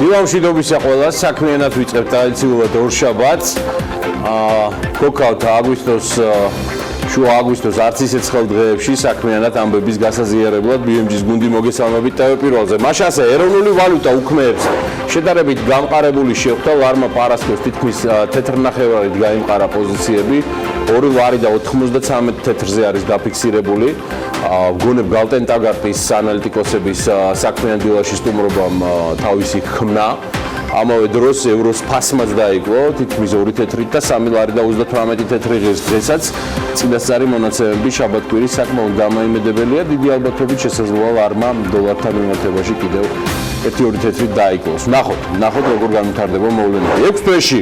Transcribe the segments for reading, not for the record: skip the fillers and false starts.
მშვიდობისა ყველას, საქმიანად ვიწყებთ ტრადიციულად ორშაბათს. გქონდათ შუა აგვისტოს არც ისე ცხელ დღეებში საქმიანად ამბების გასაზიარებლად BMG-ს გუნდი მოგესალმებით თავდაპირველზე. მაშასე ეროვნული ვალუტა უქმეებს შედარებით გამყარებული შეხვდა ლარმა პარასკევს თითქმის 4 ნახევარით გაიმყარა პოზიციები. 2 ლარი და 93 თეთრზე არის დაფიქსირებული. გონებ გალტენ ტაგარტის ანალიტიკოსების საქმიან დილაში სტუმრობამ თავისი ხმნა. ამავე დროს ევროს ფასმაც დაიკლო თითქმის 2 თეთრით და 3 ლარი და 38 თეთრი ღირს დღესაც წინასწარი მონაცემები შაბათ-კვირის საკმაოდ დამაიმედებელია. დიდი ალბათობით შესაძლოა ლარმა დოლართან მიმართებაში კიდევ 1-2 თეთრით დაიკლოს. ნახოთ როგორ განვითარდება მოვლენები. 6 თვეში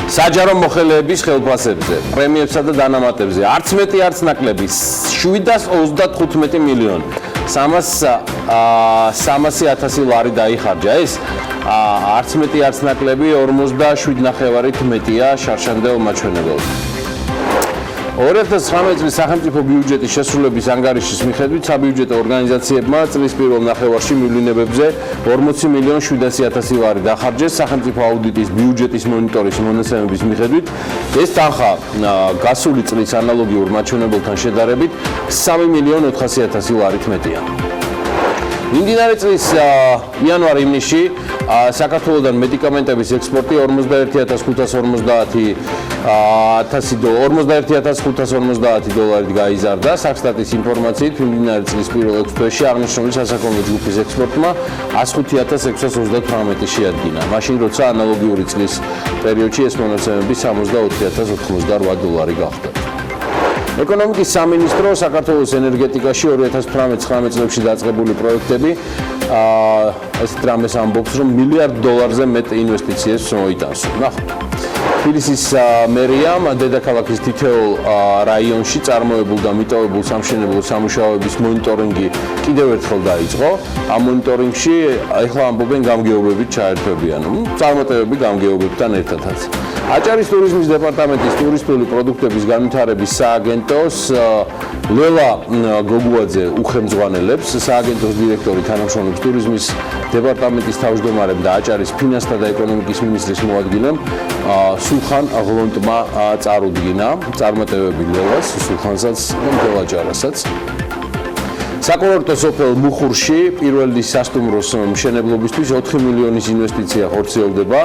საჯარო მოხელეების ხელფასებზე, პრემიებსა და დანამატებზე არც მეტი არც ნაკლები 735 მილიონი 300,000 ლარი დაიხარჯა. ეს არც მეტი არც ნაკლები 47.5-ით მეტია შარშანდელ მაჩვენებელზე. 2019 წლის სახელმწიფო ბიუჯეტის შესრულების ანგარიშის მიხედვით საბიუჯეტო ორგანიზაციებმა წლის პირველ ნახევარში მივლინებებზე 40,700,000 ლარი დახარჯეს. სახელმწიფო აუდიტის ბიუჯეტის მონიტორის მონაცემების მიხედვით ეს თანხა გასული წლის ანალოგიურ მაჩვენებელთან შედარებით 3,400,000 ლარით მეტია. მიმდინარე წლის იანვარ-ივნისში საქართველოსთან მედიკამენტების ექსპორტი 41,550 დოლარით გაიზარდა. საქსტატის ინფორმაციით მიმდინარე წლის პირველ 6 თვეში აღნიშნული სასაქონლო ჯგუფის ექსპორტმა 105,638 შეადგინა. მაშინ როცა ანალოგიური წლის პერიოდში ეს მონაცემები 64,088 დოლარი გახდა. ეკონომიკის სამინისტრო საქართველოს ენერგეტიკაში 2018-19 წლებში დაწყებული პროექტები ეს დრამეს ამბობს, რომ $1 მილიარდზე მეტ ინვესტიციებს მოიტანს. თბილისის მერიამ დედაქალაქის თითოეულ რაიონში წარმოებულ და მიტოვებულ სამშენებლო სამუშაოების მონიტორინგი კიდევ ერთხელ დაიწყო. ამ მონიტორინგში ახლა ამბობენ გამგეობებით ჩაერთვებიან. წარმატებები გამგეობებთან ერთადაც. აჭარის ტურიზმის დეპარტამენტის ტურისტული პროდუქტების განვითარების სააგენტოს ლელა გოგუაძე უხემძღვანელებს. სააგენტოს დირექტორი თანამშრომლობს ტურიზმის დეპარტამენტის თავმჯდომარემ და აჭარის ფინანსთა და ეკონომიკის მინისტრის მოადგილემ სულხან ღლონტმა წარუდგინა. წარმატებები ლელას, სულხანსაც და აჭარასაც. საკურორტო სოფელ მუხურში პირველი სასტუმროს მშენებლობისთვის 4 მილიონის ინვესტიცია ხორციელდება.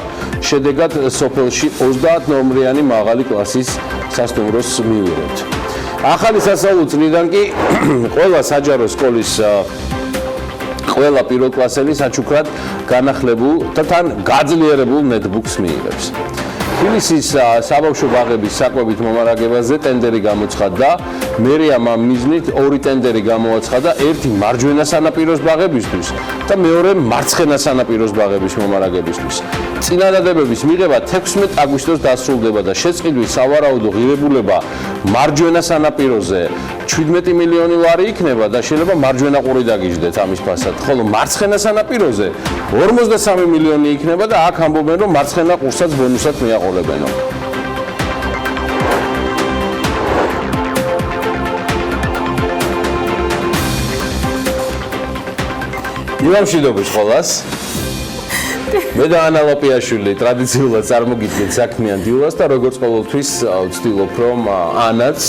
შედეგად სოფელში 30 ნომრიანი მაღალი კლასის სასტუმროს მივიღებთ. ახალი სასწავლო წლიდან კი ყველა საჯარო სკოლის ყველა პირველკლასელი საჩუქრად განახლებულ და თან გაძლიერებულ ნეტბუქს მიიღებს. თბილისის საბავშვო ბაღების საკვებით მომარაგებაზე ტენდერი გამოცხადდა. მერიამ ამ მიზნით 2 ტენდერი გამოაცხადა, ერთი მარჯვენა სანაპიროს ბაღებისთვის და მეორე მარცხენა სანაპიროს ბაღების მომარაგებისთვის. წინადადებების მიღება 16 აგვისტოს დასრულდება და შეწყდვის სავარაუდო ღირებულება მარჯვენა სანაპიროზე 17 მილიონი ლარი იქნება და შეიძლება მარჯვენა ყური დაგიждეთ ამის ფასად. ხოლო მარცხენა სანაპიროზე 53 მილიონი იქნება და აქ ამბობენ, რომ მარცხენა ყურსაც ბონუსად მიაყოლებენო. მშვიდობის ყველას. მე და ანა ლოპიაშვილი ტრადიციულად წარმოგიდგენთ საქმიან დილას და როგორც ყოველთვის ვცდილობ, რომ ანაც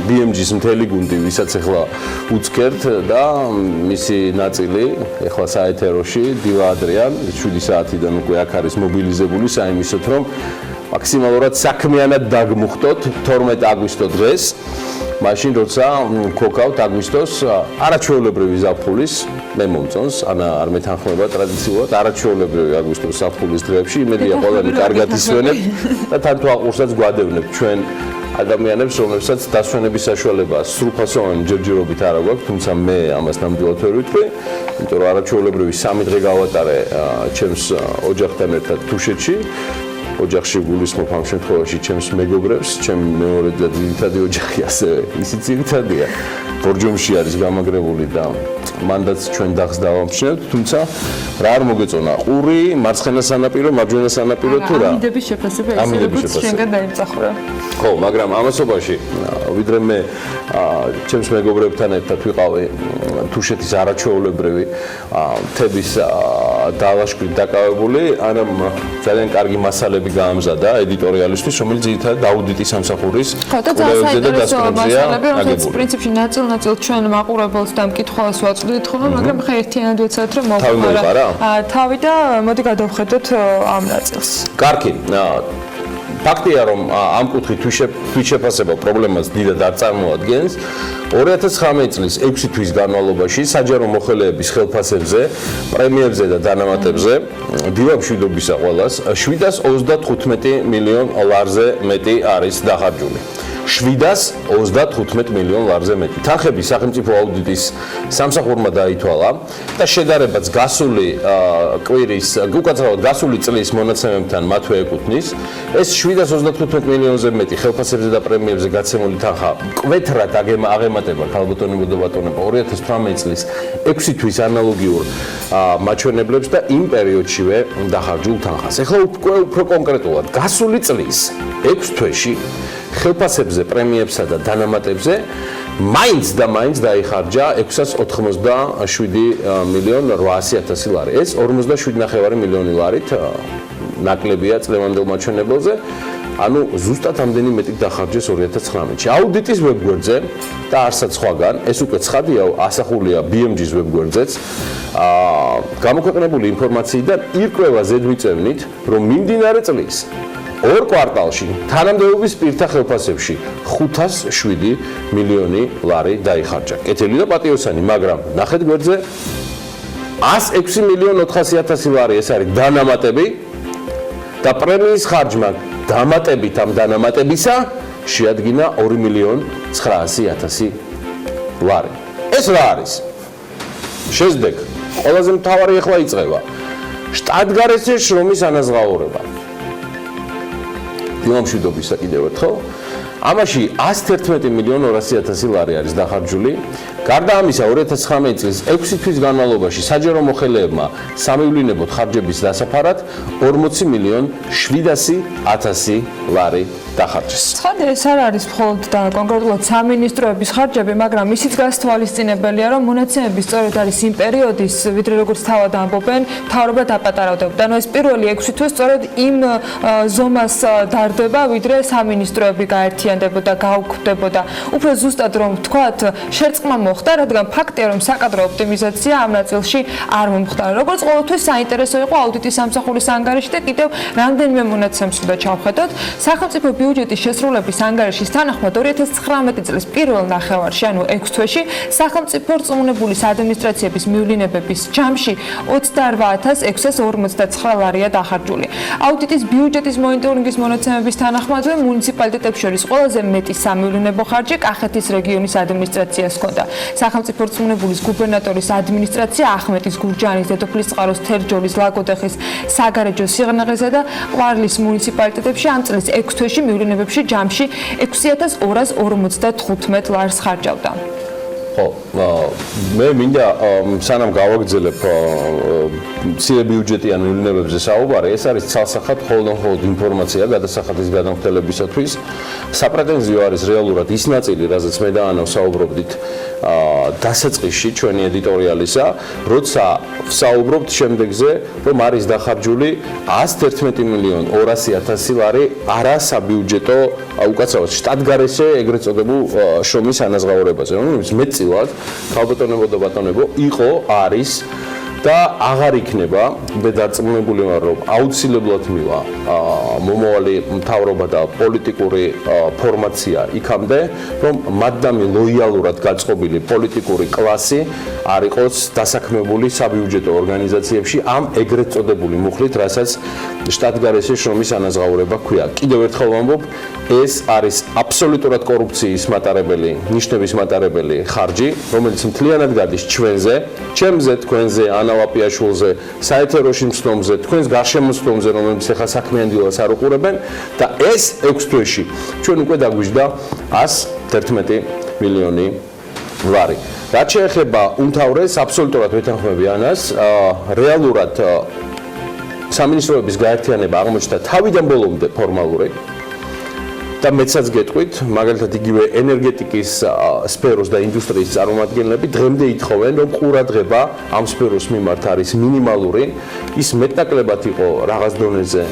BMG-ს მთელი გუნდი, ვისაც ახლა უცქერთ და მისი ნაწილი ახლა საეთეროში დილა ადრიან 7 საათიდან უკვე აქ არის მობილიზებული საიმისოთ, რომ მაქსიმალურად საქმიანად დაგმუხტოთ 12 აგვისტო დღეს. მაშინ როცა გქონდათ აგვისტოს არაჩვეულებრივი ზაფხულის მე მომწონს, ანა არ მეთანხმება ტრადიციულად არაჩვეულებრივი აგვისტოს ზაფხულის დღეებში. იმედია ყველანი კარგად ისვენებთ და თან თუ აყურსაც გვადევნებთ ჩვენ ადამიანებს, რომლებსაც დასვენების საშუალება სრულფასოვანი ჯერჯერობით არ აქვს, თუმცა მე ამას ნამდვილად ვერ ვიტყვი, იმიტომ რომ არაჩვეულებრივი 3 დღე გავატარე ჩემს ოჯახთან ერთად თუშეთში. ოჯახში გულისხმობ ამ შემთხვევაში ჩემს მეგობრებს, ჩემი მეორე და ძირითადი ოჯახი ასევე ისიც ძირითადია. ბორჯომში არის გამაგრებული და მანდაც ჩვენ დახს დავამჩნევთ, თუმცა რა არ მოგეწონა ყური, მარცხენა სანაპირო, მარჯვენა სანაპირო თუ რა? ამიდების შეფასება ისე როგორც შენგან დაიმსახურა. ხო, მაგრამ ამასობაში ვიდრე მე ჩემს მეგობრებთან ერთად ვიყავი თუშეთის არაჩვეულებრივი მთების დალაშქვით დაკავებული, ანამ ძალიან კარგი მასალები გაამზადა ედიტორიალისთვის, რომელიც ძირითადად აუდიტის სამსახურის კვლევებზე და დასკვნებზეა აგებული. პრინციპში ნაწილ-ნაწილ ჩვენ მაყურებელს და მკითხველს ვაწვდით ხოლმე, მაგრამ ხა ერთიანად ვეცადეთ რომ მოვყარა თავი და მოდი გადავხედოთ ამ ნაწილს. კარგი. ფაქტია, რომ ამ კუთხით თვითშეფასება პრობლემას დიდად არ წარმოადგენს. 2019 წლის 6 თვის განმავლობაში საჯარო მოხელეების ხელფასებზე, პრემიებზე და დანამატებზე დილა მშვიდობისა ყველას 735 მილიონ ლარზე მეტი არის დახარჯული. 735 მილიონ ლარზე მეტი. თანხები სახელმწიფო აუდიტის სამსახურმა დაითვალა და შედარებაც გასული კვირის, უკაცრავად გასული წლის მონაცემებთან მათვე ეკუთვნის. ეს 735 მილიონზე მეტი ხელფასებზე და პრემიებზე გაცემული თანხა მკვეთრად აღემატება ქალბატონებო და ბატონებო 2018 წლის 6 თვის ანალოგიურ მაჩვენებლებს და იმ პერიოდშივე დახარჯულ თანხას. ეხლა უფრო კონკრეტულად, გასული წლის 6 თვეში ხელფასებზე, პრემიებსა და დანამატებზე მაინც დაიხარჯა 687 მილიონ 800.000 ლარი. ეს 47.5 მილიონი ლარით ნაკლებია წლევანდელ მაჩვენებელზე. ანუ ზუსტად ამდენი მეტი დახარჯეს 2019-ში. აუდიტის ვებგვერდზე და არსად სხვაგან, ეს უკვე ცხადია, ასახულია BMG-ს ვებგვერდზეც, გამოქვეყნებული ინფორმაციიდან ირკვევა ზედმიწევნით, რომ მიმდინარე წლის ორ კვარტალში თანამდებობის პირთა ხელფასებში 507 მილიონი ლარი დაიხარჯა. კეთილი და პატიოსანი, მაგრამ ნახეთ გვერდზე 106 მილიონ 400.000 ლარი ეს არის დანამატები და პრემიის ხარჯმა დამატებით ამ დანამატებისა შეადგინა 2 მილიონ 900.000 ლარი. ეს რა არის? შეზდეკ, ყველაზე მთავარი ახლა იწყება. შტატგარეშე შრომის ანაზღაურება. დილამშვიდობისა კიდევ ერთხელ. ამაში 111 მილიონ 200.000 ლარი არის დახარჯული. გარდა ამისა, 2019 წლის 6 თვის განმავლობაში საჯარო მოხელეებმა სამივლინებოდ ხარჯების დასაფარად 40 მილიონ 700.000 ლარი დახარჯეს. ცხადია, ეს არ არის მხოლოდ და კონკრეტულად სამინისტროების ხარჯები, მაგრამ ისიც გასათვალისწინებელია, რომ მონაცემები სწორედ არის იმ პერიოდის, ვიდრე როგორც თავად ამბობენ, მთავრობა დაპატარავდებოდა. ანუ ეს პირველი 6 თვე სწორედ იმ ზომას დარდება, ვიდრე სამინისტროები გაერთიანდებოდა, გაუქმდებოდა. უფრო ზუსტად რომ ვთქვათ, შერწყმა მოხდა, რადგან ფაქტია, რომ საკადრო ოპტიმიზაცია ამ ნაწილში არ მომხდარა. როგორც ყოველთვის საინტერესო იყო აუდიტის სამსახურის ანგარიში და კიდევ რამდენიმე მონაცემს უნდა ჩავხედოთ. სახელმწიფო ბიუჯეტის შესრულების ანგარიშის თანახმად 2019 წლის პირველ ნახევარში, ანუ 6 თვეში, სახელმწიფო რწმუნებულის ადმინისტრაციების მივლინებების ჯამში 28.649 ლარია დახარჯული. აუდიტის ბიუჯეტის მონიტორინგის მონაცემების თანახმადვე მუნიციპალიტეტებს შორის ყველაზე მეტი სამივლინებო ხარჯი კახეთის რეგიონის ადმინისტრაციას ჰქონდა. სახელმწიფო რწმუნებულის გუბერნატორის ადმინისტრაცია ახმეტის, გურჯაანის, დედოფლის წყაროს, თერჯოლის, ლაგოდეხის, საგარეჯო, სიღნაღისა და ყვარლის მუნიციპალიტეტებში ამ წლის 6 თვეში მივლინებებში ჯამში 6.255 ლარს ხარჯავდა. ხო, მე მინდა სანამ გავაგრძელებ მცირე ბიუჯეტიან მივლინებებზე საუბარი, ეს არის ცალსახად მხოლოდ ინფორმაცია გადასახადის გადამხდელებისათვის. საპრეტენზიო არის რეალურად ის ნაწილი, რაზეც მე და ანა ვსაუბრობდით დასაწყისში ჩვენი ედიტორიალისა, როცა ვსაუბრობთ შემდეგზე, რომ არის დახარჯული 111 მილიონ 200.000 ლარი არასაბიუჯეტო უკაცრავად შტატგარეშე ეგრეთ წოდებულ შრომის ანაზღაურებაზე, რომელიც მეტწილად ქალბატონებო და ბატონებო იყო, არის და აღარ იქნება მე დარწმუნებული ვარ, რომ აუცილებლად მივა მომავალი მთავრობა და პოლიტიკური ფორმაცია იქამდე, რომ მათდამი ლოიალურად გაწყობილი პოლიტიკური კლასი არ იყოს დასაქმებული საბიუჯეტო ორგანიზაციებში ამ ეგრეთ წოდებული მუხლით, რასაც შტატგარეშე შრომის ანაზღაურება ქვია. კიდევ ერთხელ ვამბობ, ეს არის აბსოლუტურად კორუფციის მატარებელი, ნიშნების მატარებელი ხარჯი, რომელიც მთლიანად გადის ჩვენზე, ჩემზე, თქვენზე, ანა ლაპიაშვილზე, საეთეროში მსვლომზე, თქვენს გარშემო მსვლომზე, რომელიც ახლა საქმიან დილას არ უყურებენ და ეს 6 თვეში ჩვენ უკვე დაგვიждდა 111 მილიონი ლარი. რაც შეეხება უმთავრეს, აბსოლუტურად ვეთანხმები ანას, რეალურად სამინისტროების გაერთიანება აღმოჩნდა თავიდან ბოლომდე ფორმალური და მეცაც გეტყვით, მაგალითად იგივე ენერგეტიკის სფეროს და ინდუსტრიის წარმომადგენლები დღემდე ითხოვენ, რომ ყურადღება ამ სფეროს მიმართ არის მინიმალური, ის მეტნაკლებად იყო რაღაც დონეზე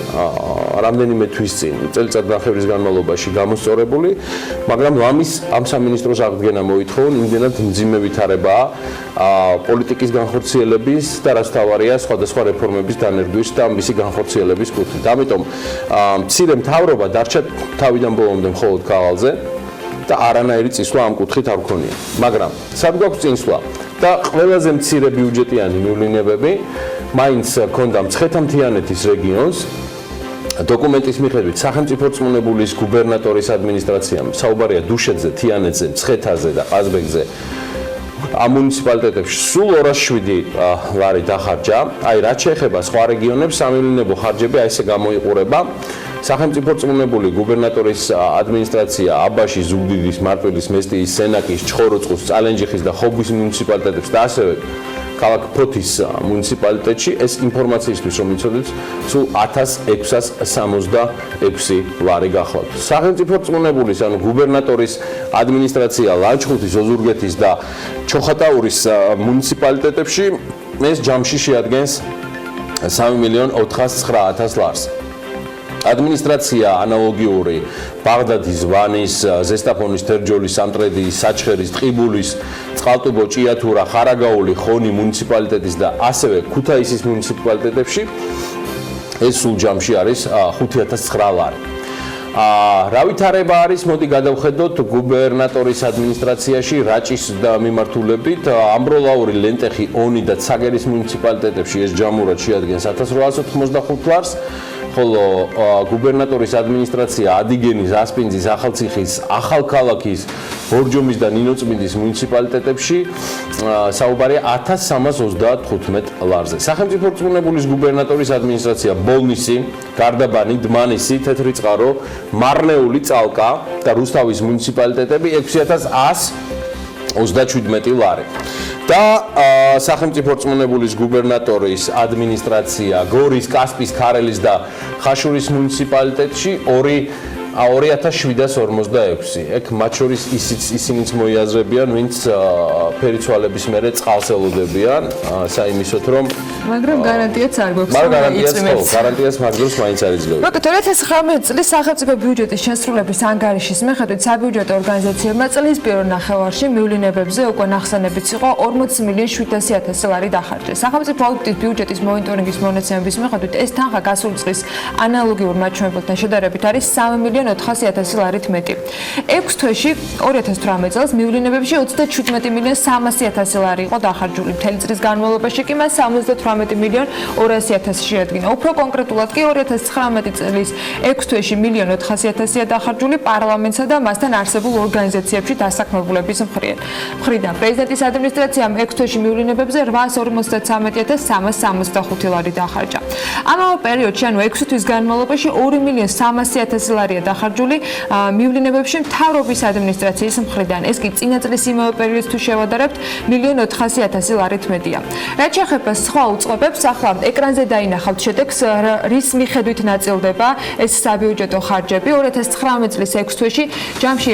რამდენიმე თვის წინ, წელიწადნახევრის განმავლობაში გამოსწორებული, მაგრამ ამ სამინისტროს აღდგენა მოითხოვენ, იმდენად მძიმე ვითარებაა პოლიტიკის განხორციელების და რაც თავარია სხვადასხვა რეფორმების დანერგვის და მისი განხორციელების კუთხით. ამიტომ მცირე მთავრობა დარჩა თავიდან ბოლომდე მხოლოდ ქაღალზე და არანაირი წინსვლა ამ კუთხით არ გქონია. მაგრამ სად გვაქვს წინსვლა და ყველაზე მცირე ბიუჯეტიანი მივლინებები მაინც ქონდა მცხეთა-მთიანეთის რეგიონს დოკუმენტის მიხედვით სახელმწიფო რწმუნებულის გუბერნატორის ადმინისტრაციამ საუბარია დუშეთზე, თიანეთზე, მცხეთაზე და ყაზბეგზე ამ მუნიციპალიტეტებში სულ 207 ლარი დახარჯა. აი რაც შეეხება სხვა რეგიონებს, სამივლინებო ხარჯები აი ესე გამოიყურება. სახელმწიფო რწმუნებული გუბერნატორის ადმინისტრაცია აბაში, ზუგდიდის, მარტვილის, მესტიის, სენაკის, ჩხოროწყუს, წალენჯიხის და ხობის მუნიციპალიტეტებს და ასევე ქალაქ ფოთის მუნიციპალიტეტში ეს ინფორმაციისთვის რომ იცოდეთ, სულ 1666 ლარი გახლავთ. სახელმწიფო რწმუნებულის, ანუ გუბერნატორის ადმინისტრაცია ლანჩხუთის, ოზურგეთის და ჩოხატაურის მუნიციპალიტეტებში ეს ჯამში შეადგენს 3.409.000 ლარს. ადმინისტრაცია ანალოგიური ბაღდადის, ვანის, ზესტაფონის, თერჯოლის, სამტრედიის, საჩხერის, ტყიბულის, წყალტუბო, ჭიათურა, ხარაგაული, ხონი მუნიციპალიტეტის და ასევე ქუთაისის მუნიციპალიტეტებში ეს სულ ჯამში არის 5.009 ლარი. რა ვითარება არის, მოდი გადავხედოთ გუბერნატორის ადმინისტრაციაში რაჭის მიმართულებით, ამბროლაური, ლენტეხი, ონი და ცაგერის მუნიციპალიტეტებში ეს ჯამურად შეადგენს 1895 ლარს. ხოლო გუბერნატორის ადმინისტრაცია ადიგენის, ასპინძის, ახალციხის, ახალქალაქის, ბორჯომის და ნინოწმინდის მუნიციპალიტეტებში საუბარია 1335 ლარზე. სახელმწიფო რწმუნებულის გუბერნატორის ადმინისტრაცია ბოლნისი, გარდაბანი, დმანისი, თეთრიწყარო, მარნეული, წალკა და რუსთავის მუნიციპალიტეტები 6127 ლარი. და სახელმწიფო რწმუნებულის გუბერნატორის ადმინისტრაცია გორის, კასპის, ქარელის და ხაშურის მუნიციპალიტეტში 2746. ეგ მათ შორის ისინიც მოიაზრებიან, ვინც ფერიცვალების მერე წყალს ელოდებიან, საიმისოთ რომ მაგრამ გარანტიაც არ გვაქვს. გარანტიას მაგდროს მაინც არ იძლევა. მოკეთ 2019 წლის სახელმწიფო ბიუჯეტის შესრულების ანგარიშის მიხედვით საბიუჯეტო ორგანიზაციებმა წლის პირველ ნახევარში მივლინებებზე უკვე ნახსენებიც იყო 40.700.000 ლარი დახარჯეს. სახელმწიფო აუდიტის ბიუჯეტის მონიტორინგის მონაცემების მიხედვით ეს თანხა გასული წლის ანალოგიურ მაჩვენებელთან შედარებით არის 3.400.000 ლარით მეტი. 6 თვეში 2018 წელს მივლინებებში 37.300.000 ლარი იყო დახარჯული. მთელი წლის განმავლობაში კი მას 78.200.000 შეადგინა. უფრო კონკრეტულად კი 2019 წლის 6 თვეში 1.400.000 დახარჯული პარლამენტსა და მასთან არსებულ ორგანიზაციებში დასაქმებულების მხრიდან. პრეზიდენტის ადმინისტრაციამ 6 თვეში მივლინებებზე 853.365 ლარი დახარჯა. ამავე პერიოდში, ანუ 6 თვის განმავლობაში 2.300.000 ლარია დახარჯული მივლინებებში მთავრობის ადმინისტრაციის მხრიდან. ეს კი წინა წლის იმავე პერიოდს თუ შევადარებთ 1.400.000 ლარით მეტია. რაც შეეხება სხვა უწყებებს, ახლა ეკრანზე დაინახავთ შედეგს, რის მიხედვით ნაწილდება ეს საბიუჯეტო ხარჯები. 2019 წლის 6 თვეში ჯამში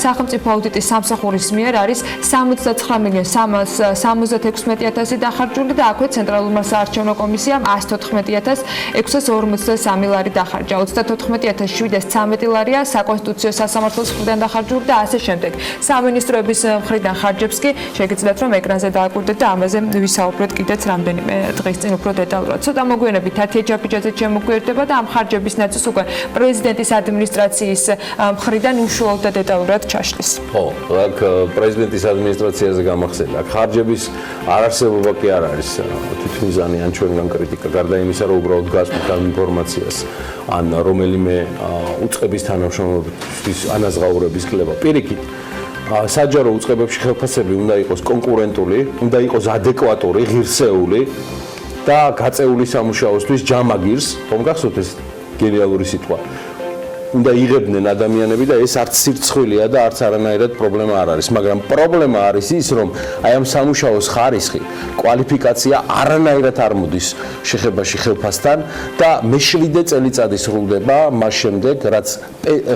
სახელმწიფო აუდიტის სამსახურის მიერ არის 69.376.000 დახარჯული და აქვე ცენტრალურმა საარჩევნო კომისიამ 114.643 ლარი დახარჯა. 34.713 ლარია საკონსტიტუციო სასამართლოს მხრიდან დახარჯული და ასე შემდეგ. სამინისტროების მხრიდან ხარჯებს კი შეგიძლიათ რომ ეკრანზე დააკვირდეთ და ამაზე ვისაუბროთ კიდეც რამდენიმე დღის წინ უფრო დეტალურად. ცოტა მოგვიანებით 10 ჯაფიჯაზე შემოგვიერთდება და ამ ხარჯების ნაწილს უკვე პრეზიდენტის ადმინისტრაციის მხრიდან უშუალოდ და დეტალურად ჩაშლის. ხო, აქ პრეზიდენტის ადმინისტრაციაზე გამახსენდა. აქ ხარჯების არარსებობა კი არ არის თვითმიზანი ან ჩვენგან კრიტიკა, გარდა იმისა, რომ უბრალოდ გასვით ამ ინფორმაციას ან რომელიმე უწყების თანამშრომლობის ანაზღაურების კლება. პირიქით, საჯარო უწყებებში ხელფასები უნდა იყოს კონკურენტული, უნდა იყოს ადეკვატური, ღირსეული და გაწეული სამუშაოსთვის ჯამაგირს, ხომ გახსოვთ ეს გენიალური სიტყვა. უნდა იღებდნენ ადამიანები და ეს არც სირცხვილია და არც არანაირად პრობლემა არ არის, მაგრამ პრობლემა არის ის, რომ აი ამ სამუშაოს ხარისხი, კვალიფიკაცია არანაირად არ მოდის შეხებაში ხელფასთან და მეშვიდე წელიწადი სრულდება მას შემდეგ, რაც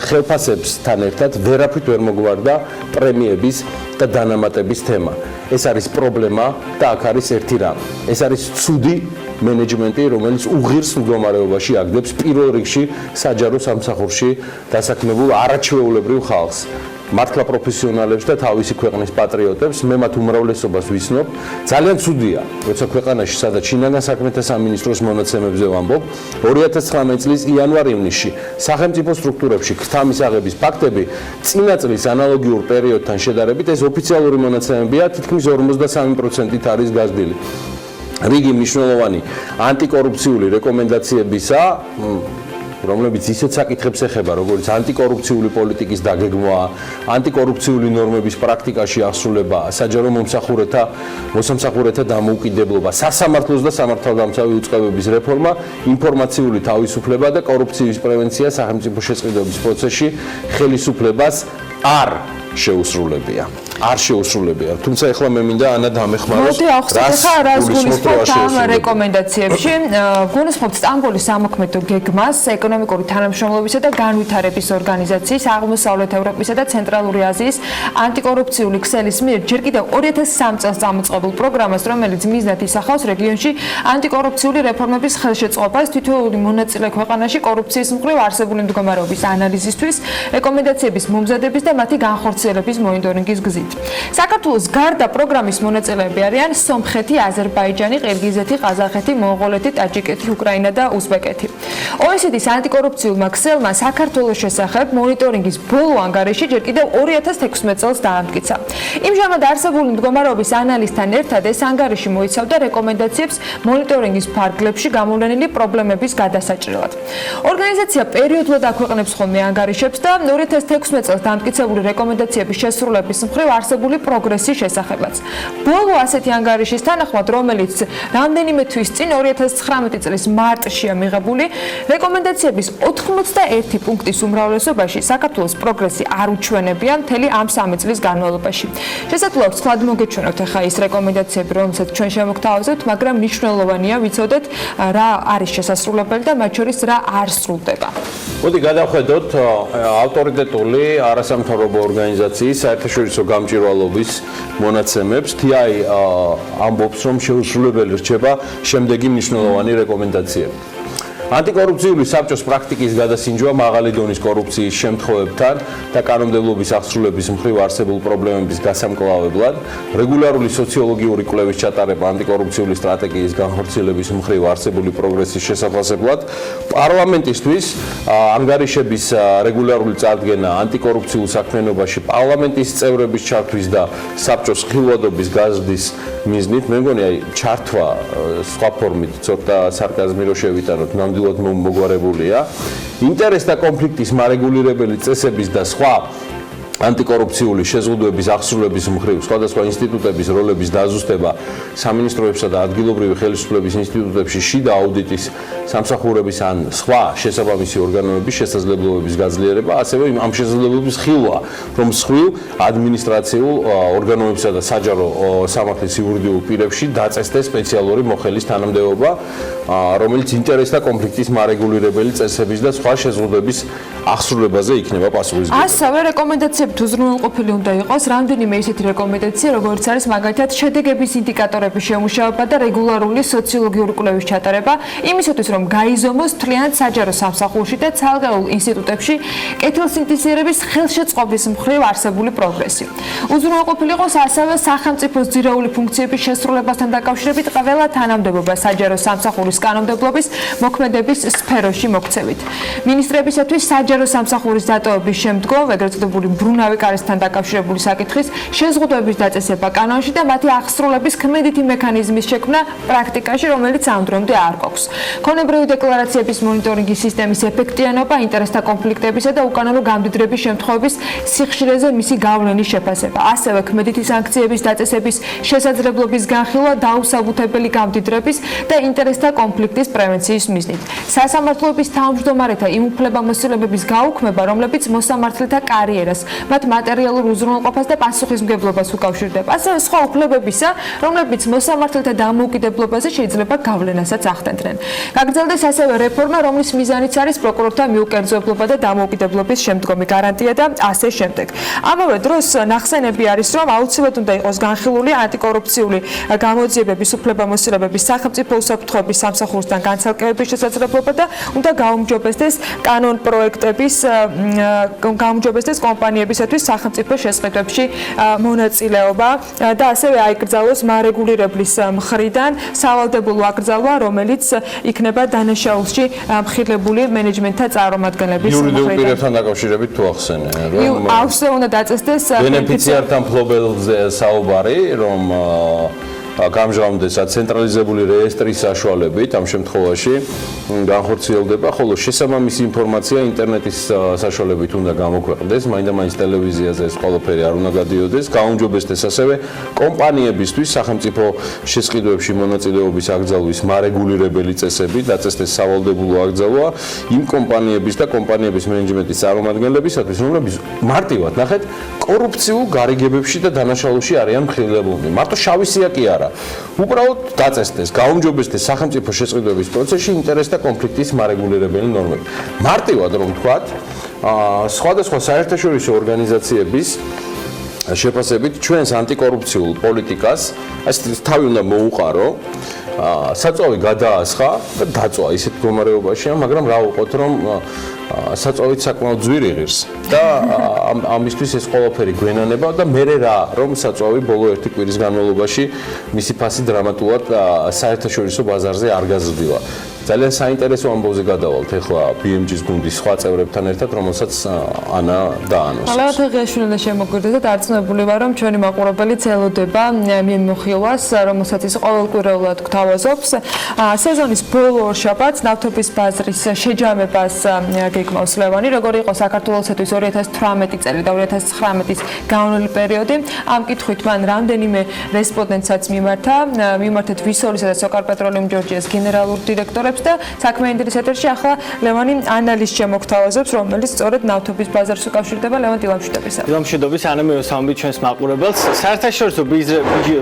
ხელფასებსთან ერთად ვერაფრით ვერ მოგვარდა პრემიების და დანამატების თემა. ეს არის პრობლემა და აქ არის ერთი რამ. ეს არის ცუდი მენეჯმენტი, რომელიც უღირს მდგომარეობაში აგდებს პირველ რიგში საჯარო სამსახურში დასაქმებულ არაჩვეულებრივ ხალხს. მართლა პროფესიონალებს და თავისი ქვეყნის პატრიოტებს, მე მათ უმრავლესობას ვიცნობ. ძალიან ცუდია, როცა ქვეყანაში, სადაც შინაგან საქმეთა სამინისტროს მონაცემებზე ვამბობ, 2019 წლის იანვარ-ივნისში სახელმწიფო სტრუქტურებში ქრთამის აღების ფაქტები წინა წლის ანალოგიურ პერიოდთან შედარებით ეს ოფიციალური მონაცემებია, თითქმის 53%-ით არის გაზრდილი. რიგი მნიშვნელოვანი ანტიკორუფციული რეკომენდაციებისა, რომლებიც ისეთ საკითხებს ეხება, როგორც ანტიკორუფციული პოლიტიკის დაგეგმვა, ანტიკორუფციული ნორმების პრაქტიკაში აღსრულება, საჯარო მოსამსახურეთა დამოუკიდებლობა, სასამართლოს და სამართალდამცავი უწყებების რეფორმა, ინფორმაციული თავისუფლება და კორუფციის პრევენცია სახელმწიფო შეწყდომის პროცესში ხელისუფლებას არ შეუსრულებია. არ შეუსრულებია. თუმცა ეხლა მე მინდა ანა დამეხმაროს. მოდი ახსნათ ხა რას გულისხმობთ ამ რეკომენდაციებში. გულისხმობთ სტამბოლის სამოქმედო გეგმას, ეკონომიკური თანამშრომლობისა და განვითარების ორგანიზაციის, აღმოსავლეთ ევროპისა და ცენტრალური აზიის ანტიკორუფციული ქსელის მიერ ჯერ კიდევ 2003 წელს წამოწყებულ პროგრამას, რომელიც მიზნად ისახავს რეგიონში ანტიკორუფციული რეფორმების ხელშეწყობას, თითოეული მონაწილე ქვეყანაში კორუფციის მხრივ არსებული მდგომარეობის ანალიზისთვის, რეკომენდაციების მომზადების და მათი განხორციელების მონიტორინგის გზით. საქართველოს გარდა პროგრამის მონაწილეები არიან სომხეთი, აზერბაიჯანი, ყირგიზეთი, ყაზახეთი, მონღოლეთი, ტაჯიკეთი, უკრაინა და უზბეკეთი. OECD-ის ანტიკორუფციულმა ქსელმა საქართველოს შესახებ მონიტორინგის ბოლო ანგარიში ჯერ კიდევ 2016 წელს დაამტკიცა. იმჟამად არსებული მდგომარეობის ანალიზთან ერთად ეს ანგარიში მოიცავდა რეკომენდაციებს მონიტორინგის ფარგლებში გამოვლენილი პრობლემების გადასაჭრელად. ორგანიზაცია პერიოდულად აქვეყნებს ხოლმე ანგარიშებს და 2016 წელს დამტკიცებული რეკომენდაციების შესრულების მხრივ არსებული პროგრესის შესახებაც. ბოლო ასეთი ანგარიშის თანახმად, რომელიც რამდენიმე თვის წინ 2019 წლის მარტშია მიღებული, რეკომენდაციების 91 პუნქტის უმრავლესობაში საქართველოს პროგრესი არ უჩვენებია მთელი ამ 3 წლის განმავლობაში. შესაძლოა ვთქვათ მოგეჩვენოთ ახლა ის რეკომენდაციები, რომელსაც ჩვენ შემოგთავაზებთ, მაგრამ მნიშვნელოვანია ვიცოდეთ რა არის შესასრულებელი და მათ შორის რა არ სრულდება. მოდი გადავხედოთ ავტორიტეტული არასამთავრობო ორგანიზაციის საერთაშორისო გამჭვირვალობის მონაცემებს. TI ამბობს, რომ შეუსრულებელი რჩება შემდეგი მნიშვნელოვანი რეკომენდაციები. ანტიკორუფციული საბჭოს პრაქტიკის გადასინჯვა მაღალი დონის კორუფციის შემთხვევებთან და კანონმდებლობის აღსრულების მხრივ არსებულ პრობლემების გასამკლავებლად, რეგულარული სოციოლოგიური კვლევის ჩატარება ანტიკორუფციული სტრატეგიის განხორციელების მხრივ არსებული პროგრესის შესაფასებლად, პარლამენტისთვის ანგარიშების რეგულარული წარდგენა ანტიკორუფციულ საქმიანობაში პარლამენტის წევრების ჩართვის და საბჭოს ხილვადობის გაზრდის მიზნით, მე მგონი აი ჩართვა სხვა ფორმით ცოტა სარკაზმი რო შევიტანოთ, ნამდვილად მოგვარებულია. ინტერესთა კონფლიქტის მარეგულირებელი წესების და სხვა ანტიკორუფციული შეზღუდვების აღსრულების მხრივ სხვადასხვა ინსტიტუტების როლების დაზუსტება, სამინისტროებსა და ადგილობრივი ხელისუფლების ინსტიტუტებში შიდა აუდიტის, სამსახურების ან სხვა შესაბამისი ორგანოების შესაძლებლობების გაძლიერება, ასევე ამ შესაძლებლობების ხილვა, რომ მსხვილ ადმინისტრაციულ ორგანოებსა და საჯარო სამართლის იურიდიულ პირებში დაწესდეს სპეციალური მოხელის თანამდებობა, რომელიც ინტერესთა კონფლიქტის მარეგულირებელი წესების და სხვა შეზღუდვების აღსრულებაზე იქნება პასუხისმგებელი. ასევე რეკომენდაციები უზრუნველყოფილი უნდა იყოს რამდენიმე ისეთი რეკომენდაცია, როგორც არის მაგალითად შედეგების ინდიკატორების შემუშავება და რეგულარული სოციოლოგიური კვლევის ჩატარება, იმისათვის რომ გაიზომოს მთლიანად საჯარო სამსახურში და ცალკეულ ინსტიტუტებში კეთილსინთეზირების ხელშეწყობის მხრივ არსებული პროგრესი. უზრუნველყოფილი იყოს ასევე სახელმწიფოს ძირეული ფუნქციების შესრულებასთან დაკავშირებით ყველა თანამდებობა საჯარო სამსახურის კანონმდებლობის მოქმედების სფეროში მოქცევით. მინისტრებისათვის საჯარო სამსახურის დატოვების შემდგომ ეგრეთ წოდებული ბრუნავი უზრუნავი კარისთან დაკავშირებული საკითხის შეზღუდვების დაწესება კანონში და მათი აღსრულების ქმედითი მექანიზმის შექმნა პრაქტიკაში, რომელიც ამ დრომდე არ გვაქვს. ქონებრივი დეკლარაციების მონიტორინგის სისტემის ეფექტიანობა, ინტერესთა კონფლიქტებისა და უკანონო გამდიდრების შემთხვევების სიხშირეზე მისი გავლენის შეფასება. ასევე ქმედითი სანქციების დაწესების შესაძლებლობის განხილვა დაუსაბუთებელი გამდიდრების და ინტერესთა კონფლიქტის პრევენციის მიზნით. სასამართლოების თავმჯდომარეთა იმ უფლებამოსილებების გაუქმება, რომლებიც მოსამართლეთა კარიერას, მათ მატერიალურ უზრუნველყოფას და პასუხისმგებლობას უკავშირდება. ასევე სხვა უფლებებისა, რომლებიც მოსამართლეთა დამოუკიდებლობაზე შეიძლება გავლენასაც ახდენდნენ. გაგრძელდეს ასევე რეფორმა, რომლის მიზანიც არის პროკურორთა მიუკერძოებლობა და დამოუკიდებლობის შემდგომი გარანტია და ასე შემდეგ. ამავე დროს ნახსენები არის, რომ აუცილებლად უნდა იყოს განხილული ანტიკორუფციული გამოძიებების უფლებამოსილებების სახელმწიფო უსაფრთხოების სამსახურისგან განცალკევების შესაძლებლობა და უნდა გაუმჯობესდეს გაუმჯობესდეს კომპანიებისათვის სახელმწიფო შესყიდვებში მონაწილეობა და ასევე აიკრძალოს მარეგულირებლის მხრიდან სავალდებულო აკრძალვა, რომელიც იქნება დანაშაულში მხილებული მენეჯმენტთა წარმომადგენლების მხრიდან. იურიდიულ პირებთან დაკავშირებით თუ ახსენე, რომ აუცილებლად უნდა დაწესდეს ბენეფიციართან მფლობელზე საუბარი, რომ გამჟღავნდეს ცენტრალიზებული რეესტრის საშუალებით ამ შემთხვევაში განხორციელდება, ხოლო შესაბამისი ინფორმაცია ინტერნეტის საშუალებით უნდა გამოქვეყნდეს, მაინდა-მაინც ტელევიზიაზე ეს ყველაფერი არ უნდა გადიოდეს, გაუმჯობესდეს ასევე კომპანიებისთვის სახელმწიფო შესყიდვებში მონაწილეობის აკრძალვის მარეგულირებელი წესები, დაწესდეს სავალდებულო აკრძალვა იმ კომპანიების და კომპანიების მენეჯმენტის წარმომადგენლებისათვის, რომლებიც მარტივად ნახეთ კორუფციულ გარიგებებში და დანაშაულში არიან მხილდებულნი. მარტო შავი სია კი არა. უბრალოდ დაწესდეს, გაუმჯობესდეს სახელმწიფო შესყიდვების პროცესში ინტერესთა კონფლიქტის მარეგულირებელი ნორმები. მარტივად რომ ვთქვათ, სხვადასხვა საერთაშორისო ორგანიზაციების შეფასებით ჩვენს ანტიკორუფციულ პოლიტიკას თავი უნდა მოუყარო, საწვავი გადაასხა და დაწვა ისეთ მდგომარეობაშია, მაგრამ რა ვუყოთ, რომ საწვავით საკმაოდ ძვირი ღირს და ამისთვის ეს ყველაფერი გვენანება და მე რა რომ საწვავი ბოლო ერთი კვირის განმავლობაში მისი ფასი დრამატულად საერთაშორისო ბაზარზე არ გაზრდილა. ძალიან საინტერესო ამბავზე გადავალთ ახლა BMG-ის გუნდის სხვა წევრებთან ერთად, რომელსაც ანა დაანონსებს. ალავათაღიაშვილი და შემოგვიერთდა და დარწმუნებული ვარ, რომ ჩვენი მაყურებელი ელოდება მიმოხილვას, რომელსაც ის ყოველკვირეულად გვთავაზობს. სეზონის ბოლო ორშაბათს ნავთობის ბაზრის შეჯამებას გეკმავს ლევანი, როგორი იყო საქართველოსთვის 2018 წელი და 2019-ის განვლილი პერიოდი. ამ კითხვით მან რამდენიმე რესპონდენტსაც მიმართეთ ვისოლისა და სოკარპეტროლიუმ ჯორჯიას გენერალურ დირექტორებს და საქმიანი ეთერში ახლა ლევანი ანალიზს შემოგთავაზებს, რომელიც სწორედ ნავთობის ბაზარს უკავშირდება. ლევან დილამშვიდობისა. დილამშვიდობის, ანა მივესალმებით ჩვენს მაყურებელს. საერთაშორისო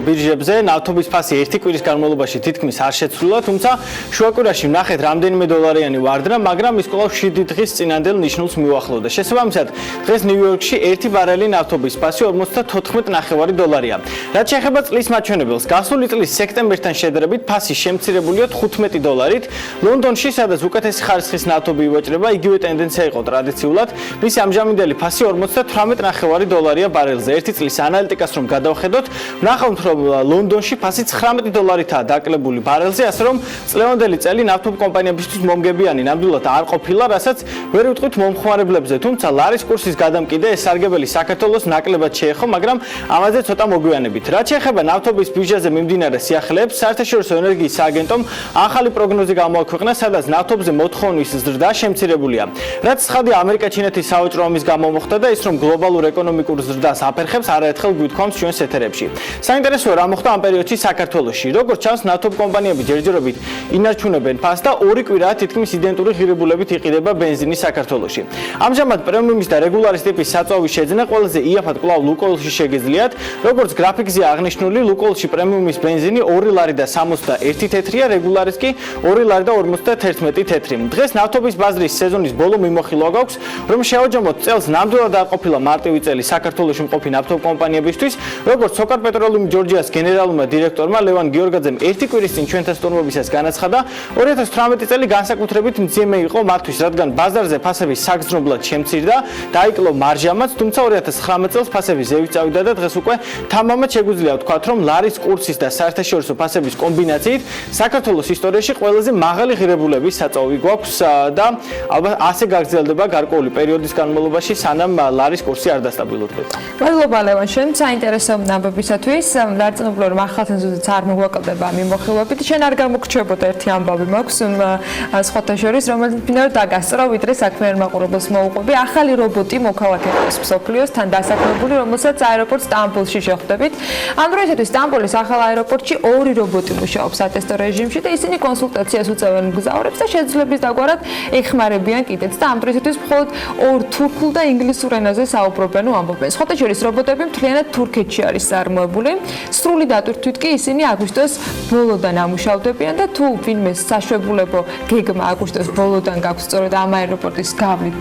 ბირჟებზე ნავთობის ფასი ერთი კვირის განმავლობაში თითქმის არ შეცვლილა, თუმცა შუაკვირაში ვნახეთ რამდენიმე დოლარიანი ვარდნა, მაგრამ ის კვლავ 7 დღის წინანდელ ნიშნულს მიუახლოვდა. შესაბამისად, დღეს ნიუ-იორკში 1 ბარელი ნავთობის ფასი 54.9 დოლარია. რაც შეეხება წლის მაჩვენებელს, გასული წლის სექტემბერთან შედარებით ფასი შემცირებულია 15 დოლარით. ლონდონში, სადაც უკეთესი ხარისხის ნავთობი ივაჭრება, იგივე ტენდენცია იყო ტრადიციულად. მისი ამჟამინდელი ფასი 58.9 დოლარია ბარელზე. ერთი წლის ანალიტიკას რომ გადავხედოთ, ვნახავთ, რომ ლონდონში ფასი 19 დოლარითაა დაკლებული ბარელზე, ასე რომ წლევანდელი წელი ნავთობ კომპანიებისთვის მომგებიანი ნამდვილად არ ყოფილა, რასაც ვერ ვიტყვით მომხმარებლებზე. თუმცა ლარის კურსის გადამკიდე ეს სარგებელი საქართველოს ნაკლებად შეეხო, მაგრამ ამაზე ცოტა მოგვიანებით. რაც შეეხება ნავთობის ბირჟაზე მიმდინარე სიახლეებს, საერთაშორისო ენერგიის სააგენტომ ახალი პროგნოზი გამოაქვეყნა, სადაც ნავთობზე მოთხოვნის ზრდა შემცირებულია. რაც ცხადია ამერიკა-ჩინეთის სავაჭრო ომის გამო მოხდა და ის რომ გლობალურ ეკონომიკურ ზრდას აფერხებს, არაერთხელ გვითხოვს ჩვენს ეთერებში. საინტერესოა რა მოხდა ამ პერიოდში საქართველოში. როგორც ჩანს, ნავთობ კომპანიები ჯერჯერობით ინარჩუნებენ ფასს და ორი კვირაა თითქმის იდენტური ღირებულებით იყიდება ბენზინი საქართველოში. ამჟამად პრემიუმის და რეგულარის ტიპის საწვავის შეძენა ყველაზე იაფად კვლავ ლუკოილში შეგეძლიათ. როგორც გრაფიკზე აღნიშნული, ლუკოილში პრემიუმის ბენზინი 2 ლარი და 61 თეთრია, რეგულარის კი 2 ლარი და 51 თეთრი. დღეს ნავთობის ბაზრის სეზონის ბოლო მიმოხილვა გაქვს, რომ შევაჯამოთ წელს ნამდვილად არ ყოფილა მარტივი წელი საქართველოში მყოფი ნავთობ კომპანიებისთვის, როგორც სოკარპეტროლიუმ ჯორჯიას გენერალურმა დირექტორმა ლევან გიორგაძემ ერთი კვირის წინ ჩვენთან სტუმრობისას განაცხადა, 2018 წელი განსაკუთრებით მძიმე იყო მათთვის, რადგან ბაზარზე ფასების საგრძნობლად შემცირდა, დაიკლო მარჟამაც, თუმცა 2019 წელს ფასები ზევით წავიდა და დღეს უკვე თამამად შეგვიძლია ვთქვათ, რომ ლარის კურსის და საერთაშორისო ფასების კომბინაციით საქართველოს ისტორიაში ყველაზე მაღალი ღირებულების საწვავი გვაქვს და ალბათ ასე გაგრძელდება გარკვეული პერიოდის განმავლობაში, სანამ ლარის კურსი არ დასტაბილურდება. მადლობა ლევან, შენ საინტერესო ამბებისათვის. დარწმუნებული რომ ახალცენზურზეც არ მოგვაკლდება მიმოხილვებით. შენ არ გამოგრჩებოდა ერთი ამბავი მაქვს სხვათა შორის, რომელიც მინდა რომ დაგასწრო, ვიდრე საქმიან მაყურებელს მოუყვები. ახალი რობოტი მოქალაქეებს მსოფლიოს თან დასაქმებული, რომელსაც აეროპორტ სტამბოლში შეხვდებით. ამ დროისათვის სტამბოლის ახალ აეროპორტში 2 რობოტი მუშაობს სატესტო რეჟიმში და ისინი კონსულტაციას უწევენ მგზავრებს და შეძლებს დაგვარად ეხმარებიან კიდეც და ამ დროისათვის მხოლოდ 2 თურქულ და ინგლისურ ენაზე საუბრობენ ու ამბობენ. სხვათა შორის რობოტები მთლიანად თურქეთში არის წარმოებული. სრული დატვირთვით კი ისინი აგვისტოს ბოლოდან ამუშავდებიან და თუ ვინმე საშვებულებო გეგმა აგვისტოს ბოლოდან გაქვს სწორედ ამ აეროპორტის გავლით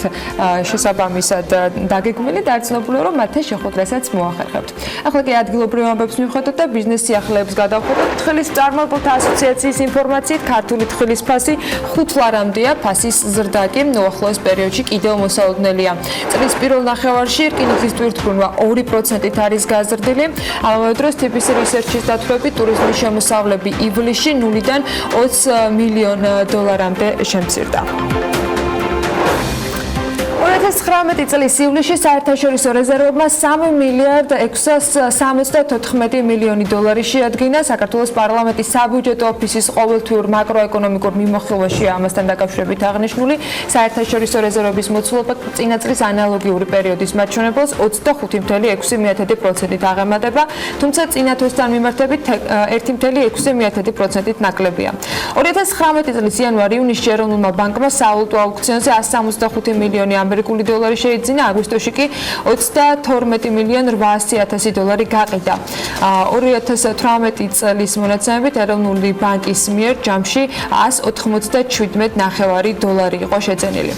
შესაბამისად დაგეგმილი, დარწმუნებულია რომ მათთან შეხვედრასაც მოახერხებთ. ახლა კი ადგილობრივ ამბებს მივხვდეთ და ბიზნეს სიახლეებს გადავხვდეთ. თბილის წარმომადგენელთა ასოციაციის ინფორმაციით ქართული თბილის ფასი 5 ლარამდეა, ფასის ზრდა კი უახლოეს პერიოდში კიდევ მოსალოდნელია. წლის პირველ ნახევარში რკინიგზის ტვირთბრუნვა 2%-ით არის გაზრდილი. ამავე დროს TBC Research-ის დათვლებით ტურიზმის შემოსავლები ივლისში 0-დან 20 მილიონ დოლარამდე შემცირდა. 2019 წლის ივლისში საერთაშორისო რეზერვებმა 3 მილიარდ 674 მილიონი დოლარი შეადგინა. საქართველოს პარლამენტის საბიუჯეტო ოფისის ყოველთვიურ მაკროეკონომიკურ მიმოხილვაში ამასთან დაკავშირებით აღნიშნული საერთაშორისო რეზერვების მოცულობა წინა წლის ანალოგიური პერიოდის მაჩვენებელს 25.6%-ით აღემატება, თუმცა წინა თვესთან მიმართებით 1.6%-ით ნაკლებია. 2019 წლის იანვარ-ივნისში ეროვნულმა ბანკმა სავალუტო აუქციონზე 165 მილიონი ამერიკული დოლარი შეიძინა, აგვისტოში კი 32 მილიონ 800.000 დოლარი გაყიდა. 2018 წლის მონაცემებით ეროვნული ბანკის მიერ ჯამში 197.9 დოლარი იყო შეძენილი.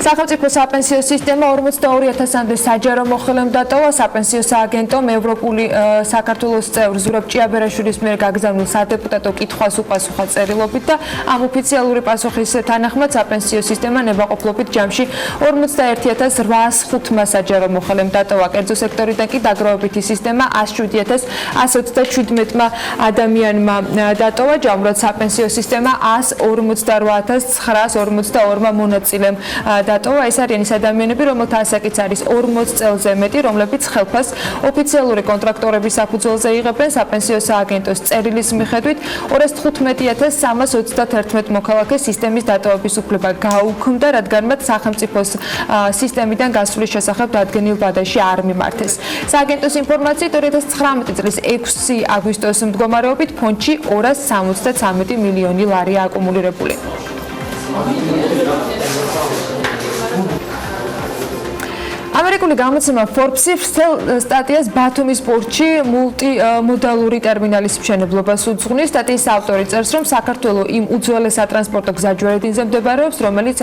სახელმწიფო საპენსიო სისტემა 42,000-მდე საჯარო მოხელემ დატოვა. საპენსიო სააგენტომ ევროპული საქართველოს წევრ ზურაბ ჭიაბერაშვილის მიერ გაგზავნილ სადეპუტატო კითხვას უპასუხა წერილობით და ამ ოფიციალური პასუხის თანახმად საპენსიო სისტემა ნებაყოფლობით ჯამში 41,805 საჯარო მოხელემ დატოვა. კერძო სექტორიდან კი დაგროვებითი სისტემა 107,027 ადამიანმა დატოვა. ჯამურად საპენსიო სისტემა 158,942 მონაწილემ დატოვა. ეს არიან ის ადამიანები, რომელთა ასაკიც არის 40 წელზე მეტი, რომლებიც ხელფასს ოფიციალური კონტრაქტორების საფუძველზე იღებენ. საპენსიო სააგენტოს წერილის მიხედვით 215,331 მოქალაქეს სისტემის დატოვების უფლება გაუქმდა, რადგან მათ სახელმწიფოს სისტემიდან გასვლის შესახებ დადგენილ ბადაში არ მიმართეს. სააგენტოს ინფორმაციით 2019 წლის 6 აგვისტოს მდგომარეობით ფონდში 273 მილიონი ლარია აკუმულირებული. ამერიკული გამოცემა Forbes-ი სტატიას ბათუმის პორტში მულტიმოდალური ტერმინალის მშენებლობას უძღვნის. სტატიის ავტორი წერს, რომ საქართველო იმ უძველეს სატრანსპორტო გზაჯვარედინზე მდებარეობს, რომელიც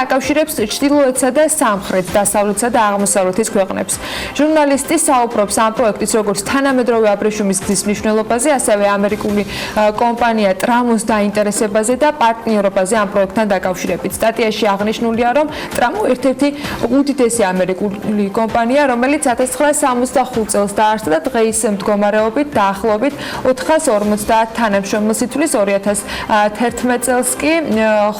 აკავშირებს ჩრდილოეთსა და სამხრეთს, დასავლეთსა და აღმოსავლეთის ქვეყნებს. ჟურნალისტი საუბრობს ამ პროექტის როგორც თანამედროვე აბრეშუმის გზის მნიშვნელობაზე, ასევე ამერიკული კომპანია ტრამოს დაინტერესებაზე და პარტნიორობაზე ამ პროექტთან დაკავშირებით. სტატიაში აღნიშნულია, რომ ტრამო ერთ-ერთი უდიდესი ამერიკული კომპანია, რომელიც 1965 წელს დაარსდა და დღეის მდგომარეობით დაახლოებით 450 თანამშრომელს ითვლის. 2011 წელს კი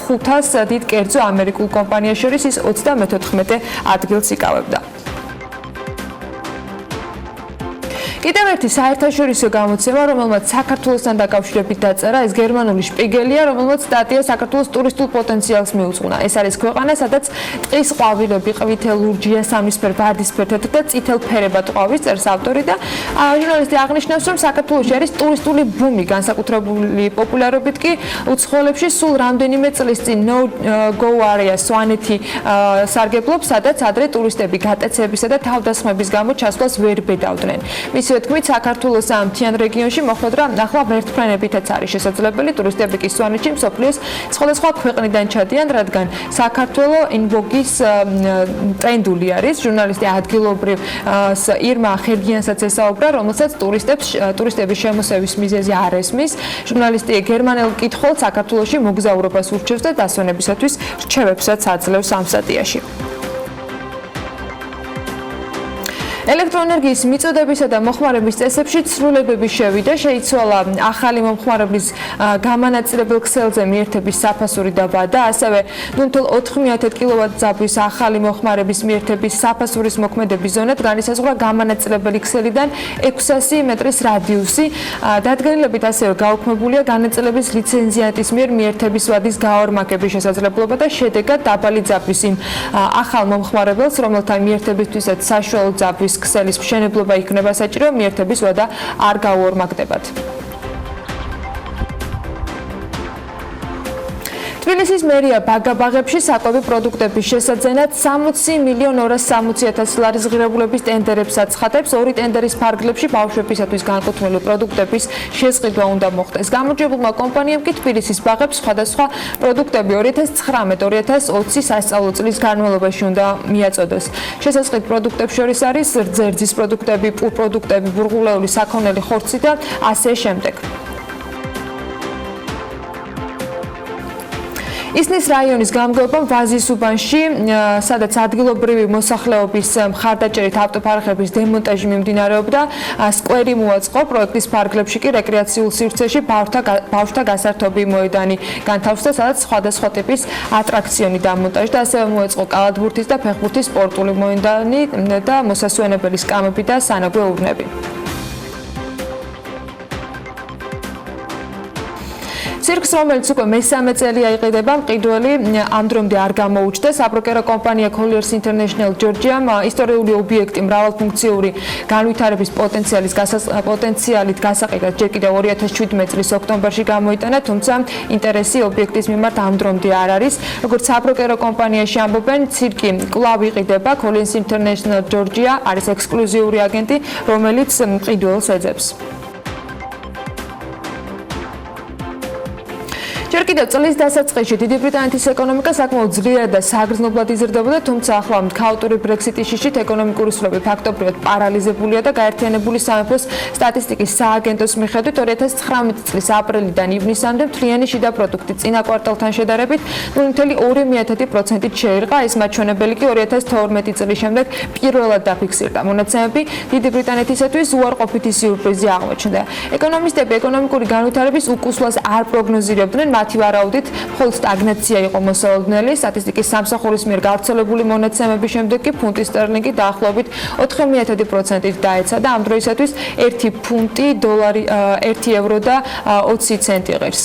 500 დიდ კერძო ამერიკულ კომპანიას შორის ის 34 ადგილს იკავებდა. კიდევ ერთი საერთაშორისო გამოცემა, რომელმაც საქართველოსთან დაკავშირებით დაწერა, ეს გერმანული შპიგელია, რომელმაც სტატია საქართველოს ტურისტულ პოტენციალს მიუძღვნა. ეს არის ქვეყანა, სადაც ტყის ყვავილები, ყვითელ ლურჯია, სამისფერ, ვარდისფერ, თეთრ და წითელ ფერებად ყვავის, წერს ავტორი და ჟურნალისტი აღნიშნავს, რომ საქართველოში არის ტურისტული ბუმი, განსაკუთრებული პოპულარობით კი უცხოელებში სულ რამდენიმე წლის წინ No Go Area სვანეთი სარგებლობს, სადაც ადრე ტურისტები გატაცებისა და თავდასხმების გამო ჩასვლას ვერ ბედავდნენ. მისი თქმით, საქართველოს ამ მთიან რეგიონში მოხვედრა ახლა ვერტმფრენებითაც არის შესაძლებელი. ტურისტები კი სვანეთში მსოფლიოს სხვადასხვა ქვეყნიდან ჩადიან, რადგან საქართველო ინბოგის ტრენდული არის. ჟურნალისტი ადგილობრივ ირმა ხერგიანსაც ესაუბრა, რომელსაც ტურისტების შემოსევის მიზეზი არ ესმის. ჟურნალისტი გერმანელ მკითხველს საქართველოში მოგზაურობას ურჩევს და დასვენებისათვის რჩევებსაც აძლევს ამ სტატიაში. ელექტროენერგიის მიწოდებისა და მოხმარების წესებში ცვლილებები შევიდა, შეიცვალა ახალი მომხმარებლის გამანაწილებელ ქსელზე მიერთების საფასური და ვადა, ასევე 0.4 კილოვატ-ძაბვის ახალი მომხმარების მიერთების საფასურის მოქმედების ზონად განისაზღვრა გამანაწილებელი ქსელიდან 600 მეტრის რადიუსი. დადგენილებით ასევე გაუქმებულია განაწილების ლიცენზიანტის მიერ მიერთების ვადის გაორმაგების შესაძლებლობა და შედეგად დაბალი ძაბვის იმ ახალ მომხმარებელს, რომელთა მიერთებისთვისაც საშუალო ძაბვის ქსელის მშენებლობა იქნება საჭირო, მიერთების ვადა არ გაუორმაგდებათ. თბილისის მერია ბაგაბაღებში საკვები პროდუქტების შესაძენად 60.260.000 ლარის ღირებულების ტენდერებს აცხადებს. ორი ტენდერის ფარგლებში ბავშვებისათვის განკუთვნილი პროდუქტების შესყიდვა უნდა მოხდეს. გამარჯვებულმა კომპანიამ კი თბილისის ბაღებს სხვადასხვა პროდუქტები 2019-2020 სასწავლო წლის განმავლობაში უნდა მიაწოდოს. შესაწყით პროდუქტებს შორის არის რძერძის პროდუქტები, პურ პროდუქტები, ბურღულეული, საქონელი ხორცი და ასე შემდეგ. ისნის რაიონის გამგეობამ ვაზის უბანში, სადაც ადგილობრივი მოსახლეობის მხარდაჭერით ავტოფარხების დემონტაჟი მიმდინარეობდა, სკვერი მოაწყო. პროექტის ფარგლებში კი რეკრეაციულ სივრცეში ბავშვთა გასართობი მოედანი განთავსდა, სადაც სხვადასხვა ტიპის ატრაქციონი დამონტაჟდა. ასევე მოეწყო კალათბურთის და ფეხბურთის სპორტული მოედანი და მოსასვენებელი სკამები და სანაგვე ურნები. ცირკს, რომელიც უკვე მესამე წელია იყიდება, მყიდველი ამ დრომდე არ გამოუჩნდა. საბროკერო კომპანია Colliers International Georgia-მ ისტორიული ობიექტი მრავალფუნქციური განვითარების პოტენციალით გასაყიდად ჯერ კიდევ 2017 წლის ოქტომბერში გამოიტანა, თუმცა ინტერესი ობიექტის მიმართ ამ დრომდე არ არის. როგორც საბროკერო კომპანიაში ამბობენ, ცირკი კვლავ იყიდება. Colliers International Georgia არის ექსკლუზიური აგენტი, რომელიც მყიდველს ეძებს. ჯერ კიდევ წლის დასაწყისში დიდი ბრიტანეთის ეკონომიკა საკმაოდ ძლიერად და საგრძნობლად იზრდებოდა, თუმცა ახლა ქაოტური ბრექსიტის შიშით ეკონომიკური სრულები ფაქტობრივად პარალიზებულია და გაერთიანებული სამეფოს სტატისტიკის სააგენტოს მიხედვით 2019 წლის აპრილიდან ივნისამდე მთლიანი შიდა პროდუქტი წინა კვარტალთან შედარებით 0.2%-ით შეირყა. ეს მაჩვენებელი კი 2012 წლის შემდეგ პირველად დაფიქსირდა. მონაცემები დიდი ბრიტანეთისათვის უარყოფითი სიურპრიზი აღმოჩნდა. ეკონომისტები ეკონომიკური განვითარების უკუსლას არ პროგნოზირებდნენ. მათი ვარაუდით, მხოლოდ სტაგნაცია იყო მოსალოდნელი. სტატისტიკის სამსახურის მიერ გავრცელებული მონაცემების შემდეგ კი ფუნტი სტერლინგი დაახლოებით 90%-ით დაეცა და ამ დროისათვის 1 ფუნტი დოლარი 1 ევრო და 20 ცენტი ღირს.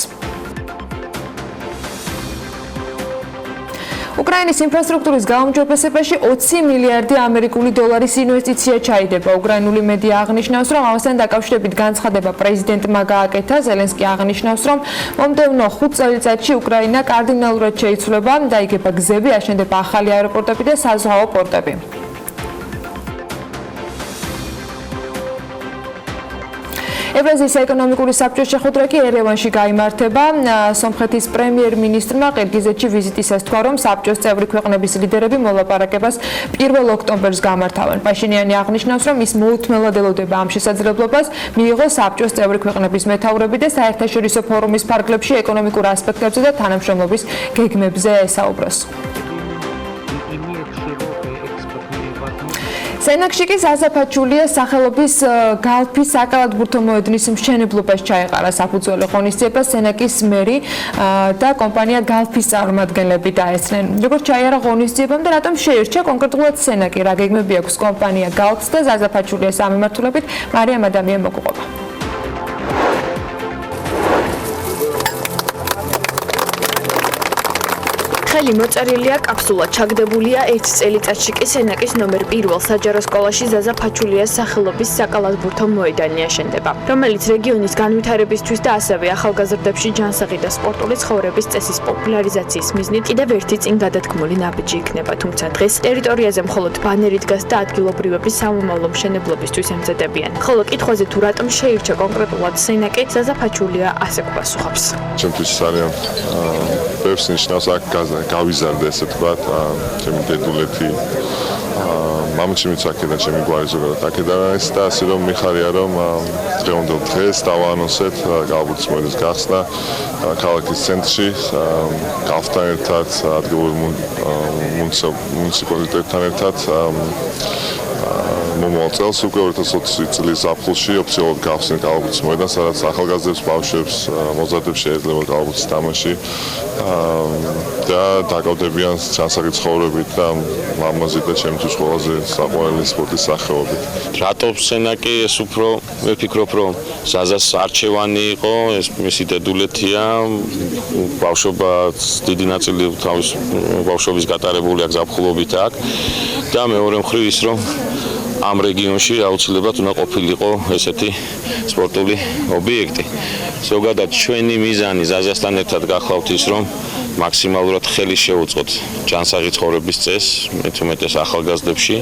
უკრაინის ინფრასტრუქტურის გაუმჯობესებაში 20 მილიარდი ამერიკული დოლარის ინვესტიცია ჩაიდება. უკრაინული მედია აღნიშნავს, რომ ამასთან დაკავშირებით განცხადება პრეზიდენტმა გააკეთა. ზელენსკი აღნიშნავს, რომ მომდევნო 5 წელიწადში უკრაინა კარდინალურად შეიცვლება, დაიგება გზები, აშენდება ახალი აეროპორტები და საზღვაო პორტები. ევრაზიის ეკონომიკური საბჭოს შეხვედრა კი ერევანში გაიმართება. სომხეთის პრემიერ-მინისტრმა ყირგიზეთში ვიზიტისას თქვა, რომ საბჭოს წევრი ქვეყნების ლიდერები მოლაპარაკებას 1 ოქტომბერს გამართავენ. პაშინიანი აღნიშნავს, რომ ის მოუთმელად ელოდება ამ შესაძლებლობას, მიიღოს საბჭოს წევრი ქვეყნების მეთაურები და საერთაშორისო ფორუმის ფარგლებში ეკონომიკურ ასპექტებზე და თანამშრომლობის გეგმებზე ესაუბროს. სენაკში კი საზაფაჩულია სახელობის გალფის საკალათბურთო მოედნის მშენებლობას ჩაეყარა. საფუძველი ღონისძიებას სენაკის მერი და კომპანია გალფის წარმომადგენლები დაესწრნენ. როგორც ჩაიარა ღონისძიებამ და რატომ შეირჩა კონკრეტულად სენაკი, რა გეგმები აქვს კომპანია გალფს და საზაფაჩულიას ამემართულებით მარიამ ადამიანი მოგუყვება. ხელი მოწერილია კაფსულა ჩაგდებულია 1 წელიწადში კი სენაკის ნომერ 1 საჯარო სკოლაში ზაზა ფაჩულიას სახელობის საკალათბურთო მოედანი აშენდება, რომელიც რეგიონის განვითარებისთვის და ასევე ახალგაზრდებში ჯანსაღი და სპორტული ცხოვრების წესის პოპულარიზაციის მიზნით კიდევ ერთი წინ გადადგმული ნაბიჯი იქნება, თუმცა დღეს ტერიტორიაზე მხოლოდ ბანერი დგას და ადგილობრივები სამომავლო მშენებლობისთვის ემზადებიან. ხოლო კითხვაზე თუ რატომ შეირჩა კონკრეტულად სენაკი, ზაზა ფაჩულია ასე გვასუხობს. ჩემთვის ძალიან ბევრს ნიშნავს აქ გავიზარდე ესე ვთქვათ, ჩემი დედულეთი, მამაჩემიც აქედან, ჩემი გვარი ზოგადად აქედან არის და ასე რომ მიხარია რომ დღევანდელ დღეს დავაანონსეთ გალბურთის მოედნის გახსნა ქალაქის ცენტრში, გალფთან ერთად, ადგილობრივ მუნიციპალიტეტთან ერთად. მომავალ წელს უკვე 2020 წლის ზაფხულში ოფიციალურად გავხსნით კალათბურთის მოედანს, სადაც ახალგაზრდებს, ბავშვებს, მოზარდებს შეიძლება კალათბურთის თამაში და დაკავდებიან ჯანსაღი ცხოვრებით და ლამაზი და ჩემთვის ყველაზე საყვარელი სპორტის სახეობით. რატო სენაკი ეს უფრო ვფიქრობ რომ ზაზას არჩევანი იყო, ეს მისი დედულეთია, ბავშვობა დიდი ნაწილი თავის ბავშვობის გატარებული აქვს ზაფხულობით აქ და მეორე მხრივ ის რომ ამ რეგიონში აუცილებლად უნდა ყოფილიყო ესეთი სპორტული ობიექტი. ზოგადად ჩვენი მიზანი ზაზასთან ერთად გახლავთ ის რომ მაქსიმალურად ხელი შევუწყოთ ჯანსაღი ცხოვრების წესს, მეტუმეტეს ახალგაზრდებში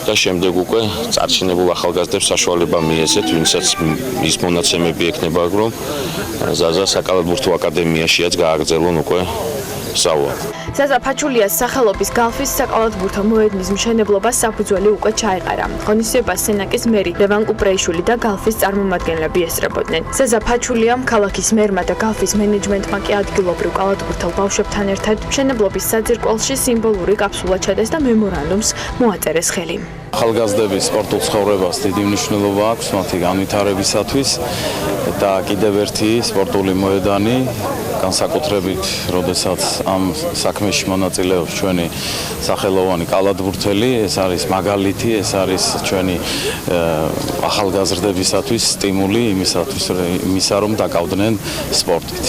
და შემდეგ უკვე წარჩინებულ ახალგაზრდებს საშუალება მიეცეთ, ვინცაც ის მონაცემები ექნება, რომ ზაზა საკალათბურთო აკადემიაშიაც გააგრძელონ უკვე სწავლა. ზაზა ფაჩულიას სახელობის გალფის საკალათბურთო მოედნის მშენებლობას საფუძველი უკვე ჩაეყარა. ღონისძიებას სენაკის მერი ლევან კუპრეიშვილი და გალფის წარმომადგენლები ესწრებოდნენ. ზაზა ფაჩულიამ ქალაქის მერმა და გალფის მენეჯმენტმა კი ადგილობრივ კალათბურთელ ბავშვებთან ერთად მშენებლობის საძირკველში სიმბოლური კაფსულა ჩადეს და მემორანდუმს მოაწერეს ხელი. ახალგაზრდების სპორტულ ცხოვრებას დიდი მნიშვნელობა აქვს მათი განვითარებისათვის და კიდევ ერთი სპორტული მოედანი განსაკუთრებით, როდესაც ამ საქმეში მონაწილეობს ჩვენი სახელოვანი კალათბურთელი, ეს არის მაგალითი, ეს არის ჩვენი ახალგაზრდებისათვის სტიმული იმისა, რომ დაკავდნენ სპორტით.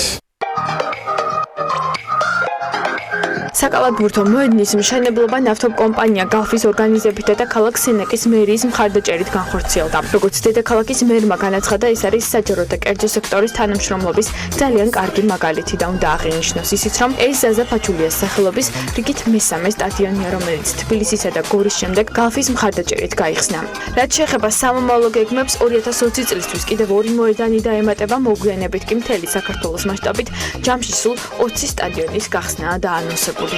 საკალათბურთო მოედნის მშენებლობა ნავთობკომპანია გალფის ორგანიზებითა და ქალაქ სენაკის მერიის მხარდაჭერით განხორციელდა. როგორც დედაქალაქის მერმა განაცხადა, ეს არის საჯარო და კერძო სექტორის თანამშრომლობის ძალიან კარგი მაგალითი და უნდა აღინიშნოს ისიც, რომ ეს ზაზა ფაჩულიას სახელობის რიგით მესამე სტადიონია, რომელიც თბილისისა და გორის შემდეგ გალფის მხარდაჭერით გაიხსნა. რაც შეეხება სამომავლო გეგმებს, 2020 წლისთვის კიდევ 2 მოედანი დაემატება, მოგვიანებით კი მთელი საქართველოს მასშტაბით ჯამში სულ 20 სტადიონის გახსნაა დაანონსებული. ახლა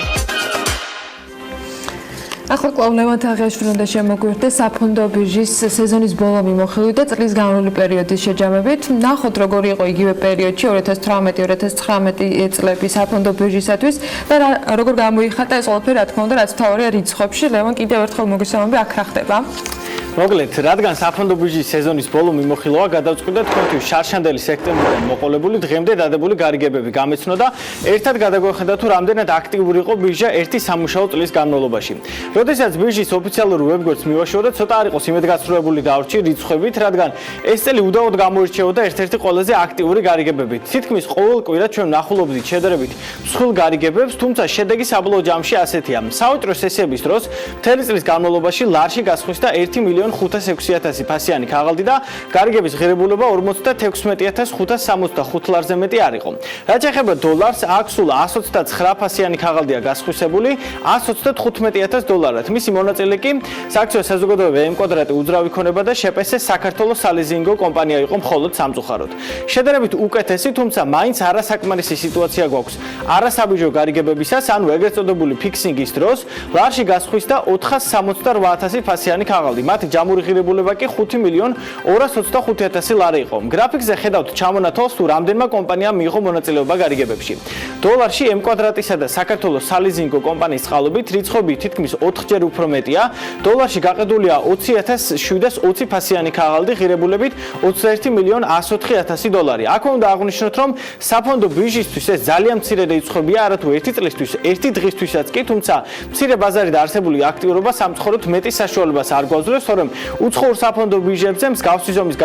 კვლავ ლევან თაღიაშვილი უნდა შემოგვიერთდეს საფონდო ბირჟის სეზონის ბოლო მიმოხილვით და წლის განვლილი პერიოდის შეჯამებით. ნახოთ როგორი იყო იგივე პერიოდში 2018-2019 წლების საფონდო ბირჟისათვის და როგორ გამოიხატა ეს ყველაფერი, რა თქმა უნდა, რაც მთავარია რიცხვებში. ლევან, კიდევ ერთხელ მოგესალმები, აქ რა ხდება? მოკლედ, რადგან საფონდო ბირჟის სეზონის ბოლო მიმოხილვა გადავწყვიტეთ თქვენთვის შარშანდელი სექტემბრიდან მოყოლებული დღემდე დადებული გარიგებები გამეცნო და ერთად გადაგვეხედა თუ რამდენად აქტიური იყო ბირჟა ერთი სამუშაო წლის განმავლობაში. როდესაც ბირჟის ოფიციალურ ვებგვერდს მივაშორდა, ცოტა არ იყოს იმედგაცრუებული დავრჩი რიცხვებით, რადგან ეს წელი უდაოდ გამოირჩეოდა ერთ-ერთი ყველაზე აქტიური გარიგებებით. თითქმის ყოველ კვირა ჩვენ ვნახულობდით შედარებით მსხვილ გარიგებებს, თუმცა შედეგი საბოლოო ჯამში ასეთია. საავტორო სესიების დროს მთელი წლის განმავლობაში ლარში გასხვისდა 1.506.000 ფასიანი ქაღალდი და გარიგების ღირებულება 56.565 ლარზე მეტი არ იყო. რაც ეხება დოლარს, აქ სულ 129 ფასიანი ქაღალდია გასხვისებული 135.000 დოლარად. მისი მონაწილე კი სააქციო საზოგადოება ემკვადრატი უძრავი ქონება და შეპესე საქართველოს სალიზინგო კომპანია იყო მხოლოდ სამწუხაროდ. შედარებით უკეთესი, თუმცა მაინც არასაკმარისი სიტუაცია გვაქვს არასაბიჯო გარიგებებისას, ანუ ეგრეთ წოდებული ფიქსინგის დროს ლარში გასხვისდა 468.000 ფასიანი ქაღალდი. მათი ჯამური ღირებულება კი 5.225.000 ლარი იყო. გრაფიკზე ხედავთ ჩამონათვალს თუ რამდენმა კომპანიამ მიიღო მონაწილეობა გარიგებებში. დოლარში ემკვადრატისა და საქართველოს სალიზინგო კომპანიის წყალობით რიცხვები თითქმის 4-ჯერ უფრო მეტია. დოლარში გაყიდულია 20.720 ფასიანი ქაღალდი ღირებულებით 21.104.000 დოლარი. აქ უნდა აღვნიშნოთ, რომ საფონდო ბირჟისთვის ეს ძალიან მცირე რიცხვებია, არათუ ერთი წლისთვის, ერთი დღისთვისაც კი, თუმცა მცირე ბაზარი და არსებული აქტიურობა სამწუხაროდ მეტი საშუალებას არ გვაძლევს, რომ უცხოურ საფონდო ბირჟებზე მსგავსი ზომის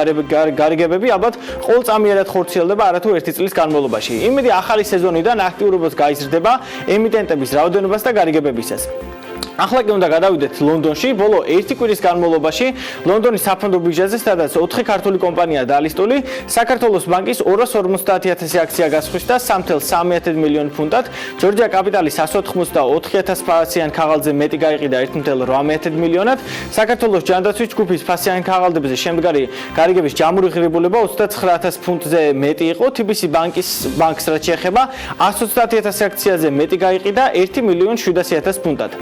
გარიგებები ალბათ ყოველწამიერად ხორციელდება არათუ ერთი წლის განმავლობაში. იმედი ახალი სეზონიდან აქტიურობას გაიზრდება ემიტენტების რაოდენობას და გარიგებებისას. ახლა კი უნდა გადავიდეთ ლონდონში. ბოლო 1 კვირის განმავლობაში ლონდონის საფონდო ბირჟაზე, სადაც 4 ქართული კომპანია დალისტული, საქართველოს ბანკის 250.000 აქცია გასხვისდა 3.3 მილიონ ფუნტად, ჯორჯია კაპიტალის 184.000 ფასიან ქაღალდზე მეტი გაიყიდა 1.8 მილიონად, საქართველოს ჯანდაცვის ჯგუფის ფასიან ქაღალდებზე შემდგარი გარიგების ჯამური ღირებულება 29.000 ფუნტზე მეტი იყო, TBC ბანკს რაც შეეხება 130.000 აქციაზე მეტი გაიყიდა 1.7 მილიონად ფუნტად.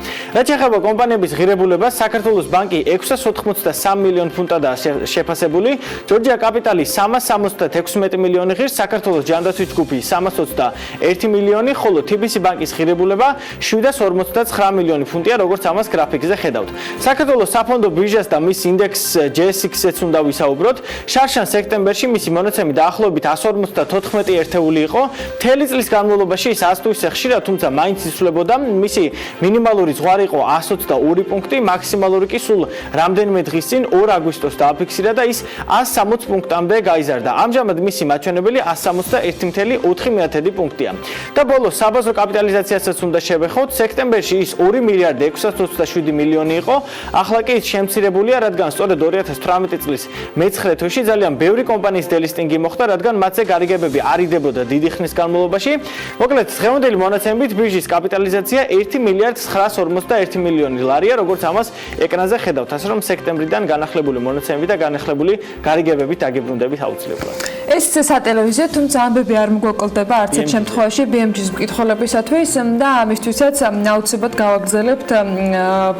რაც ეხება კომპანიების ღირებულებას, საქართველოს ბანკი 683 მილიონ ფუნტადაა შეფასებული, ჯორჯია კაპიტალი 376 მილიონი ღირს, საქართველოს ჯანდაცვის ჯგუფი 321 მილიონი, ხოლო TBC ბანკის ღირებულება 759 მილიონი ფუნტია, როგორც ამას გრაფიკზე ხედავთ. საქართველოს საფონდო ბირჟას და მის ინდექს JSX-ს უნდა ვისაუბროთ. შარშან სექტემბერში მისი მონაცემი დაახლოებით 154 ერთეული იყო. მთელი წლის განმავლობაში ის 100 ისე ხშირად, თუმცა მაინც იცვლებოდა. მისი მინიმალური ზღვარი იყო 122 პუნქტი, მაქსიმალური კი სულ რამდენიმე დღის წინ 2 აგვისტოს დააფიქსირა და ის 160 პუნქტამდე გაიზარდა. ამჟამად მისი მაჩვენებელი 161.4 პუნქტია. და ბოლოს საბაზრო კაპიტალიზაციასაც უნდა შევეხოთ. სექტემბერში ის 2 მილიარდი 627 მილიონი იყო. ახლა კი ის შემცირებულია, რადგან სწორედ 2018 წლის მე-9 თვეში ძალიან ბევრი კომპანიის დელისტინგი მოხდა, რადგან მათზე გარიგებები არიდებოდა დიდი ხნის განმავლობაში. მოკლედ, დღევანდელი მონაცემებით ბირჟის კაპიტალიზაცია 1 მილიარდ 951 მილიონი ლარია, როგორც ამას ეკრანზე ხედავთ, ასე რომ სექტემბრიდან განახლებული მონაცემები და განახლებული გარიგებებით დაგებრუნდებით აუცილებლად. ეს სატელევიზიო, თუმცა ამბები არ მოგვეკლდება არც ერთ შემთხვევაში BMG-ს მკითხველებისათვის და ამისთვისაც აუცილებლად გავაგზავნებთ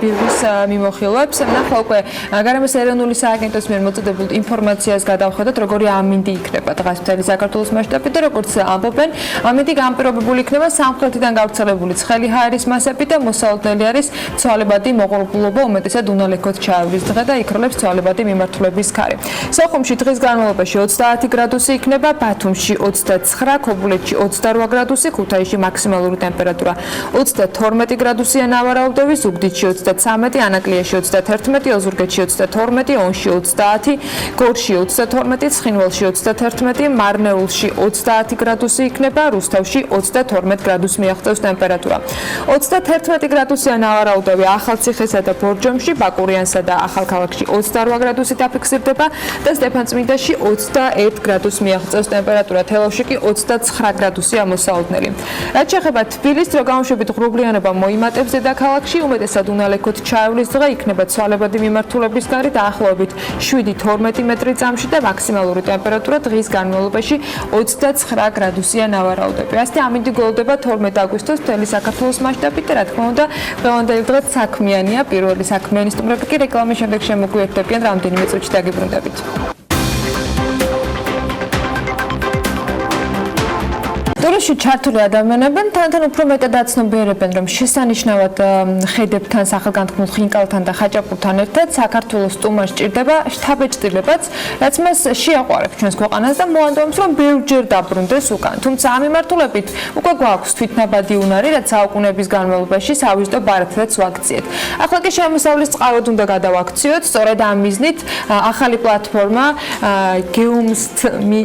ბირჟის მიმოხილვებს. ნახლა უკვე გარემოს ეროვნული სააგენტოს მიერ მოწოდებულ ინფორმაციას გადავხედოთ, როგორი ამინდი იქნება დღეს მთელი საქართველოს მასშტაბით და როგორც ამბობენ, ამინდი განპირობებული იქნება სამხრეთიდან გავრცელებული ცხელი ჰაერის მასები და მოსალოდნელი არის ცვალებადი მოღრუბლობა, უმეტესად უნალექოთ ჩაევრის დღე და იქროლებს ცვალებადი მიმართულების ქარი. სოხუმში დღის განმავლობაში 30 გრადუსი იქნება, ბათუმში 29, ქობულეთში 28 გრადუსი, ქუთაისში მაქსიმალური ტემპერატურა 32 გრადუსია ნავარაუდევი, ზუგდიდში 33, ანაკლიაში 31, ოზურგეთში 22, ონში 30, გორში 32, ცხინვალში 31, მარნეულში 30 გრადუსი იქნება, რუსთავში 22 გრადუსს მიაღწევს ტემპერატურა. 31 გრადუსია ნავარაუდევი ახალციხესა და ბორჯომში, ბაკურიანსა და ახალქალაქში 28 გრადუსი დაფიქსირდება და სტეფანწმინდაში 21 გრადუსს მიაღწევს ტემპერატურა, თელავში კი 29 გრადუსია მოსალოდნელი. რაც შეეხება თბილისს, რო გამოშვებით ღრუბლიანობა მოიმატებს დედაქალაქში, უმეტესად უნალექოთ ჩაევლის დღე, იქნება ცვალებადი მიმართულების გარე დაახლოებით 7-12 მეტრი წამში და მაქსიმალური ტემპერატურა დღის განმავლობაში 29 გრადუსია ნავარაუდები. ასე ამინდი გოლდება 12 აგვისტოს მთელი საქართველოს მასშტაბით და რა თქმა უნდა, დღევანდელი დღე საქმიანია, პირველი საქმიანი სტუმრები კი რეკლამის შემდეგ შემოგვიერთდებიან, რამდენიმე წუთში დაგიბრუნდებით. ტურში ჩართული ადამიანებთან თან უფრო მეტად აცნობიერებენ, რომ შესანიშნავად ხედებთან, სახელგანთქმულ ხინკალთან და ხაჭაპურთან ერთად საქართველოს სტუმარს ჭირდება შთაბეჭდილებაც, რაც მას შეაყვარებს ჩვენს ქვეყანას და მოანდომს, რომ ბევრჯერ დაბრუნდეს უკან. თუმცა ამ მიმართულებით უკვე გვაქვს თვითნაბადი უნარი, რაც საუკუნეების განმავლობაში სავიზიტო ბარათაც ვაქციეთ. ახლა კი შემოსავლის წყაროდ უნდა გადავაქციოთ, სწორედ ამ მიზნით ახალი პლატფორმა გეუმსთმი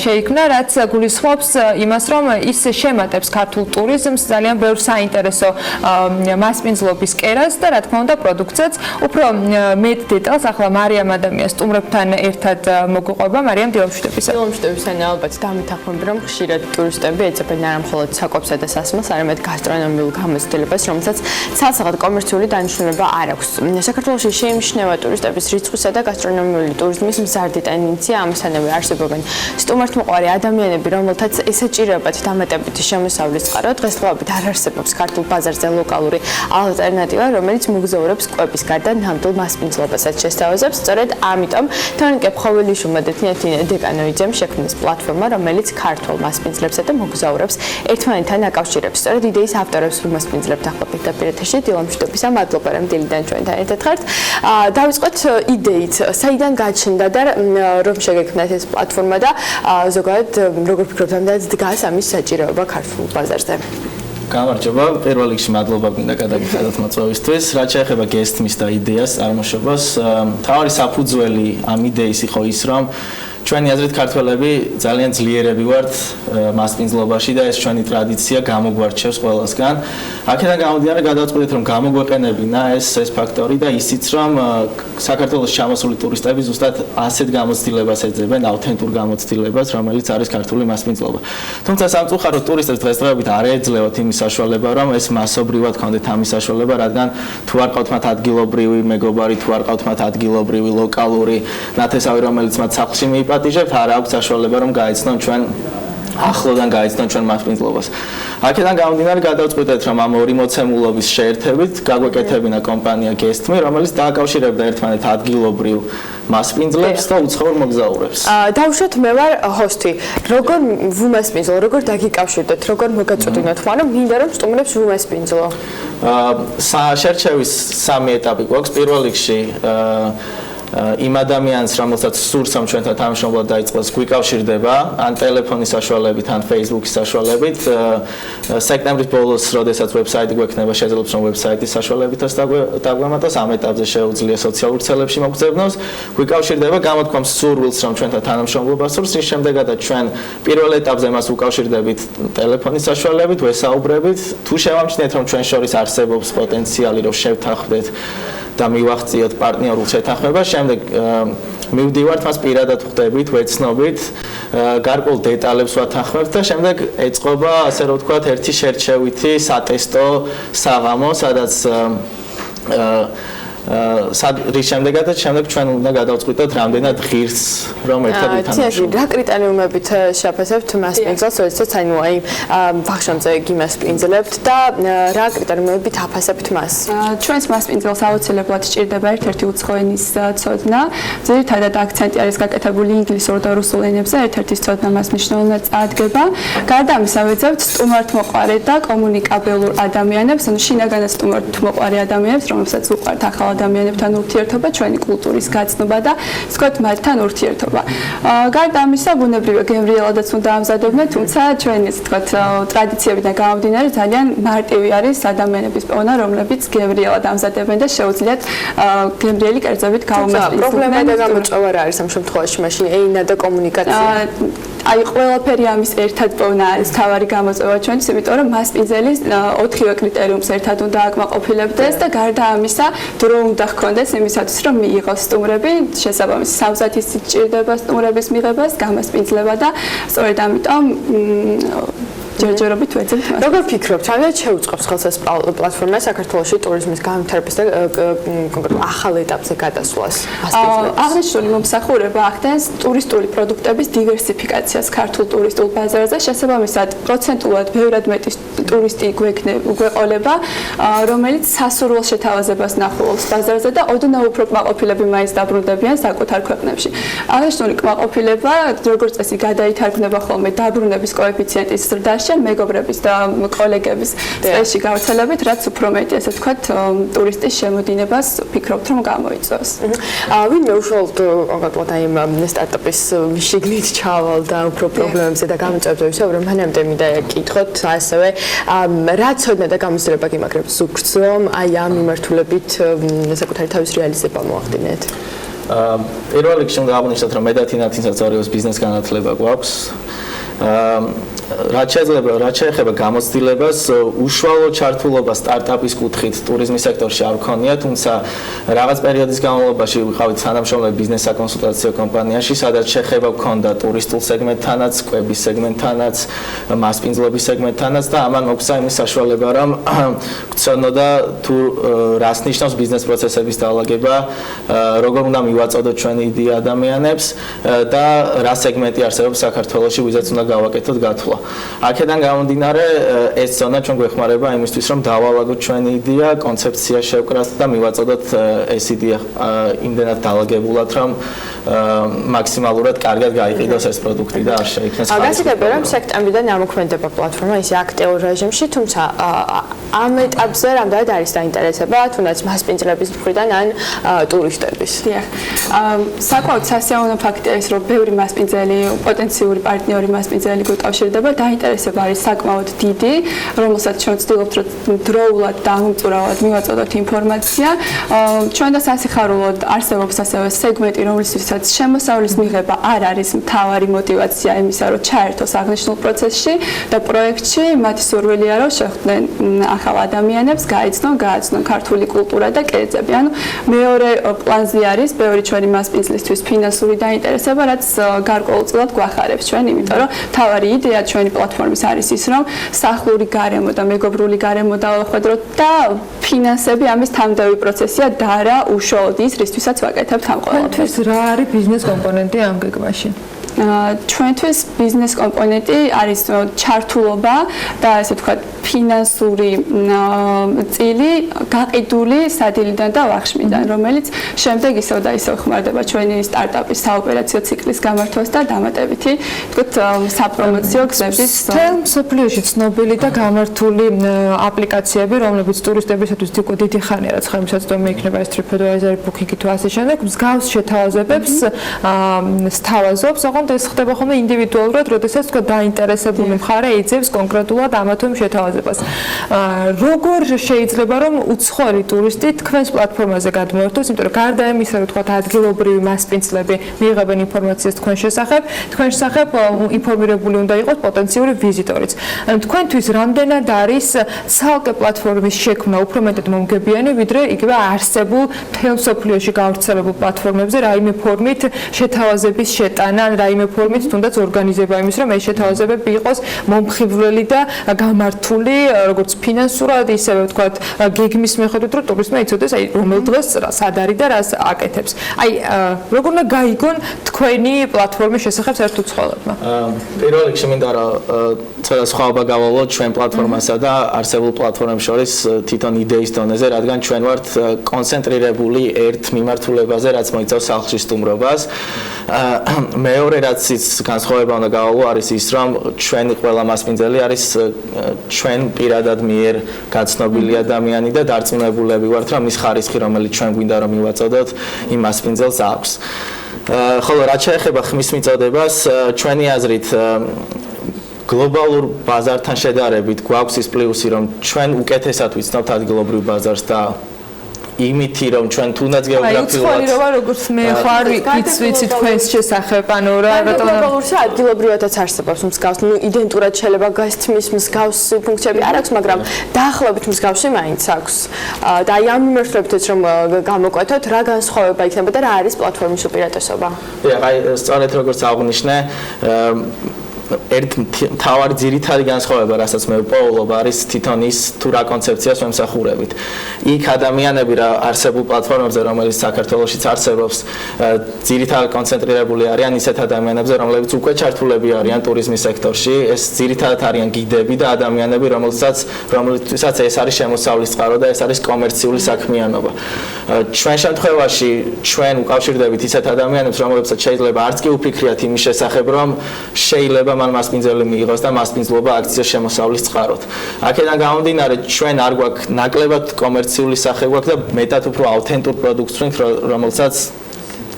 შეიქმნა, რაც გულისხმობს იმას, რომ ის შემატებს ქართულ ტურიზმს, ძალიან ბევრ საინტერესო მასპინძლობის კერას და რა თქმა უნდა პროდუქციაც. უფრო მეტ დეტალს ახლა მარიამ ადამიანს სტუმრებთან ერთად მოგყვება. მარიამ, დილამშვიდობისა. დილამშვიდობისა, ალბათ დამეთანხმები, რომ ხშირად ტურისტები ეძებენ არა მხოლოდ საკვებსა და სასმელს, არამედ გასტრონომიულ გამოცდილებას, რომელსაც ცალსაღად კომერციული დანიშნულება არ აქვს. საქართველოში შეიმჩნევა ტურისტების რიცხვისა და გასტრონომიული ტურიზმის მზარდი ტენდენცია, ამისთანავე არსებობენ სტუმართმოყვარე ადამიანები, რომელთაც ესაჭიროებათ დამატებითი შემოსავლის წყარო, დღესდღეობით არ არსებობს ქართულ ბაზარზე ლოკალური ალტერნატივა, რომელიც მოგზაურებს კვების გარდა ნამდვილ მასპინძლობასაც შესთავაზებს. სწორედ ამიტომ თორნიკე ფხოველიშვილმა და თინათინე დეკანოიძემ შექმნეს პლატფორმა, რომელიც ქართულ მასპინძლებსა და მოგზაურებს ერთმანეთთან აკავშირებს. სწორედ იდეის ავტორებს მასპინძლებთ ახლა პირდაპირ ეთერში. დილამშვიდობისა, მადლობა რომ დილიდან ჩვენთან ერთად ხართ. დავიწყოთ იდეით, საიდან გაჩნდა და რომ შეგექმნათ ეს პლატფორმა და ზოგადად როგორ ფიქრობთ, ამდენად დგას ამის საჭიროება ქართულ ბაზარზე? გამარჯობა, პირველ რიგში მადლობა გინდა გადაგიხადოთ მოწვევისთვის. რაც შეეხება გესტმის და იდეას წარმოშობას, მთავარი საფუძველი ამ იდეის იყო ის, რომ ჩვენი აზრით ქართველები ძალიან ძლიერები ვართ მასპინძლობაში და ეს ჩვენი ტრადიცია გამოგვარჩევს ყველასგან. აქედან გამომდინარე გადავწყვეტეთ, რომ გამოგვეყენებინა ეს ფაქტორი და ისიც, რომ საქართველოს ჩამოსული ტურისტები ზუსტად ასეთ გამოცდილებას ეძებენ, ავთენტურ გამოცდილებას, რომელიც არის ქართული მასპინძლობა. თუმცა სამწუხაროდ ტურისტებს დღესდღეობით არ ეძლევათ იმის საშუალება, რომ ეს მასობრივად კონდეთ ამის საშუალება, რადგან თუ არ ყავთ მათ ადგილობრივი მეგობარი, თუ არ ყავთ მათ ადგილობრივი ლოკალური ნათესავი, რომელიც მათ სახლში პატიჟებთ, არ აქვს საშუალება რომ გაეცნონ ჩვენ ახლოდან გაიცნონ ჩვენ მასპინძლობას. აქედან გამომდინარე გადავწყვიტეთ, რომ ამ ორი მოცემულობის შეერთებით გაგვეკეთებინა კომპანია გესტმი, რომელიც დააკავშირებდა ერთმანეთს ადგილობრივ მასპინძლებს და უცხოურ მოგზაურებს. დავუშვათ, მე ვარ ჰოსტი. როგორ ვუმასპინძლო, როგორ დაგიკავშირდეთ, როგორ მოგაწოდინოთ, მაგრამ მინდა რომ სტუმრებს ვუმასპინძლო. შერჩევის 3 ეტაპი გვაქვს. პირველ რიგში იმ ადამიანს, რომელსაც სურს რომ ჩვენთან თანამშრომლად დაიწყოს, გვიკავშირდება ან ტელეფონის საშუალებით, ან Facebook-ის საშუალებით. სექტემბრის ბოლოს, როდესაც ვებსაიტი გვექნება, შეძლებს რომ ვებსაიტის საშუალებითაც დაგვემატოს, ამ ეტაპზე შეუძლია სოციალურ ქსელებში მოგზაურნოს. გვიკავშირდება, გამოთქვამს სურვილს, რომ ჩვენთან თანამშრომლობა სურს, რის შემდეგაც ჩვენ პირველ ეტაპზე მას უკავშირდებით ტელეფონის საშუალებით, ვესაუბრებით. თუ შევამჩნიეთ, რომ ჩვენ შორის არსებობს პოტენციალი, რომ შევთანხმდეთ და მივახციოთ პარტნიორულ შეთანხმებას, შემდეგ მივდივართ მას პირადად ხვდებით, ვეცნობით, გარკვეულ დეტალებს ვათანხმებთ და შემდეგ ეწყობა, ასე რომ ვთქვათ, ერთი შერჩევითი სატესტო საღამო, სადაც რის შემდეგაც ჩვენ უნდა გადავწყვიტოთ რამდენად ღირს რომ ერთად ვითანამშრომლოთ. რა კრიტერიუმებით შეაფასებთ მასპინძლს, როდესაც აი ვახშამზე გიმასპინძლებთ და რა კრიტერიუმებით აფასებთ მას? ჩვენს მასპინძელს აუცილებლად სჭირდება ერთ-ერთი უცხო ენის ცოდნა. ძირითადად აქცენტი არის გაკეთებული ინგლისურ და რუსულ ენებზე, ერთ-ერთი ცოდნა მას მნიშვნელოვნად წაადგება. გარდა ამისა, ვეძებთ სტუმართმოყვარე და კომუნიკაბელურ ადამიანებს, ანუ შინაგანად სტუმართმოყვარე ადამიანებს, რომელსაც უყვართ ახალ ადამიანებთან ურთიერთობა, ჩვენი კულტურის გაცნობა და ვთქვათ მათთან ურთიერთობა. გარდა ამისა, ბუნებრივია გემრიელადაც უნდა ამზადებდნენ, თუმცა ჩვენი ვთქვათ ტრადიციებიდან გამომდინარე ძალიან მარტივი არის ადამიანების პოვნა, რომლებიც გემრიელად ამზადებენ და შეუძლიათ გემრიელი კერძებით გაუმასპინძლდნენ. პრობლემა და გამოწვევა რა არის ამ შემთხვევაში, მაშინ ენა და კომუნიკაცია? აი ყველაფერი ამის ერთად პოვნა არის თავარი გამოწვევა ჩვენთვის, იმიტომ რომ მასპინძელის 4-ვე კრიტერიუმს ერთად უნდა აკმაყოფილებდეს და გარდა ამისა დრო უნდა ჰქონდეს იმისათვის, რომ მიიღოს სტუმრები, შესაბამისი სამზათის სჭირდება სტუმრების მიღებას, გამასპინძლება და სწორედ ამიტომ ჯერჯერობით ვეძებთ მას. როგორ ფიქრობთ, რამდენად შეუწყობს ხელს ეს პლატფორმა საქართველოში ტურიზმის განვითარებას და კონკრეტულ ახალ ეტაპზე გადასვლას? აღნიშნული მომსახურება ახდენს ტურისტული პროდუქტების დივერსიფიკაციას ქართულ ტურისტულ ბაზარზე, შესაბამისად პროცენტულად ბევრად მეტი ტურისტი გვეყოლება, რომელიც სასურველ შეთავაზებას ნახულობს ბაზარზე და ოდნავ უფრო კმაყოფილები მაინც დაბრუნდებიან საკუთარ ქვეყნებში. აღნიშნული კმაყოფილება, როგორც წესი, გადაითარგმნება ხოლმე დაბრუნების კოეფიციენტის ზრდაში, მეგობრების და კოლეგების წრეში გავრცელებით, რაც უფრო მეტი, ასე ვთქვათ, ტურისტის შემოდინებას ფიქრობთ, რომ გამოიწვევს. ვინმე უშუალოდ კონკრეტულად აი სტარტაპის შიგნით ჩავალ და უფრო პრობლემებზე და გამოწვევებზე ვისაუბრებ, რომ მანამდე მინდა კითხოთ ასევე რა ცოდნა და გამოცდილება გიმაგრებს ზოგს, რომ აი ამ მიმართულებით საკუთარი თავის რეალიზება მოახდინეთ? პირველ რიგში უნდა აღნიშნოთ, რომ მე და თინათინსაც ორივეს ბიზნეს განათლება გვაქვს. რაც შეეხება გამოცდილებას, უშუალო ჩართულობა სტარტაპის კუთხით ტურიზმის სექტორში არ ვქონია, თუმცა რაღაც პერიოდის განმავლობაში ვიყავით თანამშრომლები ბიზნეს საკონსულტაციო კომპანიაში, სადაც შეხება ვქონდა ტურისტულ სეგმენტთანაც, კვების სეგმენტთანაც, მასპინძლობის სეგმენტთანაც და ამან მოგცა იმის საშუალება, რომ ვცნოდა თუ რას ნიშნავს ბიზნეს პროცესების დაალაგება, როგორ უნდა მივაწოდოთ ჩვენი იდეა ადამიანებს და რა სეგმენტი არსებობს საქართველოში, ვიზაც უნდა გავაკეთოთ გათვლა. აქედან გამომდინარე, ეს ზონა ჩვენ გვეხმარება იმისთვის, რომ დავალაგოთ ჩვენი იდეა, კონცეფცია შევკრათ და მივაწოდოთ ეს იდეა იმდენად დაალაგებულად, რომ მაქსიმალურად კარგად გაიყიდოს ეს პროდუქტი და არ შეიქმნეს ხარისხი. გასაგებია, რომ სექტემბრიდან ამოქმედება პლატფორმა ისე აქტიურ რეჟიმში, თუმცა ამ ეტაპზე რამდენად არის დაინტერესება, თუნდაც მასპინძლების მხრიდან ან ტურისტების? დიახ. საკმაოდ სასიამოვნო ფაქტია ის, რომ ბევრი მასპინძელი, პოტენციური პარტნიორი მასპინძელი გვიკავშირდება, დაინტერესება არის საკმაოდ დიდი, რომელსაც ჩვენ ვცდილობთ, რომ დროულად და ამომწურავად მივაწოდოთ ინფორმაცია. ჩვენ და სასიხარულოდ არსებობს ასევე სეგმენტი, რომლისთვისაც შემოსავლის მიღება არ არის მთავარი мотиваცია იმისა, რომ ჩაერთოს აღნიშნულ პროცესში და პროექტში. მათი სურვილია, რომ შეხვდნენ ახალ ადამიანებს, გაიცნონ ქართული კულტურა და კერძები. ანუ მეორე პლანზე არის ბევრი ჩვენი მასპინძლისთვის ფინანსური დაინტერესება, რაც გარკვეულწილად გვახარებს ჩვენ, იმიტომ რომ თავარი იდეა ჩვენი პლატფორმის არის ის, რომ სახლური გარემო და მეგობრული გარემო დავახვედროთ და ფინანსები ამის თამდავი პროცესია და არა უშუალოდ ის, რისთვისაც ვაკეთებთ ამ ყველაფერს. რა არის ბიზნეს კომპონენტი ამ გეგმაში? ჩვენთვის ბიზნეს კომპონენტი არის ჩართულობა და ესე ვთქვათ ფინანსური წილი გაყიდული სადილიდან და ვახშმიდან, რომელიც შემდეგ ისევ და ისევ ხმარდება ჩვენი სტარტაპის საოპერაციო ციკლის გამართვას და დამატებითი ვთქვათ საპრომოციო გზების მსოფლიოში ცნობილი და გამართული აპლიკაციები, რომლებიც ტურისტებისათვის დიდი ხანია, რაც ხელმისაწვდომი იქნება ეს TripAdvisor, Booking-ი თუ ასე შემდეგ, მსგავს შეთავაზებებს სთავაზობს, ოღონდ ეს ხდება ხოლმე ინდივიდუალურად, როდესაც თქვა დაინტერესებული მხარე ეძებს კონკრეტულად ამა თუ იმ შეთავაზებას. როგორ შეიძლება რომ უცხოელი ტურისტი თქვენს პლატფორმაზე გადმოერთოს, იმიტომ რომ გარდა იმისა, რომ თქვა ადგილობრივი მასპინძლები მიიღებენ ინფორმაციას თქვენ შესახებ ინფორმირებული უნდა იყოს პოტენციური ვიზიტორიც. თქვენთვის რამდენად არის ცალკე პლატფორმის შექმნა უფრო მეტად მომგებიანი, ვიდრე იგივე არსებულ მთელ მსოფლიოში გავრცელებულ პლატფორმებზე რაიმე ფორმით შეთავაზების შეტანა, რაიმე ფორმით თუნდაც ორგანიზება იმის, რომ ეს შეთავაზებები იყოს მომხიბვლელი და გამართული, როგორც ფინანსურად, ისევე ვთქვათ, გეგმის მიხედვით, რომ ტურისტმა იცოდეს, აი რომელ დღეს სად არის და რას აკეთებს. აი როგორ უნდა გაიგონ თქვენი პლატფორმის შესახებ საერთოდ უცხოელებმა? პირველ რიგში მინდა რა ცოტა სხვაობა გავალოთ ჩვენ პლატფორმასა და არსებულ პლატფორმებს შორის თვითონ იდეის დონეზე, რადგან ჩვენ ვართ კონცენტრირებული ერთ მიმართულებაზე, რაც მოიცავს სახლში სტუმრობას. მეორე რაც ის განსხვავება უნდა გავალო არის ის, რომ ჩვენი ყველა მასპინძელი არის ჩვენ პირადად მიერ გაცნობილი ადამიანი და დარწმუნებულები ვართ, რომ ის ხარისხი, რომელიც ჩვენ გვინდა რომ მივაწოდოთ, იმ მასპინძელს აქვს. ხოლო რაც შეეხება ხმის მიწოდებას, ჩვენი აზრით გლობალურ ბაზართან შედარებით გვაქვს ის პლუსი, რომ ჩვენ უკეთესად ვიცნობთ ადგილობრივ ბაზარს და იმითი რომ ჩვენ თუნდაც გეოგრაფიულად როგორც მე ხარ ვიცი თქვენს შესახებ, ანუ რა რატომ გლობალურში ადგილობრივადაც არსებობს მსგავს, იდენტურად შეიძლება გასცმის მსგავსი ფუნქციები არ აქვს, მაგრამ დაახლოებით მსგავსი მაინც აქვს. და აი ამ მიმართულებითაც რომ გამოკვეთოთ, რა განსხვავება იქნება და რა არის პლატფორმის უპირატესობა? აი სწორედ როგორც აღნიშნე, ერთ თავარი ძირითადი განსხვავება, რასაც მე ვპოულობ, არის თვითონ ის თუ რა კონცეფციას ვემსახურებით. იქ ადამიანები რა არსებულ პლატფორმებზე, რომელიც საქართველოშიც არსებობს, ძირითადად კონცენტრირებული არიან ისეთ ადამიანებზე, რომლებიც უკვე ჩართულები არიან ტურიზმის სექტორში. ეს ძირითადად არიან გიდები და ადამიანები, რომელთვისაც ეს არის შემოსავლის წყარო და ეს არის კომერციული საქმიანობა. ჩვენ შემთხვევაში ჩვენ უკავშირდებით ისეთ ადამიანებს, რომლებსაც შეიძლება არც კი უფიქრიათ იმის შესახებ, რომ შეიძლება მან მასპინძელი მიიღოს და მასპინძლობა აქციის შემოსავლის წყაროთ. აქედან გამომდინარე, ჩვენ არ გვაქვს ნაკლებად კომერციული სახე გვაქვს და მეტად უფრო ავთენტურ პროდუქტს ვქნით, რომელსაც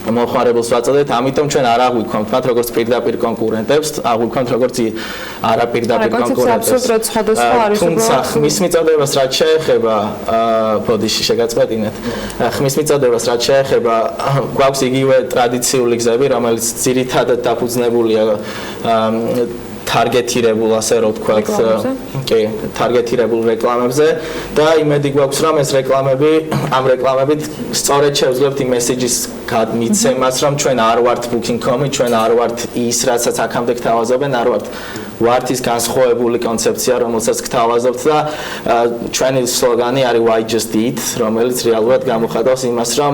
მომხმარებელს ვაწოდეთ, ამიტომ ჩვენ არ აღვიქვამთ მათ როგორც პირდაპირ კონკურენტებს, აღვიქვამთ როგორც არაპირდაპირ კონკურენტებს. თუმცა ხმის მიწოდებას რაც შეეხება, ბოდიში შეგაწყვეტინეთ, ხმის მიწოდებას რაც შეეხება, გვაქვს იგივე ტრადიციული გზები, რომელიც ძირითადად დაფუძნებულია თარგეტირებულ, ასე რომ ვთქვათ, თარგეტირებულ რეკლამებზე და იმედი გვაქვს, რომ ეს რეკლამები, ამ რეკლამებით სწორედ შევძლებთ იმ მესეჯის გადმიცემას, რომ ჩვენ არ ვართ booking.com-ი, ჩვენ არ ვართ ის, რასაც აქამდე გთავაზობენ, არ ვართ ის განსხვავებული კონცეფცია, რომელსაც გთავაზობთ და ჩვენი სლოგანი არის why just eat, რომელიც რეალურად გამოხატავს იმას, რომ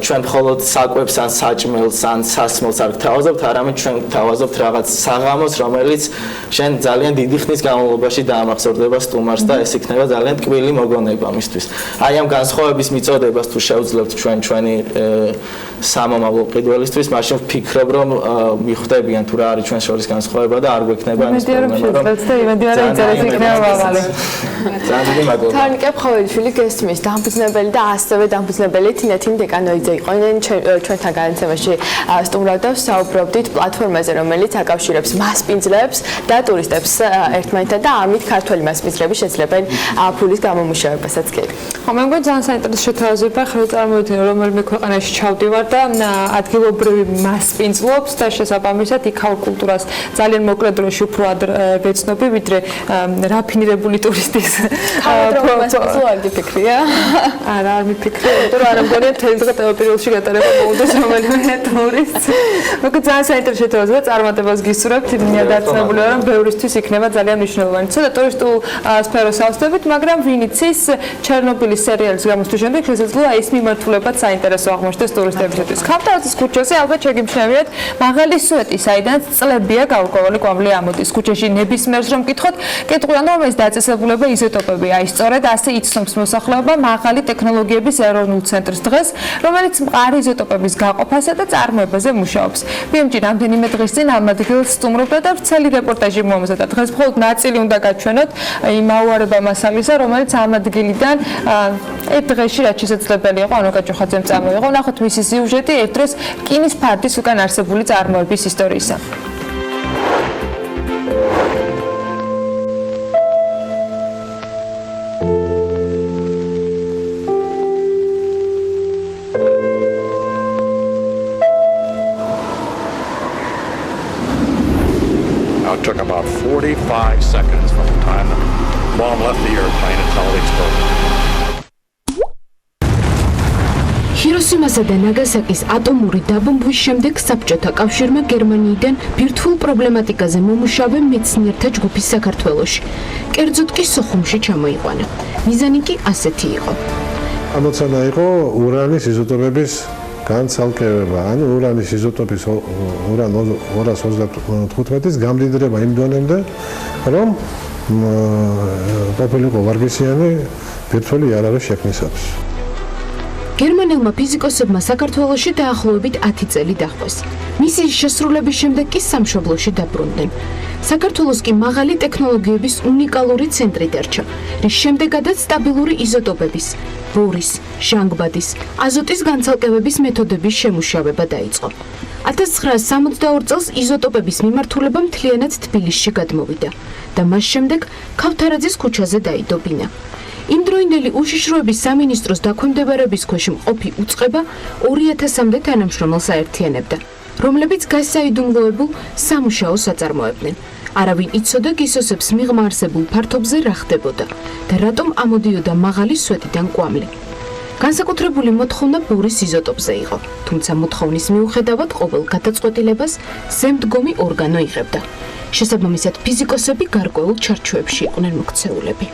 ჩვენ მხოლოდ საკვებს ან საჭმელს ან სასმელს არ გთავაზობთ, არამედ ჩვენ გთავაზობთ რაღაც საღამოს, რომელიც შენ ძალიან დიდი ხნის განმავლობაში დაამახსოვრდება სტუმარს და ეს იქნება ძალიან ტკბილი მოგონება მისთვის. აი ამ განსხვავების მიწოდებას თუ შევძლებთ ჩვენი სამომავლო ყიდველისთვის, მაშინ ვფიქრობ, რომ მიხვდებიან თუ რა არის ჩვენ შორის განსხვავება და არ გვექნება ამის პრობლემა. თანკე ხოველშვილი გესმის, დამფუძნებელი და ასევე დამფუძნებელი თინათინ დეკანოიძე იყვნენ ჩვენთან გადაცემაში სტუმრად და საუბრობდით პლატფორმაზე, რომელიც აკავშირებს მასპინძლებს და ტურისტებს ერთმანეთთან და ამით ქართველი მასპინძლები შეძლებენ ფულის გამომუშავებასაც კი. ხო, მე მგონი ძალიან საინტერესო შეთავაზება, ხელ წარმოვიდგინე, რომელიმე ქვეყანაში ჩავდივარ და ადგილობრივი მასპინძლობს და შესაბამისად იქაურ კულტურას ძალიან მოკლედ დროში უფრო ვეცნობი, ვიდრე რაფინირებული ტურისტის სრულად ფიქრია. არა, არ მიფიქრე, იმიტომ რომ არ მგონია თელი დღე ტელეპირილში გატარება მოუწევს რომელიმე ტურისტს. მაგრამ ძალიან საინტერესო თემაა და წარმატებას გისურვებთ. დარწმუნებული ვარ, რომ ბევრისთვის იქნება ძალიან მნიშვნელოვანი. ცოტა ტურისტულ სფეროს ავსდებით, მაგრამ ვინ იცის, ჩერნობილის სერიალის გამოსვლის შემდეგ შესაძლოა ის მიმართულებაც საინტერესო აღმოჩნდეს ტურისტებისთვის. ქავთარაძის ქუჩაზე ალბათ შეგიმჩნევიათ მაღალი სვეტი, საიდანაც წლებია გაურკვეველი კვამლი ამოდის. ქუჩაში ნებისმიერს რომ მკითხოთ, კითხულან რომ ეს დაწესებულება იზოტოპები. აი, სწორედ ასე იცნობს მოსახლეობა მაღალი ტექნოლოგიების ეროვნულ ცენტრს დღეს, რომელიც მყარი იზოტოპების გაყოფასა და წარმოებაზე მუშაობს. BMG რამდენიმე დღის წინ ამ ადგილს სტუმრობდა და ვრცელი რეპორტაჟი მოამზადა. დღეს მხოლოდ ნაწილი უნდა გაჩვენოთ იმ აუარება მასალისა, რომელიც ამ ადგილიდან ერთ დღეში რაც შესაძლებელი იყო, ანუ გაჭოხაძემ წამოიღო. ნახოთ მისი სიუჟეტი ერთ დროს რკინის ფარდის უკან არსებული წარმოების ისტორიისა. It took about 45 seconds from the time the bomb left the airplane until it exploded. ჰიროსიმასა და ნაგასაკის ატომური დაბომბვის შემდეგ საბჭოთა კავშირმა გერმანიიდან ბირთვულ პრობლემატიკაზე მომუშავე მეცნიერთა ჯგუფის საქართველოში, კერძოდ კი სოხუმში ჩამოიყვანა. მიზანი კი ასეთი იყო. ამოცანა იყო ურანის იზოტოპების განცალკევება, ანუ ურანის იზოტოპის уран 235-ის გამდიდრება იმ დონემდე, რომ ყოფილიყო ვარგისიანი ბირთვული იარაღის შექმნისათვის. გერმანელმა ფიზიკოსებმა საქართველოში დაახლოებით 10 წელი დაჰყვეს. მისი შესრულების შემდეგ კი სამშობლოში დაბრუნდნენ. საქართველოს კი მაღალი ტექნოლოგიების უნიკალური ცენტრი დარჩა, რის შემდეგაც სტაბილური იზოტოპების, ბორის, ჟანგბადის, აზოტის განცალკევების მეთოდების შემუშავება დაიწყო. 1962 წელს იზოტოპების მიმართულება მთლიანად თბილისში გადმოვიდა და მას შემდეგ ქავთარაძის ქუჩაზე დაიდო ბინა. იმდროინდელი უშიშროების სამინისტროს დაქვემდებარების ქვეშ მყოფი უწყება 2000-მდე თანამშრომელს აერთიანებდა, რომლებიც გასაიდუმლოებულ სამუშაოს აწარმოებდნენ. არავინ იცოდა გისოსებს მიღმა არსებულ ფართობზე რა ხდებოდა და რატომ ამოდიოდა მაღალი სვეტიდან კვამლი. განსაკუთრებული მოთხოვნა ბორის იზოტოპზე იყო, თუმცა მოთხოვნის მიუხედავად ყოველ გადაწყვეტილებას ზემდგომი ორგანო იღებდა. შესაბამისად ფიზიკოსები გარკვეულ ჩარჩოებში იყვნენ მოქცეულები.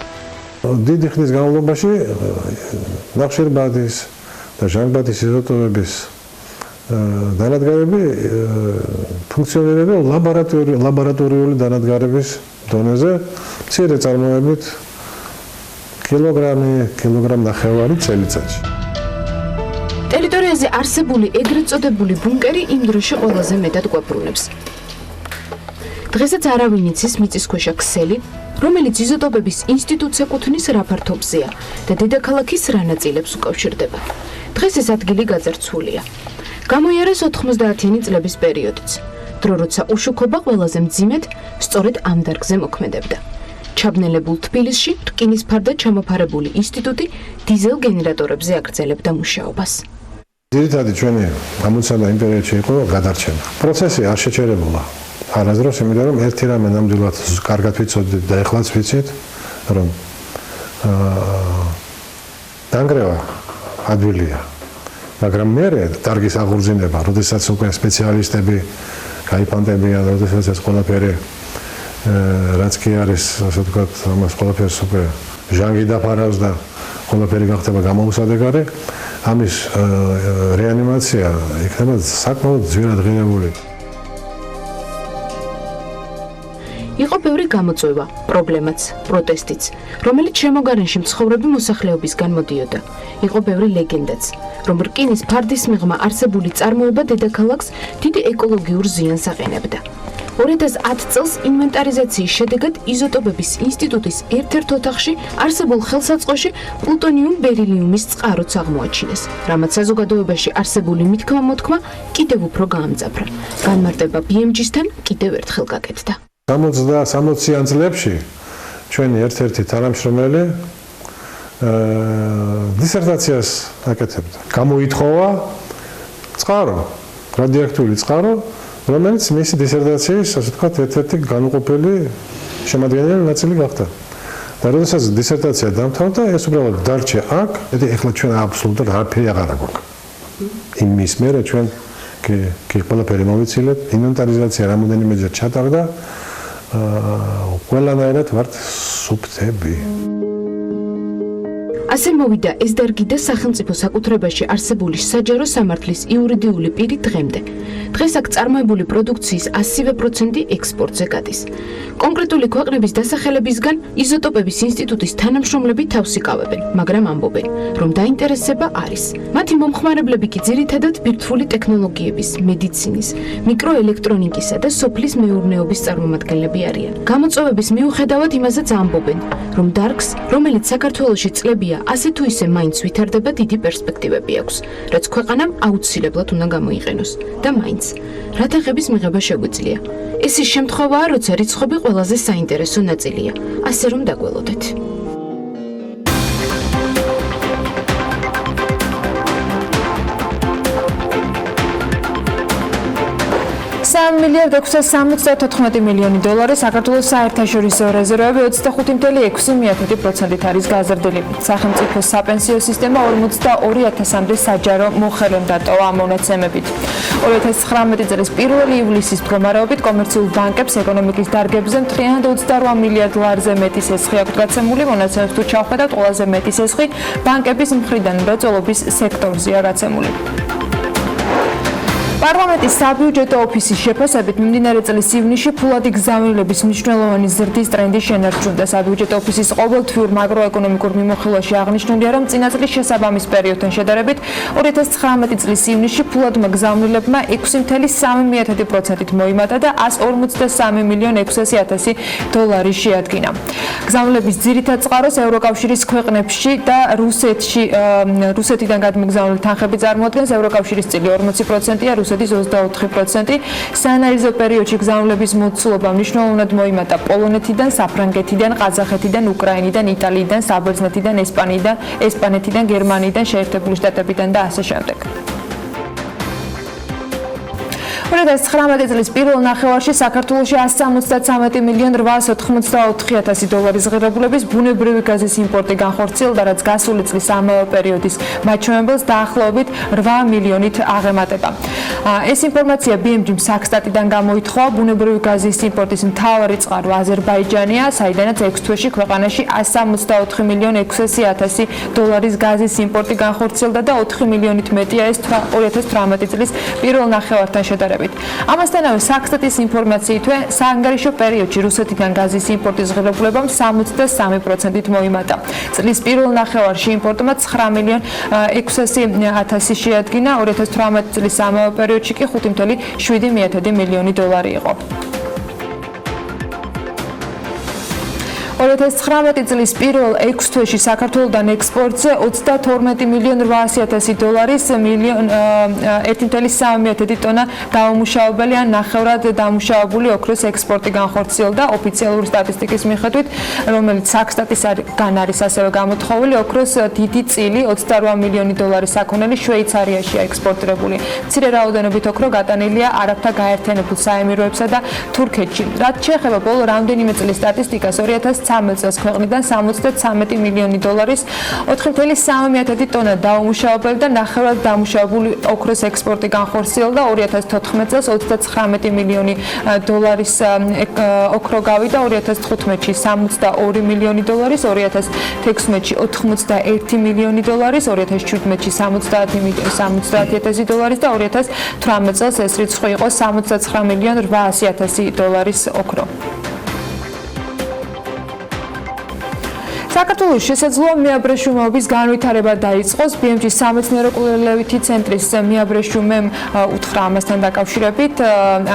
დიდი ხნის განმავლობაში ნახშირბადის და ჟანგბადის იზოტოპების დანადგარები ფუნქციონირებდა ლაბორატორიული დანადგარების დონეზე, მცირე წარმოებით კილოგრამ-ნახევარი წელიწადში. ტერიტორიაზე არსებული ეგრეთ წოდებული ბუნკერი იმ დროში ყველაზე მეტად გვაბრუნებს. დღესაც არავინ იცის მიწისქვეშა ქსელი, რომელიც იზოტოპების ინსტიტუტს ეკუთვნის რა ფართობზეა და დედაქალაქის რა ნაწილებს უკავშირდება. დღეს ეს ადგილი გაძარცვულია. გამოიარეს 90-იანი წლების პერიოდიც, დრო როცა უშუქობა ყველაზე მძიმედ სწორედ ამ დარგზე მოქმედებდა. ჩაბნელებულ თბილისში რკინის ფარდა ჩამოფარებული ინსტიტუტი დიზელ გენერატორებზე აგრძელებდა მუშაობას. ძირითადი ჩვენი გამოცანა იმ პერიოდში იყო გადარჩენა. პროცესი არ შეჩერებულა. არასდროს, იმიტომ რომ ერთი რამე ნამდვილად კარგად ვიცოდით და ეხლაც ვიცით, რომ დანგრევა ადვილია. მაგრამ მერე დარგის აღორძინება, როდესაც უკვე სპეციალისტები გაიფანტებიან, როდესაც ეს ყველაფერი რაც კი არის, ასე ვთქვათ, ამას ყველაფერს უკვე ჟანგი დაფარავს და ყველაფერი გახდება გამოუსადეგარი, ამის რეანიმაცია იქნება საკმაოდ ძვირად ღირებული. იყო ბევრი გამოწვევა, პრობლემაც, პროტესტიც, რომელიც შემოგარენში მცხოვრები მოსახლეობისგან მოდიოდა. იყო ბევრი ლეგენდაც, რომ რკინის ფარდის მიღმა არსებული წარმოება დედაქალაქს დიდი ეკოლოგიურ ზიანს აყენებდა. 2010 წელს ინვენტარიზაციის შედეგად იზოტოპების ინსტიტუტის ერთ-ერთ ოთახში არსებულ ხელსაწყოში პლუტონიუმ-ბერილიუმის წყაროც აღმოაჩინეს, რამაც საზოგადოებაში არსებული მითქმა-მოთქმა კიდევ უფრო გაამძაფრა. განმარტება BMG-სთან კიდევ ერთხელ გაკეთდა. 60-60-იან წლებში ჩვენი ერთ-ერთი თანამშრომელი დისერტაციას აკეთებდა. გამოითხოვა წყარო, რადიოაქტიული წყარო რომელიც მისი დისერტაციის, ასე ვთქვათ, ერთ-ერთი განუყოფელი შემადგენელი ნაწილი გახდა. და როდესაც დისერტაცია დამთავრდა, ეს უბრალოდ დარჩა აქ, ეხლა ჩვენ აბსოლუტურად არაფერი აღარ გვაქვს. იმის მერე ჩვენ კი ყველაფერი მოვიცილეთ, ინვენტარიზაცია რამოდენიმეჯერ ჩატარდა, ყველანაირად ვართ სუფთები. ასე მოვიდა ეს დარგი და სახელმწიფო საკუთრებაში არსებული საჯარო სამართლის იურიდიული პირი დღემდე. დღეს აქ წარმოებული პროდუქციის 100% ექსპორტზე გადის. კონკრეტული ქვეყნების დასახელებისგან იზოტოპების ინსტიტუტის თანამშრომლები თავს იკავებენ, მაგრამ ამბობენ, რომ დაინტერესება არის. მათი მომხმარებლები კი ძირითადად ბირთვული ტექნოლოგიების, მედიცინის, მიკროელექტრონიკისა და სოფლის მეურნეობის წარმომადგენლები არიან. გამოწვევების მიუხედავად იმასაც ამბობენ, რომ დარგს, რომელიც საქართველოში წლებია ასე თუ ისე მაინც ვითარდება დიდი პერსპექტივები აქვს, რაც ქვეყანამ აუცილებლად უნდა გამოიყენოს და მაინც რა თაღების მიღება შეგვიძლია. ეს ის შემთხვევაა, როცა რიცხვები ყველაზე საინტერესო ნაწილია, ასე რომ დაგველოდეთ. 3,674 მილიონი დოლარი საქართველოს საერთაშორისო რეზერვები 25.6%-ით არის გაზრდილი. სახელმწიფო საპენსიო სისტემა 42,000-მდე საჯარო მოხელემ დატოვა მონაცემებით. 2019 წლის 1 ივლისის მდგომარეობით კომერციულ ბანკებს ეკონომიკის დარგებზე მთლიანად 28 მილიარდ დოლარზე მეტი სესხი აქვს გაცემული. მონაცემებს თუ ჩავხედავთ, ყველაზე მეტი სესხი ბანკების მხრიდან მრეწველობის სექტორზეა გაცემული. პარლამენტის საბიუჯეტო ოფისის შეფასებით მიმდინარე წლის ივნისში ფულადი გზავნილების მნიშვნელოვანი ზრდის ტრენდი შენარჩუნდა. საბიუჯეტო ოფისის ყოველთვიურ მაკროეკონომიკურ მიმოხილვაში აღნიშნულია, რომ წინა წლის შესაბამის პერიოდთან შედარებით 2019 წლის ივნისში ფულადმა გზავნილებმა 6,3%-ით მოიმატა და 153,600,000 დოლარი შეადგინა. გზავნილების ძირითად წყაროს ევროკავშირის ქვეყნებში და რუსეთიდან გადმოგზავნილი თანხები წარმოადგენს. ევროკავშირის წილი 40%-ია, რუსეთის 24%. საანალიზო პერიოდში გზავნილების მოცულობა მნიშვნელოვნად მოიმატა პოლონეთიდან, საფრანგეთიდან, ყაზახეთიდან, უკრაინიდან, იტალიიდან, საბერძნეთიდან, ესპანეთიდან, გერმანიიდან, შეერთებული შტატებიდან და ასე შემდეგ. 2019 წლის პირველ ნახევარში საქართველოში 173,884,000 დოლარის ღირებულების ბუნებრივი გაზის იმპორტი განხორციელდა, რაც გასული წლის ამავე პერიოდის მაჩვენებელს დაახლოებით 8 მილიონით აღემატება. ეს ინფორმაცია BMG-მ საქსტატიდან გამოითხოვა. ბუნებრივი გაზის იმპორტის მთავარი წყარო აზერბაიჯანია, საიდანაც 6 თვეში ქვეყანაში 164,600,000 დოლარის გაზის იმპორტი განხორციელდა და 4 მილიონით მეტია ეს 2018 წლის პირველ ნახევართან შედარებით. ამასთანავე საქსტატის ინფორმაციითვე საანგარიშო პერიოდში რუსეთიდან გაზის იმპორტის ღირებულებამ 63%-ით მოიმატა. წლის პირველ ნახევარში იმპორტმა 9,600,000 შეადგინა, 2018 წლის ამავე პერიოდში კი 5,7 მილიონი დოლარი იყო. 2019 წლის პირველ 6 თვეში საქართველოდან ექსპორტზე 32,800,000 დოლარის 1,3 ტონა დაუმუშავებელი ან ნახევრად დამუშავებული ოქროს ექსპორტი განხორციელდა. ოფიციალური სტატისტიკის მიხედვით, რომელიც საქსტატისგან არის ასევე გამოთხოვილი, ოქროს დიდი წილი 28 მილიონი დოლარის საქონელი შვეიცარიაშია ექსპორტირებული. მცირე რაოდენობით ოქრო გატანილია არაბთა გაერთიანებულ საემიროებსა და თურქეთში. რაც შეეხება ბოლო რამდენიმე წლის სტატისტიკას, 2013 წელს ქვეყნიდან 73 მილიონი დოლარის 4,3 ტონა დაუმუშავებელი და ნახევრად დამუშავებული ოქროს ექსპორტი განხორციელდა. 2014 წელს 39 მილიონი დოლარის ოქრო გავიდა, 2015-ში 62 მილიონი დოლარის, 2016-ში 81 მილიონი დოლარის, 2017-ში 70,000 დოლარის და 2018 წელს ეს რიცხვი იყო 79,800,000 დოლარის ოქრო. საქართველოს შესაძლოა მეაბრეშუმეობის განვითარება დაიწყოს. BMG-ის სამეცნიერო-კვლევითი ცენტრის მეაბრეშუმემ უთხრა ამასთან დაკავშირებით.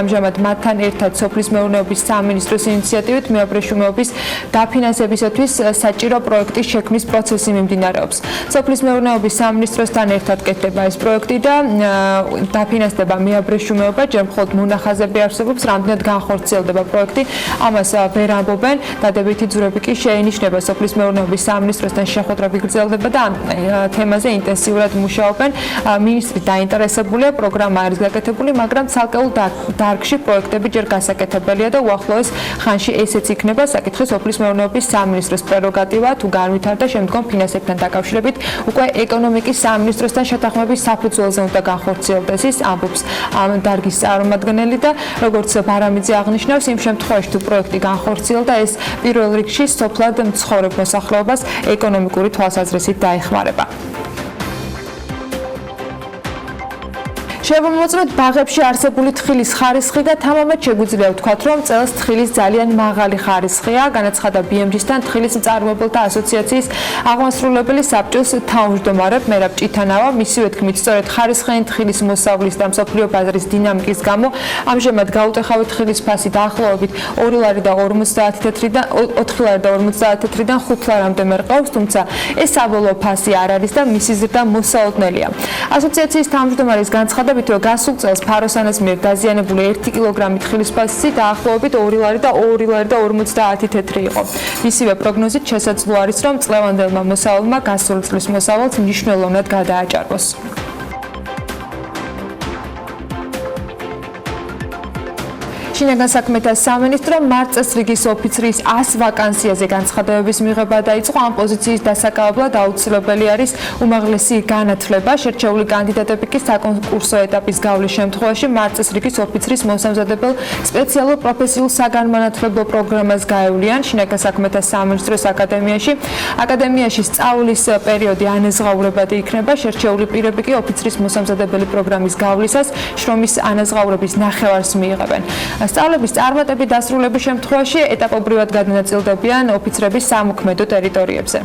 ამჟამად მათთან ერთად სოფლის მეურნეობის სამინისტროს ინიციატივით მეაბრეშუმეობის დაფინანსებისათვის საჭირო პროექტის შექმნის პროცესი მიმდინარეობს. სოფლის მეურნეობის სამინისტროსთან ერთად კეთდება ეს პროექტი და დაფინანსდება მეაბრეშუმეობა, ჯერ მხოლოდ მონახაზები არსებობს, რამდენად განხორციელდება პროექტი. ამას ვერ ამბობენ, დადებითი ძვრები კი შეინიშნება სოფლის მეურნეობის მეურნეობის სამინისტროსთან შეხვედრები გრძელდება და ამ თემაზე ინტენსიურად მუშაობენ. მინისტრი დაინტერესებულია, პროგრამა არის გაკეთებული, მაგრამ ცალკეულ დარგში პროექტები ჯერ გასაკეთებელია და უახლოეს ხანში ესეც იქნება საკითხი სოფლის მეურნეობის სამინისტროს პრეროგატივა, თუ განვითარდა შემდგომ ფინანსებთან დაკავშირებით უკვე ეკონომიკის სამინისტროსთან შეთანხმების საფუძველზე უნდა განხორციელდეს ის, ამბობს ამ დარგის წარმომადგენელი და როგორც ბარამიძე აღნიშნავს, იმ შემთხვევაში თუ პროექტი განხორციელდა, ეს პირველ რიგში სოფლად მცხოვრებ მოსახლეობას ეკონომიკური თვალსაზრისით დაეხმარება. შემოვიწყოთ ბაღებში არსებული თხილის ხარისხი და თამამად შეგვიძლია ვთქვათ, რომ წელს თხილის ძალიან მაღალი ხარისხია, განაცხადა BMG-სთან თხილის მწარმოებელთა ასოციაციის აღმასრულებელი საბჭოს თავმჯდომარე მერაბ ჭითანავა. მისივე თქმით, სწორედ ხარისხიანი თხილის მოსავლის და მსოფლიო ბაზრის დინამიკის გამო ამჟამად გაუტეხავი თხილის ფასი დაახლოებით 2 ლარი და 50 თეთრიდან 4 ლარი და 50 თეთრიდან 5 ლარამდე მერყევს, თუმცა ეს საბოლოო ფასი არ არის და მისი ზრდა მოსაოდნელია. ასოციაციის თავმჯდომარის განცხადებით, რომ გასულ წელს ფაროსანას მიერ დაზიანებული 1 კილოგრამი თხილის ფასი დაახლოებით 2 ლარი და 50 თეთრი იყო. მისივე პროგნოზით შესაძლო არის, რომ წლევანდელმა მოსავალმა გასული წლის მოსავალს მნიშვნელოვნად გადააჭარბოს. შინაგან საქმეთა სამინისტრო მართ წესრიგის ოფიცრის 100 ვაკანსიაზე განცხადებების მიღება დაიწყო. ამ პოზიციის დასაკავებლად აუცილებელი არის უმაღლესი განათლება. შერჩეული კანდიდატები კი საკონკურსო ეტაპის გავლის შემთხვევაში მართ წესრიგის ოფიცრის მოსამზადებელ სპეციალურ პროფესიულ საგანმანათლებლო პროგრამას გაევლიან შინაგან საქმეთა სამინისტროს აკადემიაში. აკადემიაში სწავლის პერიოდი ანაზღაურებადი იქნება. შერჩეული პირები კი ოფიცრის მოსამზადებელი პროგრამის გავლისას შრომის ანაზღაურების ნახევარს მიიღებენ. სწავლების წარმატებით დასრულების შემთხვევაში ეტაპობრივად გადანაწილდებიან ოფიცრების სამოქმედო ტერიტორიებზე.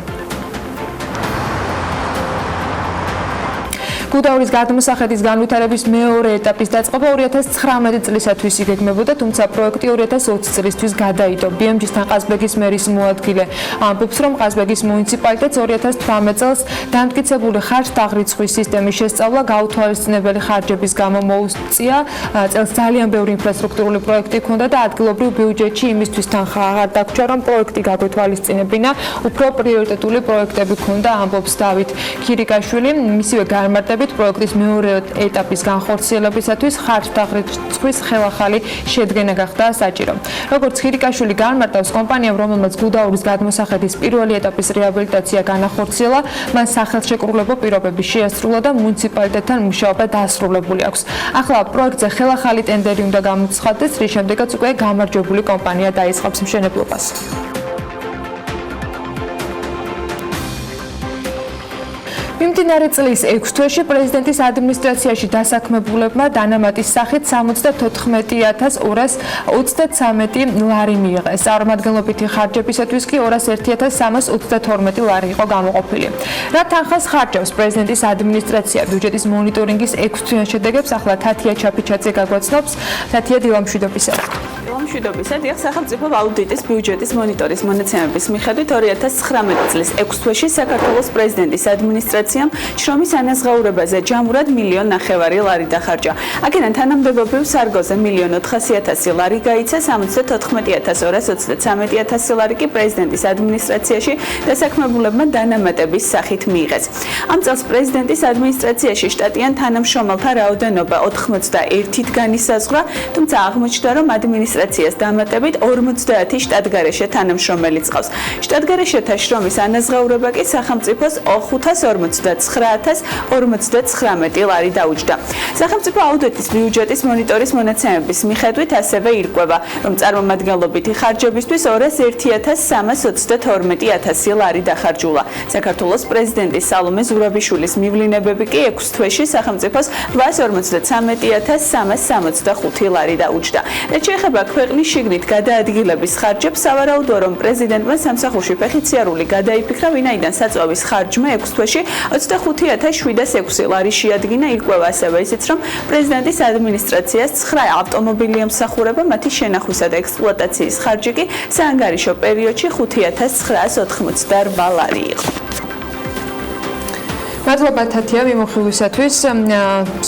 გუდაურის გადმოსახედის განვითარების მეორე ეტაპის დაწყობა 2019 წლისათვის იგეგმებოდა, თუმცა პროექტი 2020 წლისთვის გადაიდო. BMG-სთან ყაზბეგის მერის მოადგილე ამბობს, რომ ყაზბეგის მუნიციპალიტეტს 2018 წელს დამტკიცებული ხარჯ-დაღრიცხვის სისტემის შესწავლა გაუთვალისწინებელი ხარჯების გამო მოუწია. წელს ძალიან ბევრი ინფრასტრუქტურული პროექტი ჰქონდა და ადგილობრივ ბიუჯეტში იმისთვის თანხა აღარ დაგვრჩა, რომ პროექტი გაგვეთვალისწინებინა. უფრო პრიორიტეტული პროექტები ჰქონდა, ამბობს დავით ქირიკაშვილი. მისივე განმარტებით პროექტის მეორე ეტაპის განხორციელებისათვის ხარჯ-დაღრიცხვის ხელახალი შედგენა გახდა საჭირო. როგორც ქირიკაშვილი განმარტავს, კომპანიამ, რომელმაც გუდაურის გადმოსახედის პირველი ეტაპის რეაბილიტაცია განახორციელა, მან სახელშეკრულებო პირობები შეასრულა და მუნიციპალიტეტთან მუშაობა დასრულებული აქვს. ახლა პროექტზე ხელახალი ტენდერი უნდა გამოცხადდეს, რის შემდეგაც უკვე გამარჯვებული კომპანია დაიწყებს მშენებლობას. მიმდინარე წლის 6 თვეში პრეზიდენტის ადმინისტრაციაში დასაქმებულებმა დანამატის სახით 75233 ლარი მიიღეს. წარმომადგენლობითი ხარჯებისათვის კი 201332 ლარი იყო გამოყოფილი. რა თანხას ხარჯავს პრეზიდენტის ადმინისტრაცია? ბიუჯეტის მონიტორინგის 6 თვიან შედეგებს ახლა თათია ჩაფიჩაძე გაგვაცნობს. თათია, დილა მშვიდობისა. მშვიდობისა, დიახ, სახელმწიფო აუდიტის ბიუჯეტის მონიტორის მონაცემების მიხედვით 2019 წლის 6 თვეში საქართველოს პრეზიდენტის ადმინისტრაციამ შრომის ანაზღაურებაზე ჯამურად 1,900,000 ლარი დახარჯა. აქედან თანამდებობრივ სარგოზე 1,400,000 ლარი გაიცა, 74,233 ლარი კი პრეზიდენტის ადმინისტრაციაში დასაქმებულებმა დანამატების სახით მიიღეს. ამ წელს პრეზიდენტის ადმინისტრაციაში შტატიან თანამშრომელთა რაოდენობა 81-ით განისაზღვრა, თუმცა აღმოჩნდა, რომ ადმინისტრაციას დამატებით 50 შტატგარეშე თანამშრომელი წავს. შტატგარეშეთა შრომის ანაზღაურება კი სახელმწიფოს 549,059 ლარი დაუჯდა. სახელმწიფო აუდიტის ბიუჯეტის მონიტორის მონაცემების მიხედვით ასევე ირკვევა, რომ წარმომადგენლობითი ხარჯებისთვის 201,322 ლარი დახარჯულა. საქართველოს პრეზიდენტის სალომე ზურაბიშვილის მივლინებები კი 6 თვეში სახელმწიფოს 853,365 ლარი დაუჯდა. რაც შეეხება ქვეყნის შიგნით გადაადგილების ხარჯებს, სავარაუდოა, რომ პრეზიდენტმა სამსახურში ფეხიციარული გადაიფიქრა, ვინაიდან საწვავის ხარჯმა 6 თვეში 25,706 ლარი შეადგინა. ირკვევა ასევე ისიც, რომ პრეზიდენტის ადმინისტრაციას 9 ავტომობილი ემსახურება, მათი შენახვისა და ექსპლუატაციის ხარჯი კი საანგარიშო პერიოდში 5,988 ლარი იყო. მადლობა თათია მიმოხილვისათვის.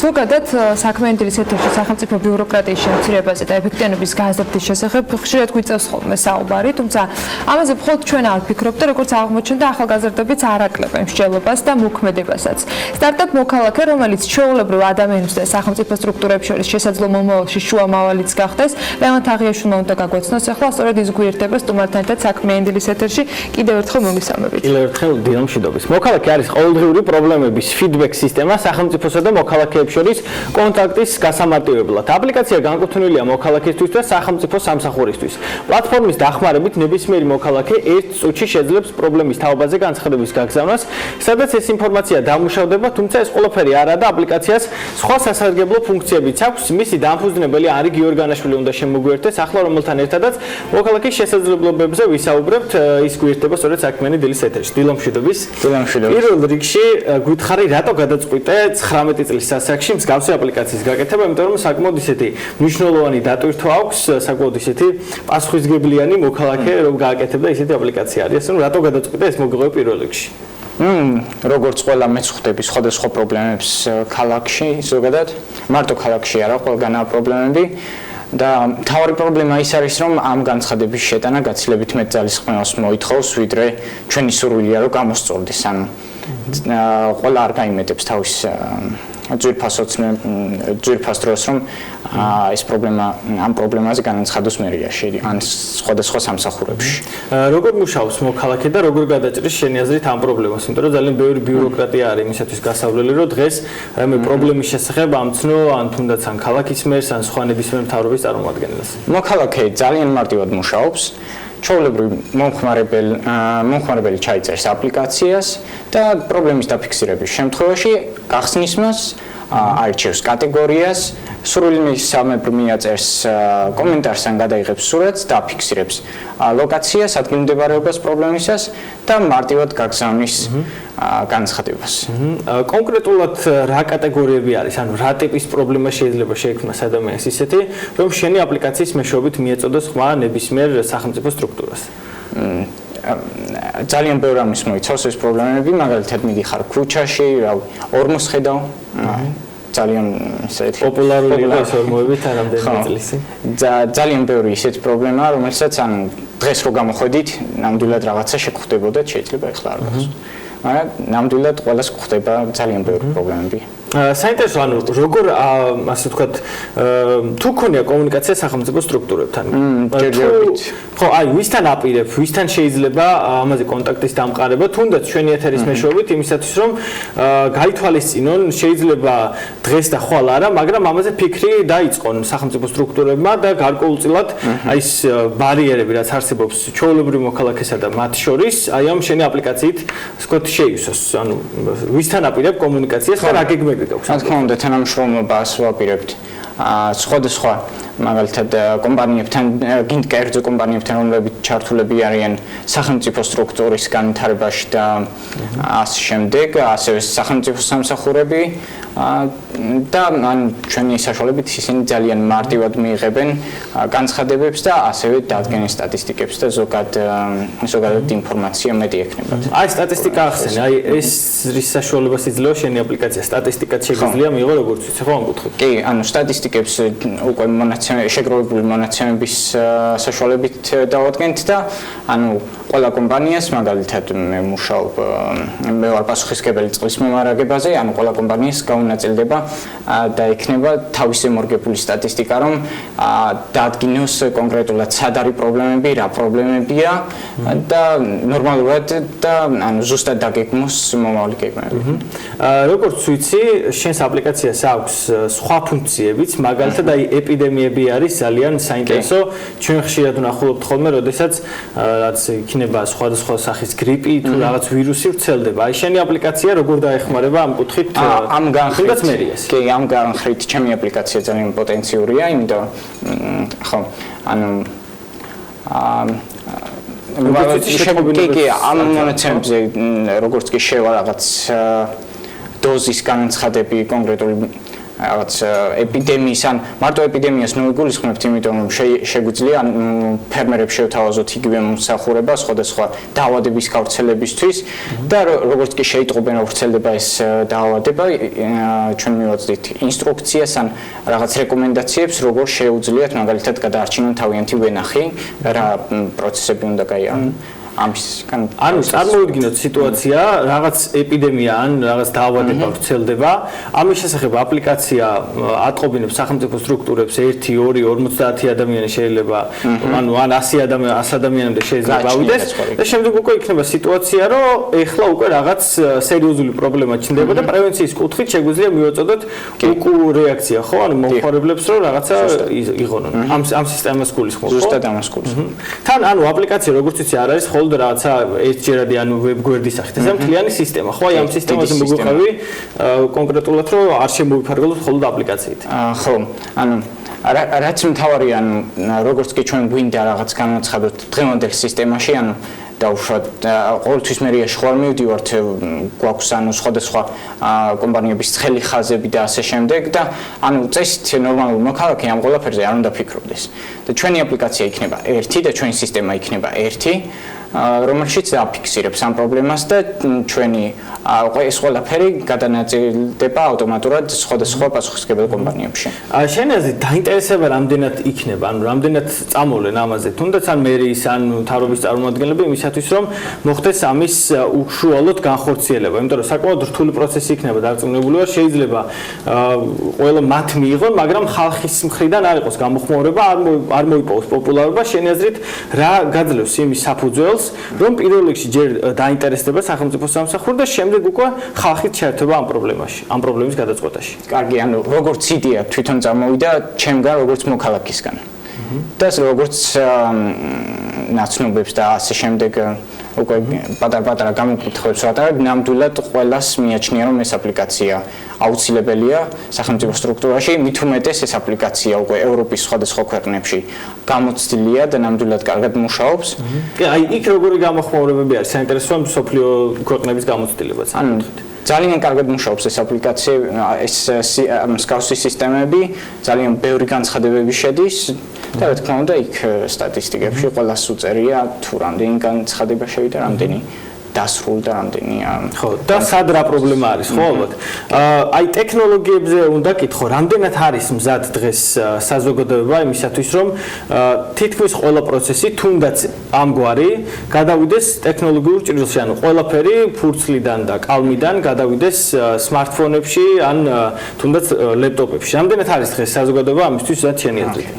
ზოგადად საქმიანი დილის ეთერში სახელმწიფო ბიუროკრატიის შემცირებაზე და ეფექტიანობის გაზრდის შესახებ ხშირად გვიწევს ხოლმე საუბარი, თუმცა ამაზე მხოლოდ ჩვენ არ ვფიქრობთ და როგორც აღმოჩნდა, ახალგაზრდებიც არ აკლებენ მსჯელობას და მოქმედებასაც. სტარტაპ მოქალაქე, რომელიც ჩვეულებრივ ადამიანებს და სახელმწიფო სტრუქტურებს შორის შესაძლო მომავალში შუამავალიც გახდეს, ლევან თაღიაშვილმა უნდა გაგვეცნოს. ახლა სწორედ ის გვერდება სტუმართან ერთად საქმიანი დილის ეთერში. კიდევ ერთხელ მოგესალმებით. კიდევ ერთხელ დილა მშვიდობის. მოქალაქე არის ყოველდღიური პრობლემების ფიდბექ სისტემა სახელმწიფოსა და მოქალაქეებს შორის კონტაქტის გასამარტივებლად. აპლიკაცია განკუთვნილია მოქალაქისთვის და სახელმწიფო სამსახურისთვის. პლატფორმის დახმარებით ნებისმიერი მოქალაქე ერთ წუთში შეძლებს პრობლემის თაობაზე განცხადების გაგზავნას, სადაც ეს ინფორმაცია დამუშავდება, თუმცა ეს ყველაფერი არა და აპლიკაციას სხვა სასარგებლო ფუნქციებიც აქვს. მისი დამფუძნებელი არი გიორგანაშვილი უნდა შემოგვიერთდეს, ახლა რომელთან ერთადაც მოქალაქის შესაძლებლობებზე ვისაუბრებთ, ის გვიერთდება სწორედ საქმიანი დილის ეთერში. დილა მშვიდობის. დილა მშვიდობის. პირველ რიგში გვითხარი, რატო გადაწყვიტე 19 წლის ასაკში მსგავსი აპლიკაციის გაკეთება, იმიტომ რომ საკმაოდ ისეთი მნიშვნელოვანი დატვირთვა აქვს, საკმაოდ ისეთი პასუხისმგებლიანი მოქალაქე რომ გააკეთებდა ისეთი აპლიკაცია არის, ანუ რატო გადაწყვიტე ეს მოგიყვება პირველ რიგში? როგორც ყველა მეც ხვდები სხვადასხვა პრობლემებს ქალაქში, ზოგადად, მარტო ქალაქში არა, ყველგანაა პრობლემები. და მთავარი პრობლემა ის არის, რომ ამ განცხადების შეტანა გაცილებით მეტ ძალისხმევას მოითხოვს, ვიდრე ჩვენი სურვილია რომ გამოსწორდეს. ანუ ყველა არ გაიმეტებს თავის ძვირფას დროს, რომ ეს პრობლემა ამ პრობლემაზე განაცხადოს მერიაში, ან სხვადასხვა სამსახურებში. როგორ მუშაობს მოქალაქე და როგორ გადაჭრის შენი აზრით ამ პრობლემას? იმიტომ რომ ძალიან ბევრი ბიუროკრატია არის იმისათვის გასავლელი, რომ დღეს მე პრობლემის შესახებ ამცნო, ან თუნდაც ან ქალაქის მერს, ან სხვა ნებისმიერ მთავრობის წარმომადგენელს. მოქალაქე ძალიან მარტივად მუშაობს. ჩვეულებრივ მომხმარებელი ჩაიწერს აპლიკაციას და პრობლემის დაფიქსირების შემთხვევაში გახსნის მას, არჩევს კატეგორიას, სრულმისამებრ მიაწერს კომენტარს ან გადაიღებს სურათს და აფიქსირებს ლოკაციას, ადგილმდებარეობას პრობლემისას და მარტივად გაგზავნის განცხადებას. კონკრეტულად რა კატეგორიები არის, ანუ რა ტიპის პრობლემა შეიძლება შეექმნას ადამიანს ისეთი, რომ შენი აპლიკაციის მეშვეობით მიეწოდოს ხმა ნებისმიერ სახელმწიფო სტრუქტურას? ძალიან ბევრი ამის მოიცავს ეს პრობლემები, მაგალითად მიდიხარ ქუჩაში, ორმოს ხედავ, ძალიან ისეთი პოპულარული ეს ორმოებით არამდენი წლისი. ძალიან ბევრი ისეთი პრობლემაა, რომელსაც ან დღეს რო გამოხედით, ნამდვილად რაღაცა შეგხვდებოდეთ, შეიძლება ეხლა არ გახსოვთ. მაგრამ ნამდვილად ყველას გვხვდება ძალიან ბევრი პრობლემები. საინტერესო, ანუ როგორ ასე ვთქვათ, თუ ქონია კომუნიკაცია სახელმწიფო სტრუქტურებთან? ხო, აი, ვისთან აპირებ, ვისთან შეიძლება ამაზე კონტაქტის დამყარება, თუნდაც ჩვენი ეთერის მეშვეობით იმისათვის, რომ გაითვალისწინონ, შეიძლება დღეს და ხვალ არა, მაგრამ ამაზე ფიქრი დაიწყონ სახელმწიფო სტრუქტურებმა და გარკვეულწილად აი ეს ბარიერები, რაც არსებობს ჩვეულებრივ მოქალაქესა და მათ შორის, აი ამ შენი აპლიკაციით, ასე ვთქვათ, შეივსოს. ანუ ვისთან აპირებ კომუნიკაციას და რა გეგმები? რა თქმა უნდა, თანამშრომლობას ვაპირებთ სხვადასხვა მაგალითად კომპანიებთან, კერძო კომპანიებთან, რომლებიც ჩართულები არიან სახელმწიფო სტრუქტურის განვითარებაში და ასე შემდეგ, ასევე სახელმწიფო სამსახურები და ჩვენი საშუალებით ისინი ძალიან მარტივად მიიღებენ განცხადებებს და ასევე დადგენენ სტატისტიკებს და ზოგადად ინფორმაცია მეტი ექნებათ. აი სტატისტიკა ახსენე, აი ეს რის საშუალებას იძლევა შენი აპლიკაცია, სტატისტიკაც შეგიძლია მიიღო როგორც ვიცი, ხო ამ კუთხით? კი, ანუ სტატისტიკებს უკვე შეგროვებული მონაცემების საშუალებით დავადგენთ და ანუ ყველა კომპანიას, მაგალითად მე მუშაობ, მე ვარ პასუხისმგებელი წყლის მომარაგებაზე, ანუ ყველა კომპანიას გაუნაწილდება და ექნება თავისი მორგებული სტატისტიკა, რომ დაადგინოს კონკრეტულად სად არის პრობლემები, რა პრობლემებია და ნორმალურად და ანუ ზუსტად დაგეგმოს მომავალი გეგმები. როგორც ვიცი, შენს აპლიკაციას აქვს სხვა ფუნქციებიც, მაგალითად აი ეპიდემიები არის ძალიან საინტერესო. ჩვენ ხშირად ვნახულობთ ხოლმე, როდესაც რაც იქნება სხვადასხვა სახის გრიპი თუ რაღაც ვირუსი ვრცელდება. აი შენი აპლიკაცია როგორ დაეხმარება ამ კუთხით? ამ განხრით მერიას. კი, ამ განხრით ჩემი აპლიკაცია ძალიან პოტენციურია, იმიტომ ხო, ანუ კი, ამ მონაცემებზე როგორც კი შევა რაღაც დოზის განცხადები კონკრეტული რაღაც ეპიდემიის ან მარტო ეპიდემიას ნოიგულისხმებთ, იმიტომ რომ შეგვიძლია ფერმერებს შევთავაზოთ იგივე მომსახურება სხვადასხვა დაავადების გავრცელებისთვის და როგორც კი შეიტყობენ რომ ვრცელდება ეს დაავადება, ჩვენ მივაწვდით ინსტრუქციას ან რაღაც რეკომენდაციებს, როგორ შეუძლიათ მაგალითად გადაარჩინონ თავიანთი ვენახი, რა პროცესები უნდა გაიარონ. ანუ წარმოვიდგინოთ სიტუაცია, რაღაც ეპიდემია ან რაღაც დაავადება ვრცელდება, ამის შესახებ აპლიკაცია ატყობინებს სახელმწიფო სტრუქტურებს 1, 2, 50 ადამიანი შეიძლება, ანუ ან 100 ადამიანამდე შეიძლება ავიდეს და შემდეგ უკვე იქნება სიტუაცია, რომ ეხლა უკვე რაღაც სერიოზული პრობლემა ჩნდება და პრევენციის კუთხით შეგვიძლია მივაწოდოთ უკუ რეაქცია, ხო? ანუ მომხმარებლებს რომ რაღაცა იღონონ. ამ სისტემას გულისხმობ, ხო? ზუსტად ამას გულისხმობ. თან ანუ აპლიკაცია როგორც ვიცი არ არის ხოლმე რაცა ერთჯერადი ანუ ვებ-გვერდის სახით. ეს მთლიანი სისტემა, ხო? აი ამ სისტემაზე მოგვიყევი კონკრეტულად რომ არ შემოვიფარგლოთ ხოლმე აპლიკაციით. ხო, ანუ რაც მთავარია, ანუ როგორც კი ჩვენ გვინდა რაღაც განაცხადოთ დღევანდელ სისტემაში, ანუ დაუშვათ ყოველთვის მერიაში ხوار მივდივართ, გვაქვს ანუ სხვადასხვა კომპანიების ცხელი ხაზები და ასე შემდეგ და ანუ წესით ნორმალური მოქალაქე ამ ყველაფერზე არ უნდა ფიქრობდეს. და ჩვენი აპლიკაცია იქნება ერთი და ჩვენი სისტემა იქნება ერთი, რომელშიც აფიქსირებს ამ პრობლემას და ჩვენი ეს ყველაფერი გადანაწილდება ავტომატურად სხვადასხვა პასუხისმგებელ კომპანიებში. შენ აზრით დაინტერესება რამდენად იქნება, ანუ რამდენად წამოვლენ ამაზე, თუნდაც ან მერის ან მთავრობის წარმომადგენლები იმისათვის რომ მოხდეს ამის უშუალოდ განხორციელება, იმიტომ რომ საკმაოდ რთული პროცესი იქნება დარწმუნებული ვარ, შეიძლება ყველა მათ მიიღონ, მაგრამ ხალხის მხრიდან არ იყოს გამოხმაურება, არ მოიპოვოს პოპულარობა. შენ აზრით რა გაძლევს იმის საფუძველს, რომ პირველ რიგში ჯერ დაინტერესდება სახელმწიფო სამსახური და შემდეგ უკვე ხალხით შეერთება ამ პრობლემაში, ამ პრობლემის გადაწყვეტაში. კარგი, ანუ როგორც იდეა თვითონ წამოვიდა ჩემგან, როგორც მოქალაქისგან. და როგორც ნაცნობებს და ასე შემდეგ უკვე პატარ-პატარა გამოკითხვებს ვატარებ, ნამდვილად ყველას მიაჩნია რომ ეს აპლიკაცია აუცილებელია სახელმწიფო სტრუქტურაში, მით უმეტეს ეს აპლიკაცია უკვე ევროპის სხვადასხვა ქვეყნებში გამოცდილია და ნამდვილად კარგად მუშაობს. აი იქ როგორი გამოხმაურებები არის? საინტერესოა მსოფლიო ქვეყნების გამოცდილებაც. ძალიან კარგად მუშაობს ეს აპლიკაცია, ეს მსგავსი სისტემები, ძალიან ბევრი განცხადებები შედის და რა თქმა უნდა იქ სტატისტიკებში ყველას უწერია თუ რამდენი განცხადება შევიდა, რამდენი დასრულდა, რამდენი ხო და სად რა პრობლემა არის, ხო ალბათ. აი ტექნოლოგიებზე უნდა კითხო, რამდენად არის მზად დღეს საზოგადოება იმისათვის, რომ თითქმის ყველა პროცესი თუნდაც ამგვარი გადავიდეს ტექნოლოგიურ ჭრილში, ანუ ყველაფერი ფურცლიდან და კალმიდან გადავიდეს სმარტფონებში ან თუნდაც ლეპტოპებში. რამდენად არის დღეს საზოგადოება ამისთვის მზად შენი აზრით?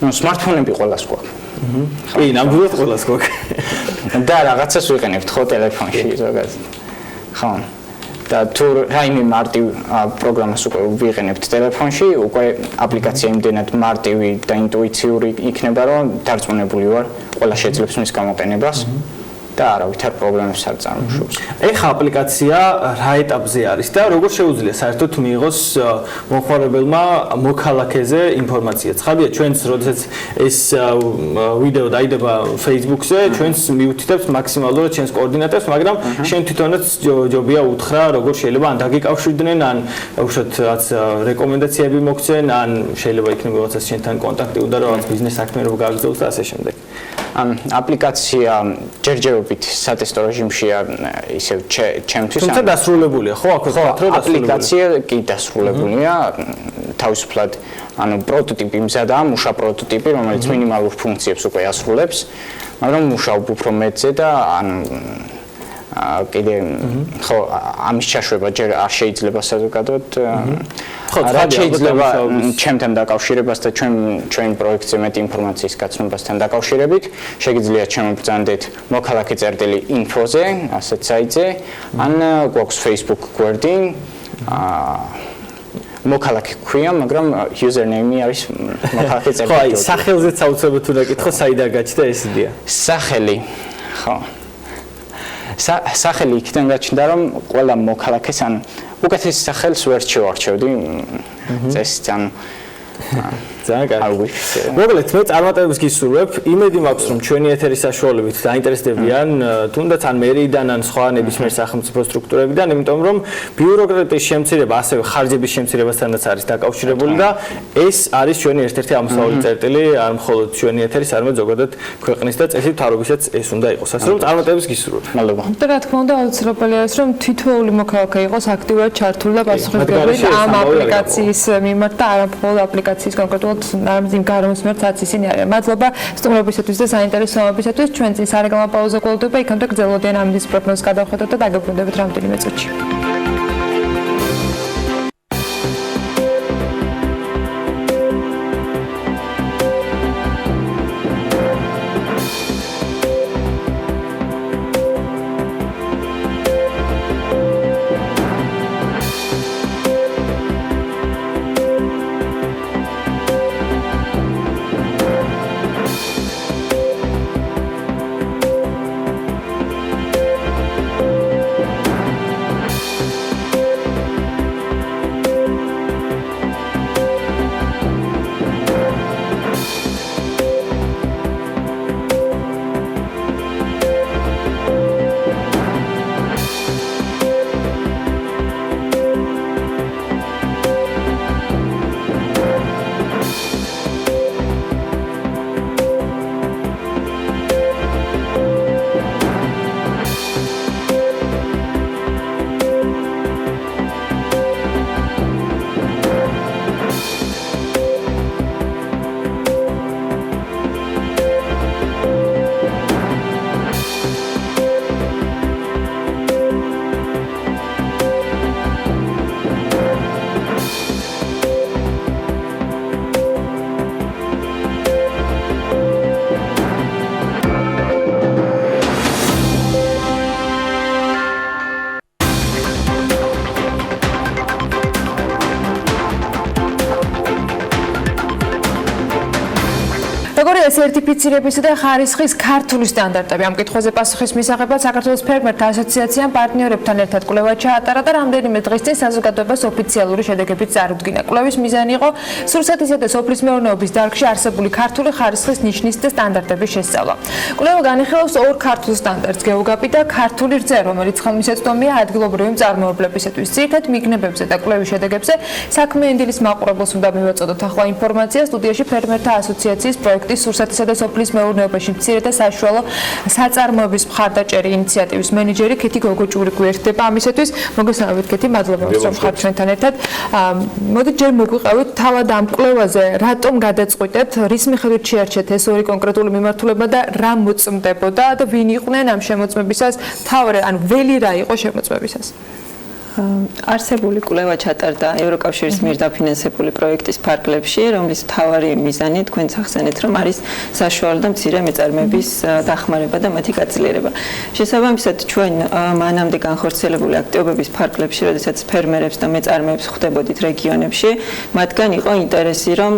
ნუ სმარტფონები ყველას გვაქვს. კი, ნამდვილად ყველას გვაქვს. და რაღაცას ვიყენებთ ხო ტელეფონში ზოგადად. ხო. და თუ რაიმე მარტივ პროგრამას უკვე ვიყენებთ ტელეფონში, უკვე აპლიკაცია იმდენად მარტივი და ინტუიციური იქნება, რომ დარწმუნებული ვარ, ყველა შეძლებს მის გამოყენებას. და არავითარ პრობლემებს არ წარმოშობს. ეხლა აპლიკაცია რა ეტაპზე არის და როგორ შეუძლია საერთოდ მიიღოს მომხმარებელმა მოქალაქეზე ინფორმაცია? ცხადია, ჩვენს როდესაც ეს ვიდეო დაიდება Facebook-ზე, ჩვენს მივუთითებთ მაქსიმალურად ჩვენს კოორდინატებს, მაგრამ შენ თვითონაც ჯობია უთხრა, როგორ შეიძლება ან დაგიკავშირდნენ, ან უშუალოდ რაც რეკომენდაციები მოგცენ, ან შეიძლება იქნება რაღაცა შენთან კონტაქტი უნდა რომ რაღაც ბიზნეს საქმიანობა გააგრძელოს და ასე შემდეგ. აპლიკაცია ჯერჯერობით სატესტო რეჟიმშია ისევ ჩემთვის. თუმცა დასრულებულია, ხო? აქ ვთქვათ, რომ აპლიკაცია კი დასრულებულია, თავისუფლად, ანუ პროტოტიპი მზადაა, მუშა პროტოტიპი, რომელიც მინიმალურ ფუნქციებს უკვე ასრულებს, მაგრამ მუშაობ უფრო მეტზე და ანუ კიდე ხო ამის ჩაშვება ჯერ არ შეიძლება საზოგადოდ რა შეიძლება ჩემთან დაკავშირებას და ჩვენ პროექტზე მეტი ინფორმაციის გაცნობასთან დაკავშირებით შეგიძლიათ შემოგბრძანდეთ მოქალაქე წერტილი info-ზე, ასეთ საიტზე, ან გვაქვს Facebook გვერდი მოქალაქე ქვია, მაგრამ username-ი არის მოქალაქე წერტილი. ხო, აი სახელზეც აუცილებლად უნდა კითხო, საიდან გაჩნდა ეს იდეა? სახელი. ხო. სახელი იქიდან გაჩნდა, რომ ყველა მოქალაქეს ან უკეთეს სახელს ვერ შევარჩევდი წესით, ანუ ძალიან კარგი. მოგლეთ, მე წარმატებებს გისურვებ. იმედი მაქვს, რომ ჩვენი ეთერის საშუალებით დაინტერესდებიან თუნდაც ან მერიდან ან სხვა ნებისმიერ სახელმწიფო სტრუქტურებიდან, იმიტომ რომ ბიუროკრატიის შემცირება, ასევე ხარჯების შემცირებასთანაც არის დაკავშირებული და ეს არის ჩვენი ერთ-ერთი ამოსავალი წერტილი, არ მხოლოდ ჩვენი ეთერის, არამედ ზოგადად ქვეყნის და წესით თავრობისაც ეს უნდა იყოს. ასე რომ წარმატებებს გისურვებ. მადლობა. და რა თქმა უნდა, აუცილებელი არის, რომ თითოეული მოქალაქე იყოს აქტიურად ჩართული და პასუხისმგებელი ამ აპლიკაციის მიმართ და არა მხოლოდ აპლიკაციის კონკრეტულად ამ გარემოს მიმართაც ისინი არიან. მადლობა სტუმრობისათვის და საინტერესოებისათვის. ჩვენ წინ სარეკლამო პაუზა გველდება, იქამდე გრძელვადიან ამის პროგნოზს გადავხედოთ და დაგებრუნდებით რამდენიმე წუთში. სერტიფიცირებისა და ხარისხის ქართული სტანდარტები. ამ კითხვაზე პასუხის მისაღებად საქართველოს ფერმერთა ასოციაციამ პარტნიორებთან ერთად კვლევა ჩაატარა და რამდენიმე დღის წინ საზოგადოებას ოფიციალური შედეგებით წარუდგინა. კვლევის მიზანი იყო სურსათისა და სოფლის მეურნეობის დარგში არსებული ქართული ხარისხის ნიშნის და სტანდარტების შესწავლა. კვლევა განიხილავს ორ ქართულ სტანდარტს, გეოგაპი და ქართული რძე, რომელიც ხელმისაწვდომია ადგილობრივი მწარმოებლებისათვის. ძირითად მიგნებებზე და კვლევის შედეგებზე საქმიანი დილის მაყურებელს უნდა მივაწოდოთ ახლა ინფორმაცია. სტუდიაში ფერმერთა ასოციაციის პროექტის სურსათისა და სოფლის მეურნეობაში მცირე და საშუალო საწარმოების მხარდაჭერი ინიციატივის მენეჯერი ქეთი გოგოჭური გვერდება ამისათვის. მოგესალმებით ქეთი, მადლობა რომ ხართ ჩვენთან ერთად. მოდით ჯერ მოგვიყევით თავად ამ კვლევაზე, რატომ გადაწყვიტეთ, რის მიხედვით შეარჩეთ ეს ორი კონკრეტული მიმართულება და რა მოწმდებოდა და ვინ იყვნენ ამ შემოწმებისას, თავი ან ველი რა იყო შემოწმებისას? არსებული კვლევა ჩატარდა ევროკავშირის მიერ დაფინანსებული პროექტის ფარგლებში, რომლის მთავარი მიზანი თქვენც ახსენეთ, რომ არის საშუალო და მცირე მეწარმეების დახმარება და მათი გაძლიერება. შესაბამისად, ჩვენ მანამდე განხორციელებული აქტივობების ფარგლებში, როდესაც ფერმერებს და მეწარმეებს ხვდებოდით რეგიონებში, მათგან იყო ინტერესი, რომ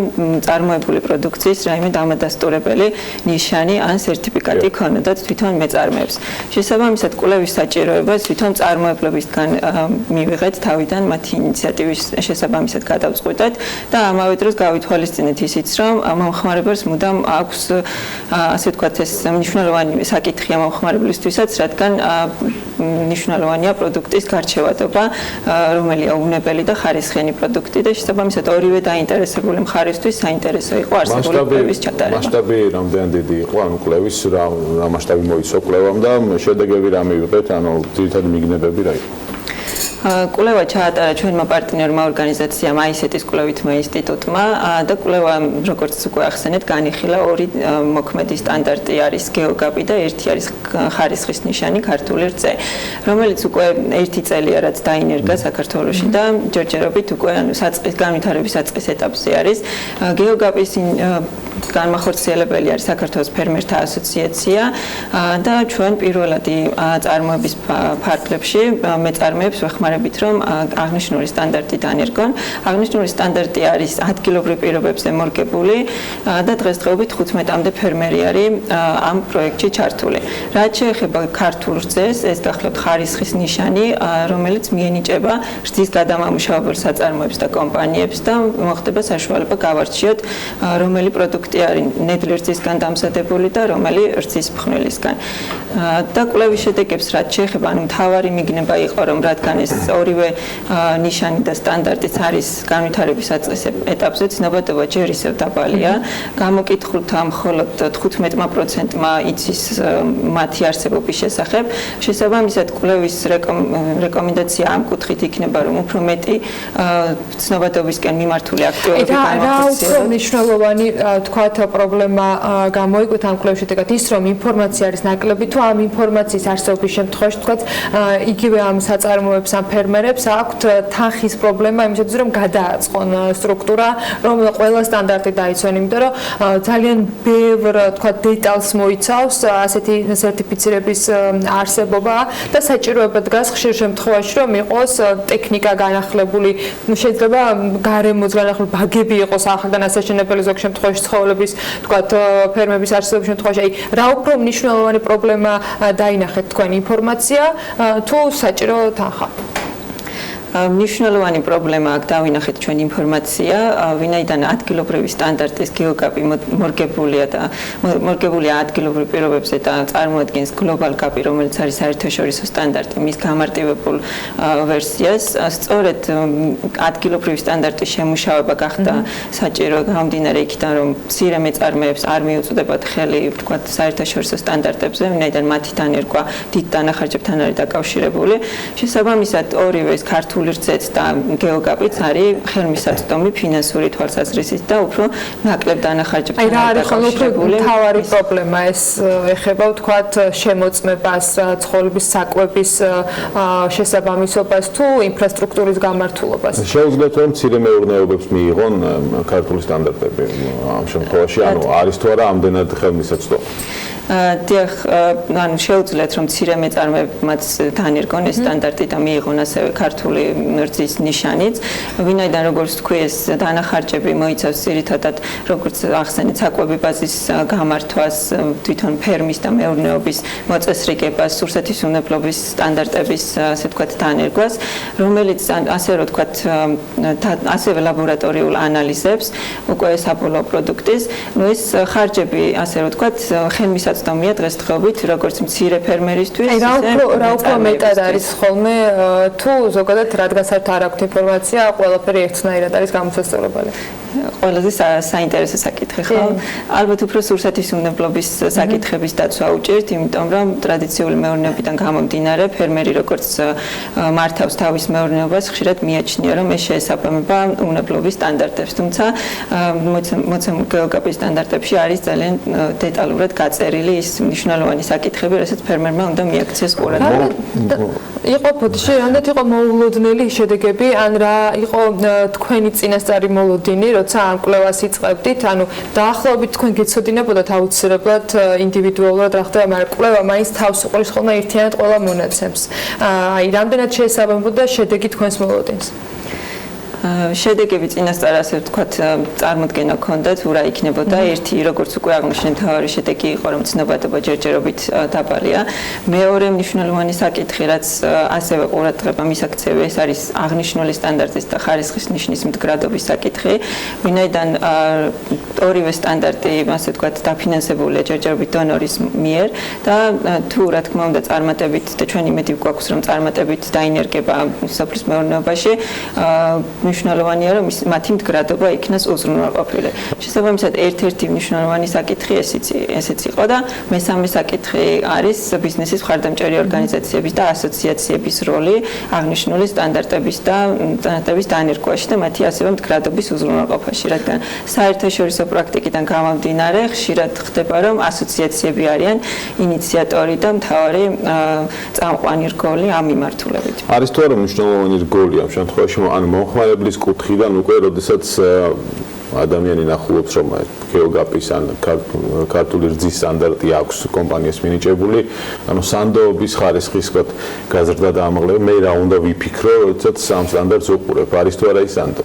წარმოებული პროდუქციის რაიმე დამადასტურებელი ნიშანი ან სერტიფიკატი ქონოდათ თვითონ მეწარმეებს. შესაბამისად, კვლევის საჭიროებას თვითონ წარმოებლებისგან მივიღეთ თავიდან მათი ინიციატივის შესაბამისად გადავწყვიტეთ და ამავე დროს გავითვალისწინეთ ისიც, რომ მომხმარებელს მუდამ აქვს ასე ვთქვათ ეს მნიშვნელოვანი საკითხი ამ მომხმარებლისთვისაც, რადგან მნიშვნელოვანია პროდუქტის გარჩევადობა, რომელია უნებელი და ხარისხიანი პროდუქტი და შესაბამისად ორივე დაინტერესებული მხარისთვის საინტერესო იყო არსებული კვლევის ჩატარება. მასშტაბი რამდენად დიდი იყო ამ კვლევის, რა მასშტაბი მოიცვა კვლევამ და შედეგები რა მივიღეთ, ანუ ძირითადად მიგნებები რა იყო? კვლევა ჩაატარა ჩვენმა პარტნიორმა ორგანიზაციამ აისეტის კვლევითმა ინსტიტუტმა და კვლევა, როგორც უკვე ახსენეთ, განიხილა ორი მოქმედი სტანდარტი არის გეოგაპი და ერთი არის ხარისხის ნიშანი ქართული რძე, რომელიც უკვე ერთი წელია რაც დაინერგა საქართველოში და ჯერჯერობით უკვე საწყის განვითარების საწყის ეტაპზე არის. გეოგაპის განმახორციელებელი არის საქართველოს ფერმერთა ასოციაცია და ჩვენ პირველადი წარმოების ფარგლებში მეწარმეებს ვეხმარებით, რომ აღნიშნული სტანდარტი დანერგონ. აღნიშნული სტანდარტი არის ადგილობრივ პირობებზე მორგებული და დღესდღეობით 15-მდე ფერმერი არის ამ პროექტში ჩართული. რაც შეეხება ქართულ რძეს, ეს გახლავთ ხარისხის ნიშანი, რომელიც მიენიჭება რძის გადამამუშავებელ საწარმოებს და კომპანიებს და მოხდება საშუალება გავარჩიოთ, რომელი პროდუქტი არის ნედლი რძისგან დამზადებული და რომელი რძის ფხვნილისგან. და კვლევის შედეგებს რაც შეეხება, ანუ მთავარი მიგნება იყო, რომ რადგან ეს ორივე ნიშანი და სტანდარტიც არის განვითარების საწყის ეტაპზე, ცნობადობა ჯერ ისევ დაბალია. გამოკითხულთა მხოლოდ 15%-მა იცის მათი არსებობის შესახებ. შესაბამისად, კვლევის რეკომენდაცია ამ კუთხით იქნება, რომ უფრო მეტი ცნობადობისკენ მიმართული აქტივობები განახორციელოს. რა უფრო მნიშვნელოვანი თქვათ პრობლემა გამოიკვეთა ამ კვლევის შედეგად ის, რომ ინფორმაცია არის ნაკლები, თუ ამ ინფორმაციის არსებობის შემთხვევაში თქვათ იგივე ამ საწარმოებს, ამ ფერმერებს აქვთ თანხის პრობლემა იმისათვის, რომ გადააწყონ სტრუქტურა, რომ ყველა სტანდარტი დაიცვან, იმიტომ რომ ძალიან ბევრ თქვათ დეტალს მოიცავს ასეთი სერტიფიცირების არსებობა და საჭიროება დგას ხშირ შემთხვევაში, რომ იყოს ტექნიკა განახლებული, შეიძლება გარემოც განახლებული ბაგები იყოს ახალგან ასაშენებელი ზოგ შემთხვევაში ცხოველების თქვათ ფერმების არსებობის შემთხვევაში, აი რა უფრო მნიშვნელოვანი პრობლემა დაინახეთ თქვენ ინფორმაცია თუ საჭირო თანხა? მნიშვნელოვანი პრობლემა აქ დავინახეთ ჩვენ ინფორმაცია, ვინაიდან ადგილობრივი სტანდარტის გეოგაპი მორგებულია და მორგებულია ადგილობრივ პირობებზე და წარმოადგენს გლობალ გაპი, რომელიც არის საერთაშორისო სტანდარტი, მის გამარტივებულ ვერსიას. სწორედ ადგილობრივი სტანდარტის შემუშავება გახდა საჭირო გამომდინარე იქიდან, რომ მცირე მეწარმეებს არ მიუწვდებათ ხელი, ვთქვათ, საერთაშორისო სტანდარტებზე, ვინაიდან მათი დანერგვა დიდ დანახარჯებთან არის დაკავშირებული. შესაბამისად, ორივე ეს ქართული რძეც და გეოგაპიც არის ხელმისაწვდომი ფინანსური თვალსაზრისით და უფრო ნაკლებ დანახარჯებთან დაკავშირებული. მთავარი პრობლემა ეს ეხება ვთქვათ შემოწმებას, ცხოველების საკვების შესაბამისობას თუ ინფრასტრუქტურის გამართულობას. შეუძლიათ რომ მცირე მეურნეობებს მიიღონ ქართული სტანდარტები ამ შემთხვევაში, ანუ არის თუ არა ამდენად ხელმისაწვდომი? დიახ, ანუ შეუძლიათ რომ მცირე მეწარმეებმაც დანერგონ ეს სტანდარტი და მიიღონ ასევე ქართული რძის ნიშანიც, ვინაიდან როგორც თქვი ეს დანახარჯები მოიცავს ძირითადად როგორც ახსენეთ საკვები ბაზის გამართვას, თვითონ ფერმის და მეურნეობის მოწესრიგებას, სურსათის უნებლობის სტანდარტების ასე ვთქვათ დანერგვას, რომელიც ასე რომ ვთქვათ ასევე ლაბორატორიულ ანალიზებს უკვე საბოლოო პროდუქტის, ნუ ეს ხარჯები ასე რომ ვთქვათ ხელმისაწვდომია დღესდღეობით როგორც მცირე ფერმერისთვის, ისე რა უფრო მეტად არის ხოლმე თუ ზოგადად რადგან საერთოდ არ აქვს ინფორმაცია, ყველაფერი ერთნაირად არის გამოსასწორებელი. ყველაზე საინტერესო საკითხი, ხო? ალბათ უფრო სურსათის უნებლობის საკითხების დაცვა უჭირთ, იმიტომ რომ ტრადიციული მეურნეობიდან გამომდინარე, ფერმერი როგორც მართავს თავის მეურნეობას, ხშირად მიაჩნია, რომ ეს შეესაბამება უნებლობის სტანდარტებს, თუმცა მოცემულ გეოგაპის სტანდარტებში არის ძალიან დეტალურად გაწერილი ის მნიშვნელოვანი საკითხები, რასაც ფერმერმა უნდა მიაქციოს ყურადღება. იყო ფოტოში, რამდენად იყო მოულოდნელი შედეგები, ან რა იყო თქვენი წინასწარი მოლოდინი, როცა ამ კვლევას იწყებდით, ანუ დაახლოებით თქვენ გეცოდინებოდათ აუცილებლად ინდივიდუალურად რა ხდება, მაგრამ კვლევა მაინც თავს უყრის ხოლმე ერთიანად ყველა მონაცემს. აი, რამდენად შეესაბამებოდა შედეგი თქვენს მოლოდინს? შედეგები წინასწარ ასე ვთქვათ წარმოდგენა ჰქონდათ, რა იქნებოდა. ერთი, როგორც უკვე აღნიშნე, თავარი შედეგი იყო, რომ ცნობადობა ჯერჯერობით დაბალია. მეორე მნიშვნელოვანი საკითხი, რაც ასევე ყურადღება მისაქცევია, ეს არის აღნიშნული სტანდარტის და ხარისხის ნიშნის მდგრადობის საკითხი, ვინაიდან ორივე სტანდარტი, ასე ვთქვათ, დაფინანსებულია ჯერჯერობით დონორის მიერ და თუ რა თქმა უნდა წარმატებით და ჩვენ იმედი გვაქვს, რომ წარმატებით დაინერგება სოფლის მეურნეობაში, მნიშვნელოვანია, რომ მათი მდგრადობა იქნას უზრუნველყოფილი. შესაბამისად, ერთ-ერთი მნიშვნელოვანი საკითხი ესეც იყო და მესამე საკითხი არის ბიზნესის მხარდამჭერი ორგანიზაციების და ასოციაციების როლი აღნიშნული სტანდარტების დანერგვაში და მათი ასევე მდგრადობის უზრუნველყოფაში, რადგან საერთაშორისო პრაქტიკიდან გამომდინარე, ხშირად ხდება, რომ ასოციაციები არიან ინიციატორი და მთავარი წამყვანი რგოლი ამ მიმართულებით. არის თუ არა მნიშვნელოვანი რგოლი ამ შემთხვევაში, ანუ მომხმარებლის კუთხიდან უკვე, როდესაც ადამიანი ნახულობს, რომ გეოგაპის ან ქართული რძის სტანდარტი აქვს კომპანიას მინიჭებული, ანუ სანდოობის ხარისხის გაზრდა და ამაღლება, მე რა უნდა ვიფიქრო, როდესაც ამ სტანდარტს ვუყურებ, არის თუ არა ის სანდო.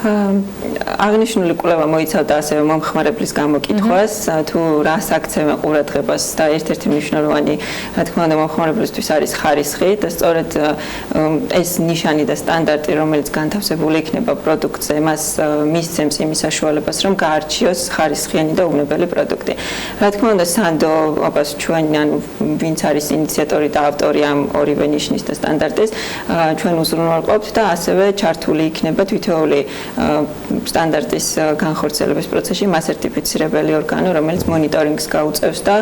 აღნიშნული კვლევა მოიცავდა ასევე მომხმარებლის გამოკითხვას, თუ რას აქცევენ ყურადღებას და ერთ-ერთი მნიშვნელოვანი, რა თქმა უნდა, მომხმარებლისთვის არის ხარისხი და სწორედ ეს ნიშანი და სტანდარტი, რომელიც განთავსებული იქნება პროდუქტზე, მას მისცემს იმის საშუალებას, რომ გაარჩიოს ხარისხიანი და უნებელი პროდუქტი. რა თქმა უნდა, სანდოობას ჩვენ, ანუ ვინც არის ინიციატორი და ავტორი ამ ორივე ნიშნის და სტანდარტის, ჩვენ უზრუნველყოფთ და ასევე ჩართული იქნება თითოეული სტანდარტის განხორციელების პროცესში მასერტიფიცირებელი ორგანო, რომელიც მონიტორინგს გაუწევს და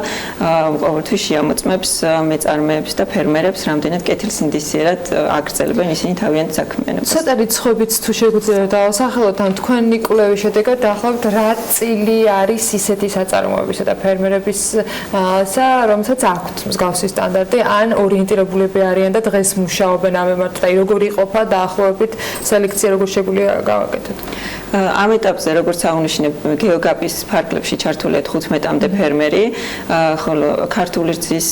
ყოველთვის შეამოწმებს მეწარმეებს და ფერმერებს, რამდენად კეთილსინდისიერად აგრძელებენ ისინი თავიანთ საქმიანობას. ცოტა რიცხვებით თუ შეგვიძლია დავასახელოთ, ან თქვენი კვლევის შედეგად დაახლოებით რა წილი არის ისეთი საწარმოებისა და ფერმერებისა, რომელსაც აქვთ მსგავსი სტანდარტი, ან ორიენტირებულები არიან და დღეს მუშაობენ ამ მიმართ და როგორი იყოფა დაახლოებით სელექცია როგორ შეგვიძლია გავაკეთოთ? ამ ეტაპზე, როგორც აღნიშნე, გეოგაპის ფარგლებში ჩართულია 15-მდე ფერმერი, ხოლო ქართული რძის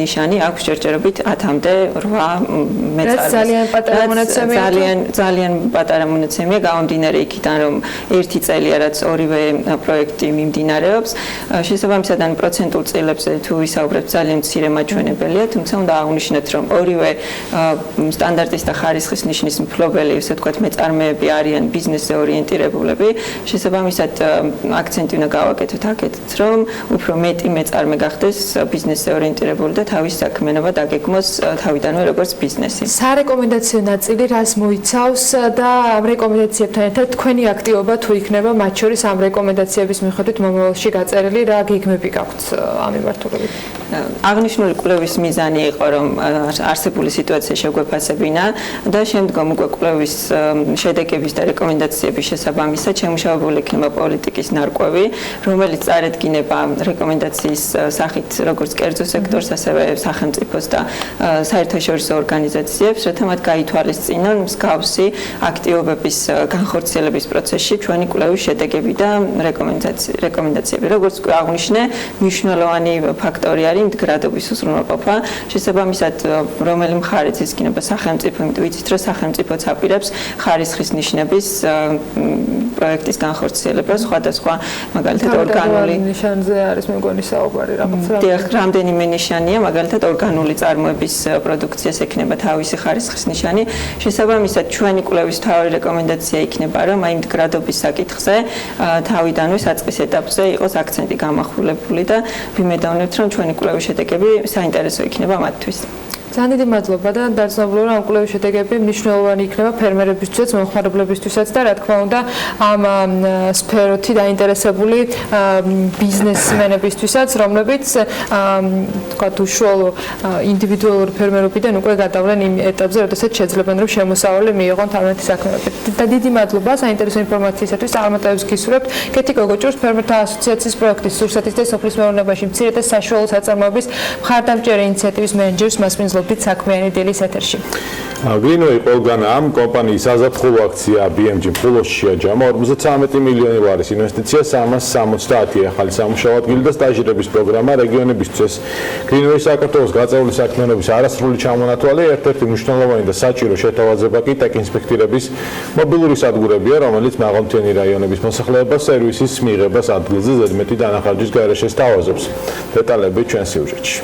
ნიშანი აქვს ჯერჯერობით 10-მდე 8 მეწარმეს. ძალიან პატარა მონაცემია. ძალიან პატარა მონაცემია, გამომდინარე იქიდან, რომ 1 წელია, რაც ორივე პროექტი მიმდინარეობს. შესაბამისად, ან პროცენტულ წილებზე თუ ვისაუბრებთ, ძალიან მცირე მაჩვენებელია, თუმცა უნდა აღნიშნოთ, რომ ორივე სტანდარტის და ხარისხის ნიშნის მფლობელი, ესე ვთქვათ, მეწარმეები არიან ბიზნესზე ორიენტირებულები, შესაბამისად აქცენტი უნდა გავაკეთოთ აქეთაც, რომ უფრო მეტი მეწარმე გახდეს ბიზნესზე ორიენტირებული და თავის საქმიანობა დაგეგმოს თავიდანვე როგორც ბიზნესი. სარეკომენდაციო ნაწილი რას მოიცავს და ამ რეკომენდაციებთან ერთად თქვენი აქტივობა თუ იქნება მათ შორის ამ რეკომენდაციების მიხედვით მომავალში გაწერილი, რა გეგმები გაქვთ ამ მიმართულებით? აღნიშნული კვლევის მიზანი იყო, რომ არსებული სიტუაცია შეგვეფასებინა და შემდგომ უკვე კვლევის შედეგების და რეკომენდაციების შესაბამისად შემუშავებული იქნება პოლიტიკის ნარკვევი, რომელიც წარედგინება რეკომენდაციის სახით როგორც კერძო სექტორს, ასევე სახელმწიფოს და საერთაშორისო ორგანიზაციებს, რათა მათ გაითვალისწინონ მსგავსი აქტივობების განხორციელების პროცესში ჩვენი კვლევის შედეგები და რეკომენდაციები. როგორც აღნიშნე, მნიშვნელოვანი ფაქტორი არის მდგრადობის უზრუნველყოფა. შესაბამისად, რომელი მხარეც ისკინება სახელმწიფო, იმიტომ ვიცით, რომ სახელმწიფოც აპირებს ხარისხის ნიშნების პროექტის განხორციელებას, სხვადასხვა მაგალითად ორგანული ნიშანზე არის მეგონი საუბარი რაღაცა. დიახ, რამდენიმე ნიშანია, მაგალითად ორგანული წარმოების პროდუქციას ექნება თავისი ხარისხის ნიშანი. შესაბამისად, ჩვენი კვლევის თავი რეკომენდაცია იქნება, რომ აი მდგრადობის საკითხზე თავიდანვე საწყის ეტაპზე იყოს აქცენტი გამახვილებული და ვიმედოვნებთ, რომ ჩვენი კვლევის შედეგები საინტერესო იქნება მათთვის. ძალიან დიდი მადლობა და დაძნობლო რომ ამ კვლევის შედეგები მნიშვნელოვანი იქნება ფერმერებისთვისაც, მომხმარებლებისთვისაც და რა თქმა უნდა ამ სფეროთი დაინტერესებული ბიზნესმენებისთვისაც, რომლებიც თქვათ უშუალო ინდივიდუალური ფერმერობიდან უკვე გადავლენ იმ ეტაპზე, როდესაც შეძლებენ რომ შემოსავალი მიიღონ თავიანთი საქმიანობით. და დიდი მადლობა საინტერესო ინფორმაციისათვის. წარმატებებს გისურვებთ. კეთი გოგოჭურს ფერმერთა ასოციაციის პროექტის სურსათის და სოფლის მეურნეობაში მცირე და საშუალო საწარმოების მხარდამჭერი ინიციატივის მენეჯერს მასპინძლობთ საქმიანი დილის ეთერში. გრინვეი ყველგან ამ კომპანიის საზაფხულო აქცია BMG ფულოში შეაჯამა 53 მილიონი ლარის ინვესტიცია 370 ახალი სამუშაო ადგილი და სტაჟირების პროგრამა რეგიონებისთვის. გრინვეი საქართველოს გაწეული საქმიანობის არასრული ჩამონათვალი ერთ-ერთი მნიშვნელოვანი და საჭირო შეთავაზება კი ტექინსპექტირების მობილური სადგურებია, რომელიც მაღალმთიანი რაიონების მოსახლეობას სერვისის მიღებას ადგილზე ზედმეტი დანახარჯის გარეშე სთავაზობს. დეტალები ჩვენ სიუჟეტში.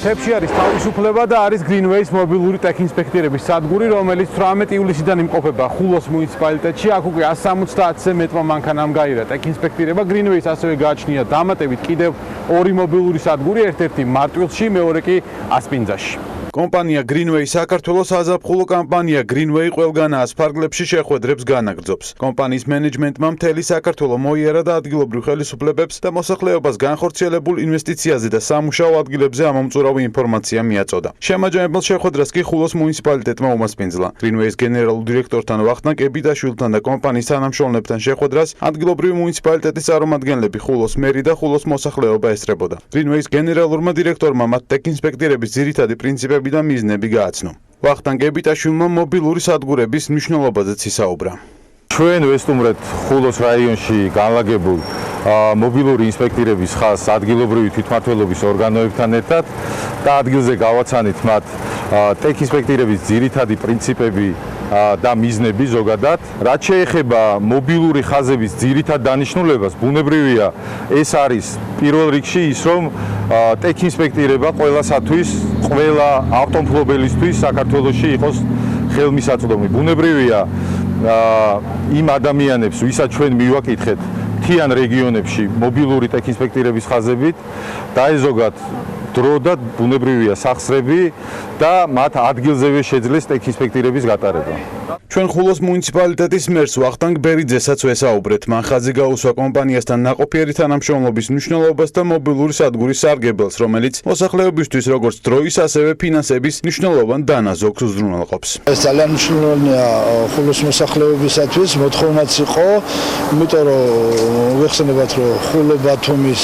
თებში არის თავისუფლება და არის გრინვეის მობილური ტექინსპექტირების სადგური, რომელიც 18 ივლისიდან იმყოფება ხულოს მუნიციპალიტეტში. აქ უკვე 170-ზე მეტმა მანქანამ გაირა ტექინსპექტირება. გრინვეის ასევე გააჩნია დამატებით კიდევ 2 მობილური სადგური, ერთ-ერთი მარტვილში, მეორე კი ასპინძაში. კომპანია გრინვეი საქართველოს საზაფხულო კამპანია გრინვეი ყველგანაა ფარგლებში შეხვედრებს განაგრძობს. კომპანიის მენეჯმენტმა მთელი საქართველო მოიარა და ადგილობრივ ხელისუფლებებს და მოსახლეობას განხორციელებულ ინვესტიციაზე და სამუშაო ადგილებზე ამომწურავი ინფორმაცია მიაწოდა. შემაჯამებელ შეხვედრას კი ხულოს მუნიციპალიტეტმა უმასპინძლა. გრინვეის გენერალურ დირექტორთან ვახტანგ კებიტაშვილთან და კომპანიის თანამშრომლებთან შეხვედრას ადგილობრივი მუნიციპალიტეტის წარმომადგენლები, ხულოს მერი და ხულოს მოსახლეობა ესწრებოდა. გრინვეის გენერალურმა დირექტორმა მათ ტექინსპექტირების ძირითადი პრინციპები და მიზნები გააცნო. ვახტანგ კებიტაშვილმა მობილური სადგურების მნიშვნელობაზეც ისაუბრა. ჩვენ ვესტუმრეთ ხულოს რაიონში განლაგებულ მობილური ინსპექტირების ხაზს ადგილობრივი თვითმმართველობის ორგანოებთან ერთად და ადგილზე გავაცანით მათ ტექ ინსპექტირების ძირითადი პრინციპები და მიზნები ზოგადად. რაც შეეხება მობილური ხაზების ძირითად დანიშნულებას, ბუნებრივია ეს არის პირველ რიგში ის, რომ ტექ ინსპექტირება ყველასათვის, ყველა ავტომობილისტვის საქართველოში იყოს ხელმისაწვდომი. ბუნებრივია იმ ადამიანებს, ვისაც ჩვენ მივაკითხეთ მთიან რეგიონებში მობილური ტექ ინსპექტირების ხაზებით, დაეზოგათ დრო და ბუნებრივია სახსრები და მათ ადგილზევე შეძლეს ტექ ინსპექტირების გატარება. ჩვენ ხულოს მუნიციპალიტეტის მერს ვახტანგ ბერიძესაც ვესაუბრეთ. მან ხაზი გაუსვა კომპანიასთან ნაყოფიერი თანამშრომლობის მნიშვნელობას და მობილური სადგურის სარგებელს, რომელიც მოსახლეობისთვის როგორც დროის, ასევე ფინანსების მნიშვნელოვან დანაზოგს უზრუნველყოფს. ეს ძალიან მნიშვნელოვანია ხულოს მოსახლეობისათვის, მოთხოვნაც იყო, იმიტომ რომ ვეხსენებათ, რომ ხულო-ბათუმის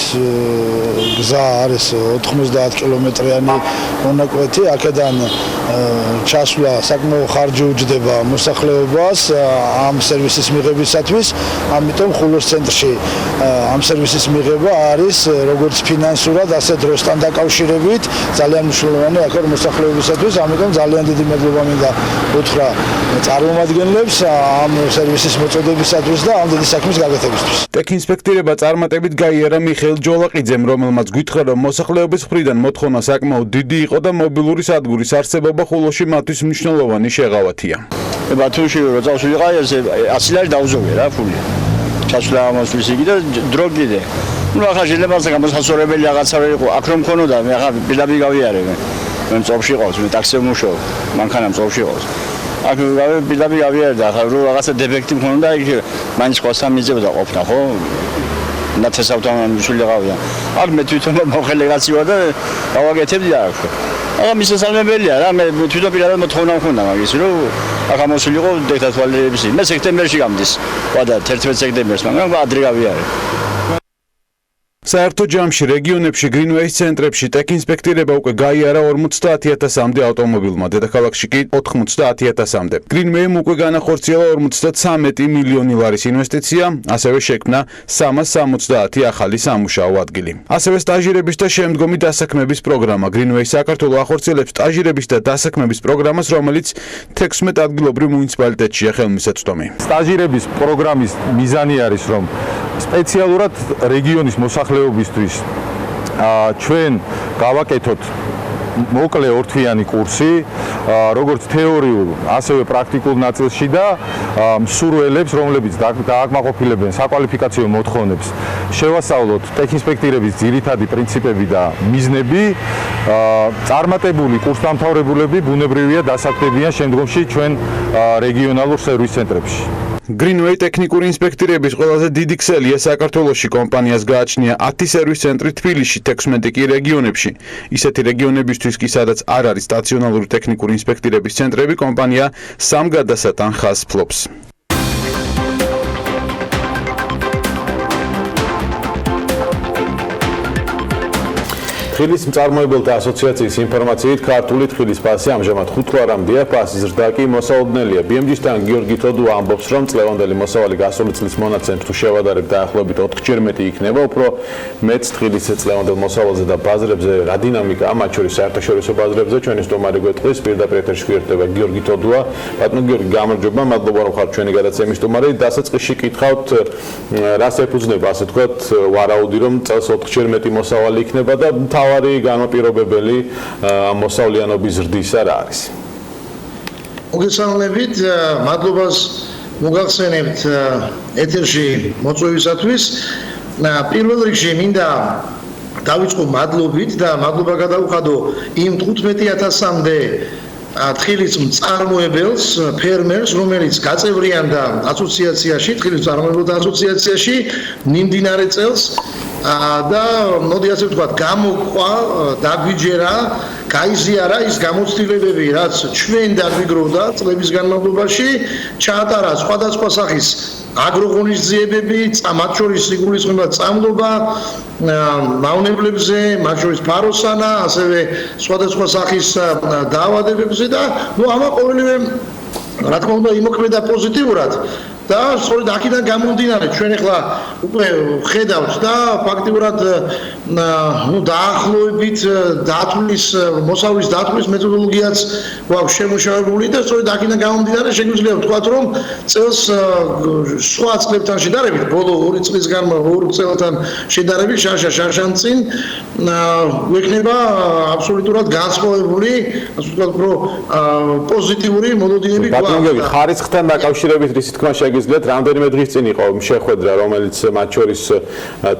გზა არის 90 კილომეტრიანი მონაკვეთი, აქედან ჩასვლა საკმაო ხარჯი უჯდება მოსახლეობას ამ სერვისის მიღებისათვის, ამიტომ ხულოს ცენტრში ამ სერვისის მიღება არის როგორც ფინანსურად, ასე დროსთან დაკავშირებით ძალიან მნიშვნელოვანი აქ მოსახლეობისათვის, ამიტომ ძალიან დიდი მადლობა მინდა უთხრა წარმომადგენლებს ამ სერვისის მოწოდებისათვის და ამ დიდი საქმის გაკეთებისთვის. ტექ ინსპექტირება წარმატებით გაიარა მიხეილ ჯოლაყიძემ, რომელმაც გითხრა, რომ მოსახლეობის მხრიდან მოთხოვნა საკმაოდ დიდი იყო და მობილური სადგურის არსებობა ხულოში მათთვის მნიშვნელოვანი შეღავათია. ბათუმში რო წავშვილიყავი, 100 ლარი დავზოვე რა ფული. ჩასვლა ამასთვის იგი და დრო კიდე. ნუ ახლა შეიძლება გამოსასწორებელი რაღაცა რო იყო, აქ რომ მქონოდა, მე ახლა პირდაპირ გავიარე მე. მე მწოვში ყავს, მე ტაქსზე ვმუშაობ, მანქანა მწოვში ყავს. აქ პირდაპირ გავიარე და ახლა რო რაღაცა დეფექტი მქონოდა, იქ მაინც ყოსთან მიძებდა ყოფნა, ხო? ნათესავთან მიშვილიყავია. აქ მე თვითონ მოხელე კაცი ვარ და გავაკეთებდი აქ. ახლა მისასალმებელია რა, მე თვითონ პირადად მოთხოვნა მქონდა მაგის, რომ აქ ამოსულიყო დექტატვალერების. მე სექტემბერში გამდის, ვადა 11 სექტემბერს, მაგრამ ადრე გავიარე. საერთო ჯამში რეგიონებში გრინვეის ცენტრებში ტექ ინსპექტირება უკვე გაიარა 50000-მდე ავტომობილმა, დედაქალაქში კი 90000-მდე. გრინვეიმ უკვე განახორციელა 53 მილიონი ლარის ინვესტიცია, ასევე შექმნა 370 ახალი სამუშაო ადგილი. ასევე სტაჟირების და შემდგომი დასაქმების პროგრამა. გრინვეი საქართველოს ახორციელებს სტაჟირების და დასაქმების პროგრამას, რომელიც 16 ადგილობრივ მუნიციპალიტეტშია ხელმისაწვდომი. სტაჟირების პროგრამის მიზანი არის, რომ სპეციალურად რეგიონის მოსახლეობისთვის ჩვენ გავაკეთოთ მოკლე ორთვიანი კურსი, როგორც თეორიულ, ასევე პრაქტიკულ ნაწილში და მსურველებს, რომლებიც დააკმაყოფილებენ საკვალიფიკაციო მოთხოვნებს, შევასწავლოთ ტექ ინსპექტირების ძირითადი პრინციპები და მიზნები. წარმატებული კურსდამთავრებულები ბუნებრივია დასაქმდებიან შემდგომში ჩვენ რეგიონალურ სერვის ცენტრებში. გრინვეი ტექნიკური ინსპექტირების ყველაზე დიდი ქსელია საქართველოში. კომპანიას გააჩნია 10 სერვის ცენტრი თბილისში, 16 კი რეგიონებში. ისეთი რეგიონებისთვის კი, სადაც არ არის სტაციონალური ტექნიკური ინსპექტირების ცენტრები, კომპანია 3 გადასატან ხაზს ფლობს. ხილის მწარმოებელთა ასოციაციის ინფორმაციით, ქართული თხილის ფასი ამჟამად 5 ლარამდეა, ფასის ზრდა კი მოსაოდნელია. BMG-სთან გიორგი თოდუა ამბობს, რომ წლევანდელი მოსავალი გასული წლის მონაცემს თუ შევადარებთ დაახლოებით 4-ჯერ მეტი იქნება, უფრო მეც თხილის წლევანდელ მოსავალზე და ბაზრებზე რა დინამიკაა, მათ შორის საერთაშორისო ბაზრებზე ჩვენი სტუმარი გვეტყვის, პირდაპირ ეთერში გვერდება გიორგი თოდუა. ბატონო გიორგი, გამარჯობა, მადლობა რომ ხართ ჩვენი გადაცემის სტუმარი. დასაწყისში კითხავთ, რას ეფუძნება, ასე ვთქვათ, ვარაუდი, რომ წელს 4-ჯერ მეტი მოსავალი იქნება და თავარი განაპირობებელი მოსავლიანობის ზრდისა რა არის? მოგესალმებით, მადლობას მოგახსენებთ ეთერში მოწვევისათვის. პირველ რიგში მინდა დავიწყო მადლობით და მადლობა გადავუხადო იმ 15000-მდე თხილის მწარმოებელს, ფერმერს, რომელიც გაწევრიანდა ასოციაციაში, თხილის მწარმოებელთა ასოციაციაში მიმდინარე წელს და მოდი ასე ვთქვათ, გამოყვა, დაგვიჯერა, გაიზიარა ის გამოცდილებები, რაც ჩვენ დაგვიგროვდა წლების განმავლობაში, ჩაატარა სხვადასხვა სახის აგროღონისძიებები, მათ შორის სიგულისხმება წამლობა, მავნებლებზე, მათ შორის ფაროსანა, ასევე სხვადასხვა სახის დაავადებებზე და ამა ყოველივე რა თქმა უნდა იმოქმედა პოზიტიურად და სწორედ აქედან გამომდინარე ჩვენ ახლა უკვე ხედავთ და ფაქტიურად დაახლოებით დათვლის მოსავლის დათვლის მეთოდოლოგიაც გვაქვს შემუშავებული და სწორედ აქედან გამომდინარე შეგვიძლია ვთქვათ რომ წელს სხვა წლებთან შედარებით ბოლო 2 წლისგან 2 წელთან შედარებით შარშან წინ ვექნება აბსოლუტურად განსხვავებული ასე ვთქვათ უფრო პოზიტიური მოლოდინები გვაქვს. ბატონო ხარისხთან დაკავშირებით რისი თქმა შეგიძლიათ რამდენიმე დღის წინ იყო შეხვედრა რომელიც მათ შორის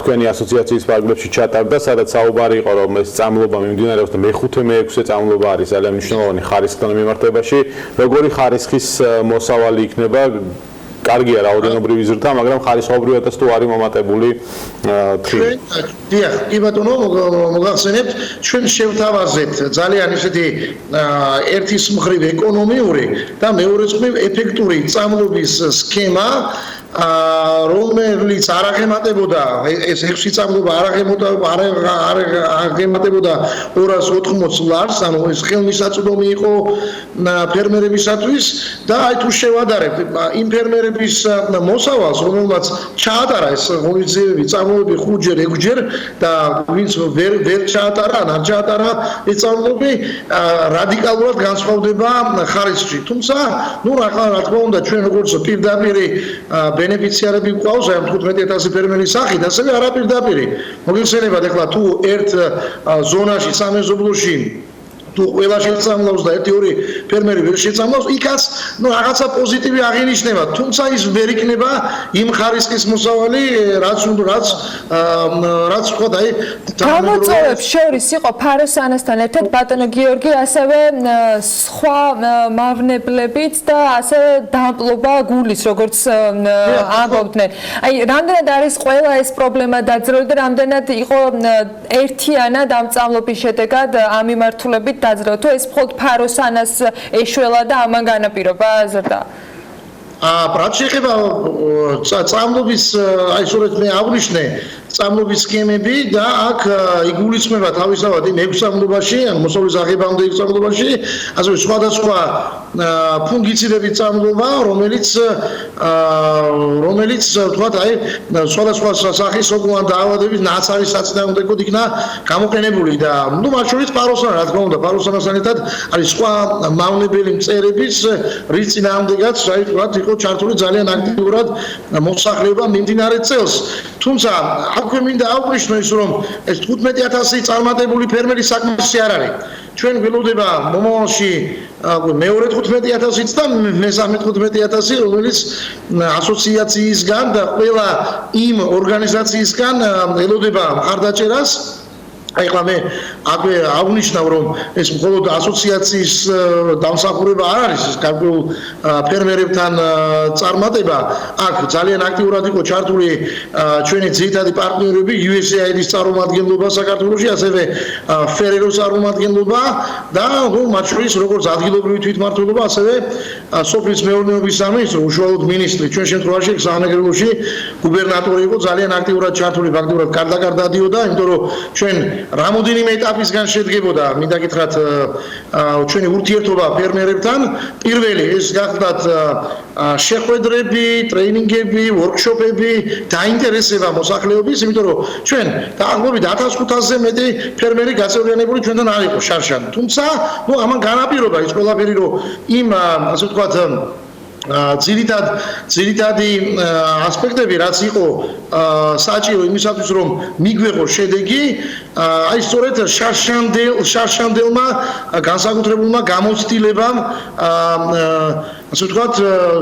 თქვენი ასოციაციის ფარგლებში ჩატარდა სადაც საუბარი იყო რომ ეს წამლობა მიმდინარეობს და მე-5 მე-6 წამლობა არის ძალიან მნიშვნელოვანი ხარისხთან მიმართებაში როგორი ხარისხის მოსავალი იქნება კარგია რაოდენობრივი ზრდა მაგრამ ხარისხობრივადაც თუ არის მომატებული თქვენ დიახ კი ბატონო მოგახსენებთ ჩვენ შევთავაზეთ ძალიან ისეთი ერთის მხრივ ეკონომიური და მეორეს მხრივ ეფექტური წამლობის სქემა რომელიც არ აღემატებოდა ეს 6 წამლობა არ აღემატებოდა 280 ლარს, ანუ ეს ხელმისაწვდომი იყო ფერმერებისათვის და აი თუ შევადარებთ იმ ფერმერების მოსავალს, რომელმაც ჩაატარა ეს ღონისძიებები, წამლები 5-ჯერ, 6-ჯერ და ვინც ვერ ჩაატარა, არ ჩაატარა ეს წამლები რადიკალურად განსხვავდება ხარისხში. თუმცა, ნუ რა თქმა უნდა, ჩვენ როგორც პირდაპირი ბენეფიციარები გვყავს აი 15000 ფერმერის სახით, ასევე არაპირდაპირი. მოგიხსენებათ ახლა თუ ერთ ზონაში სამეზობლოში თუ ყველა შეწამლავს და 1-2 ფერმერი ვერ შეწამლავს, იქაც ნუ რაღაცა პოზიტივი აღინიშნება, თუმცა ის ვერ იქნება იმ ხარისხის მოსავალი, რაც ვთქვათ, აი გამოწვევებს შორის იყო ფაროსანასთან ერთად ბატონო გიორგი, ასევე სხვა მავნებლებიც და ასევე დამპლობა გულის, როგორც ამბობდნენ. აი, რამდენად არის ყველა ეს პრობლემა დაძრეული და რამდენად იყო ერთიანად ამ წამლობის შედეგად ამ მიმართულებით დაძრა თუ ეს მხოლოდ ფაროსანას ეშველა და ამან განაპირობა ზრდა? რაც შეეხება წამლობის, აი სწორედ მე აღვნიშნე წამლობის სქემები და აქ იგულისხმება თავისთავად იმ 6 წამლობაში, ან მოსავლის აღებამდე 6 წამლობაში, ასევე სხვადასხვა ფუნგიციდების წამლობა, რომელიც თქვათ, აი სხვადასხვა სახის სოკუან დაავადების ნაცარი საწინააღმდეგოდ იქნა გამოყენებული და ნუ მათ შორის ფაროსანა, რა თქმა უნდა, ფაროსანასთან ერთად არის სხვა მავნებელი მწერების, რის წინააღმდეგაც, აი თქვათ, იყო ჩართული ძალიან აქტიურად მოსახლეობა მიმდინარე წელს. თუმცა აქვე მინდა აღვნიშნო ის რომ ეს 15000 წარმატებული ფერმერი საკმარისი არ არის. ჩვენ გველოდება მომავალში მეორე 15000-იც და მესამე 15000, რომელიც ასოციაციისგან და ყველა იმ ორგანიზაციისგან ელოდება მხარდაჭერას. აი ხლა მე აქვე აღვნიშნავ რომ ეს მხოლოდ ასოციაციის დამსახურება არ არის ეს გარკვეულ ფერმერებთან წარმატება აქ ძალიან აქტიურად იყო ჩართული ჩვენი ძირითადი პარტნიორები USAID-ის წარმომადგენლობა საქართველოში ასევე ფერეროს წარმომადგენლობა და ნუ მათ შორის როგორც ადგილობრივი თვითმმართველობა ასევე სოფლის მეურნეობის სამინისტრო უშუალოდ მინისტრი ჩვენ შემთხვევაში სამეგრელოში გუბერნატორი იყო ძალიან აქტიურად ჩართული ფაქტობრივად კარდაკარ დადიოდა იმიტომ რომ ჩვენ რამოდენიმე ეტაპისგან შედგებოდა მინდა გითხრათ ჩვენი ურთიერთობა ფერმერებთან პირველი ეს გახლდათ შეხვედრები, ტრეინინგები, ვორქშოპები, დაინტერესება მოსახლეობის, იმიტომ რომ ჩვენ დაახლოებით 1500-ზე მეტი ფერმერი გაწევრიანებული ჩვენთან არ იყო შარშან. თუმცა, ნუ ამან განაპირობა ის ყველაფერი, რომ იმ ასე ვთქვათ ძირითადი ასპექტები, რაც იყო საჭირო იმისათვის, რომ მიგვეღო შედეგი, აი სწორედ შარშანდელმა განსაკუთრებულმა გამოცდილებამ ასე ვთქვათ,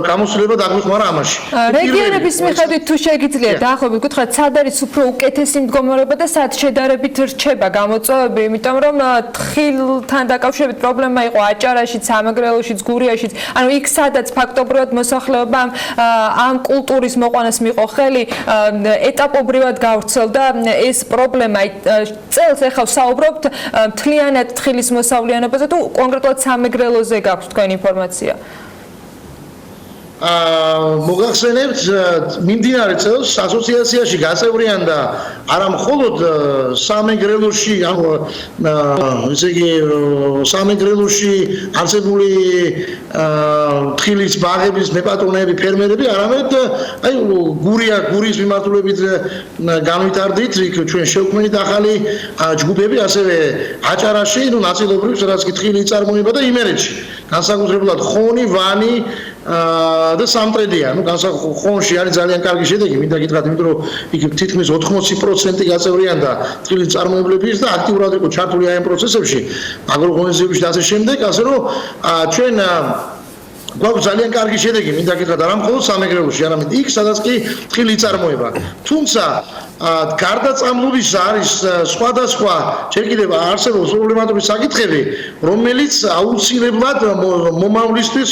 გამოსვლება დაგვიხმარა ამაში. რეგიონების მიხედვით თუ შეგიძლიათ დაახლოებით გითხრათ, სად არის უფრო უკეთესი მდგომარეობა და სად შედარებით რჩება გამოწვევები, იმიტომ რომ თხილთან დაკავშირებით პრობლემა იყო აჭარაშიც, სამეგრელოშიც, გურიაშიც, ანუ იქ სადაც ფაქტობრივად მოსახლეობამ ამ კულტურის მოყვანას მიიღო ხელი, ეტაპობრივად გავრცელდა ეს პრობლემა. წელს ახლა ვსაუბრობთ მთლიანად თხილის მოსავლიანობაზე თუ კონკრეტულად სამეგრელოზე გაქვთ თქვენ ინფორმაცია? მოგახსენებთ მიმდინარე წელს ასოციაციაში გაწევრიან და არა მხოლოდ სამეგრელოში ესე იგი სამეგრელოში არსებული თხილის ბაღების მეპატრონეები ფერმერები არამედ აი გურიის მიმართულებით განვითარდით ჩვენ შევქმნით ახალი ჯგუფები ასევე აჭარაში ნაწილობრივ სადაც კი თხილი იწარმოება და იმერეთში განსაკუთრებულად ხონი ვანი და სამტრედია, ხონში არის ძალიან კარგი შედეგი, მინდა გითხრათ, იმიტომ რომ იქ თითქმის 80% გაწევრიან და თხილის წარმოებლების და აქტიურად იყო ჩართული აი ამ პროცესებში, აგროღონიზებებში და ასე შემდეგ, ასე რომ ჩვენ გვაქვს ძალიან კარგი შედეგი, მინდა გითხრათ, არა მხოლოდ სამეგრელოში, არამედ იქ, სადაც კი თხილი იწარმოება. თუმცა გარდაწამლულის არის სხვადასხვა ჯერ კიდევ არსებობს პრობლემატური საკითხები, რომელიც აუცილებლად მომავლისთვის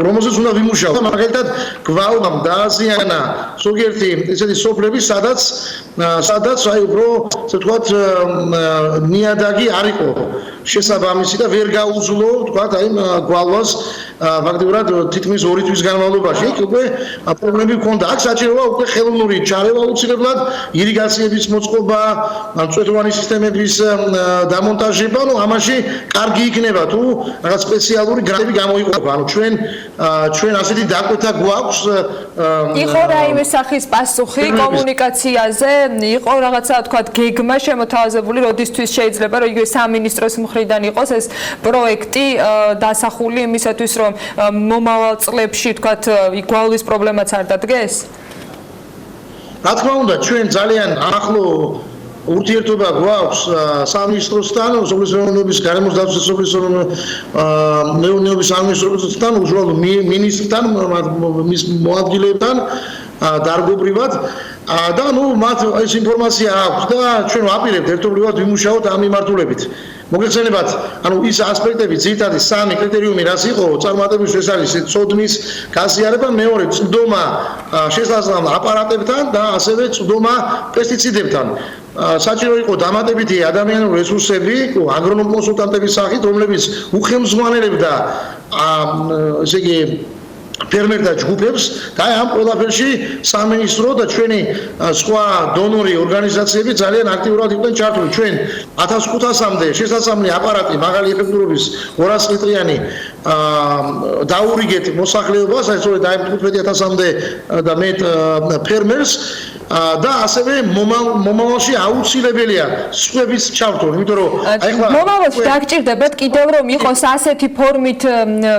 რომელზეც უნდა ვიმუშაოთ. მაგალითად, გვალვამ დააზიანა ზოგიერთი ესეთი სოფლები, სადაც აი უფრო ასე ვთქვათ ნიადაგი არ იყო შესაბამისი და ვერ გაუძლო ვთქვათ აი გვალვას ფაქტიურად თითქმის 2 თვის განმავლობაში იქ უკვე პრობლემები ჰქონდა. აქ საჭიროა უკვე ხელოვნური ჩარევა აუცილებლად ირიგაციების მოწყობა, მწვერვალი სისტემების დამონტაჟება, ну ამაში კარგი იქნება თუ რაღაც სპეციალური გრანტები გამოიყოფა. ანუ ჩვენ ასეთი დაკვეთა გვაქვს იყო რაიმე სახის პასუხი კომუნიკაციაზე, იყო რაღაცა თქვათ გეგმა შემოთავაზებული, როდისთვის შეიძლება რომ იგივე სამინისტროს მხრიდან იყოს ეს პროექტი დასახული იმისათვის რომ მომავალ წლებში თქვათ გვალვის პრობლემაც არ დადგეს? რა თქმა უნდა, ჩვენ ძალიან ახლო ურთიერთობა გვაქვს სამინისტროსთან, სოფლის მეურნეობის გარემოს დაცვის სოფლის მეურნეობის სამინისტროსთან, უშუალოდ მინისტრთან, მის მოადგილეებთან დარგობრივად და მათ ეს ინფორმაცია აქვს და ჩვენ ვაპირებთ ერთობლივად ვიმუშაოთ ამ მიმართულებით. მოგეხსენებათ, ის ასპექტები, ძირითადი 3 კრიტერიუმი რაც იყო წარმატებისთვის, ეს არის წოდნის გაზიარება, მეორე წვდომა შესაძლოა აპარატებთან და ასევე წვდომა პესტიციდებთან. საჭირო იყო დამატებითი ადამიანური რესურსები, აგრონომ კონსულტანტების სახით, რომლებიც უხელმძღვანელებდა ესე იგი ფერმერთა ჯგუფებს და ამ ყველაფერში სამინისტრო და ჩვენი სხვა დონორი ორგანიზაციები ძალიან აქტიურად იყვნენ ჩართული. ჩვენ 1500-მდე შესაძლებელი აპარატი მაღალი ეფექტურობის 200 ლიტრიანი დაურიგეთ მოსახლეობას, აი სწორედ აი 15000-მდე და მეტ ფერმერს და ასევე მომავალში აუცილებელია სხვების ჩართვა, იმიტომ რომ აი ხლა მომავალში დაგჭირდებათ კიდევ რომ იყოს ასეთი ფორმით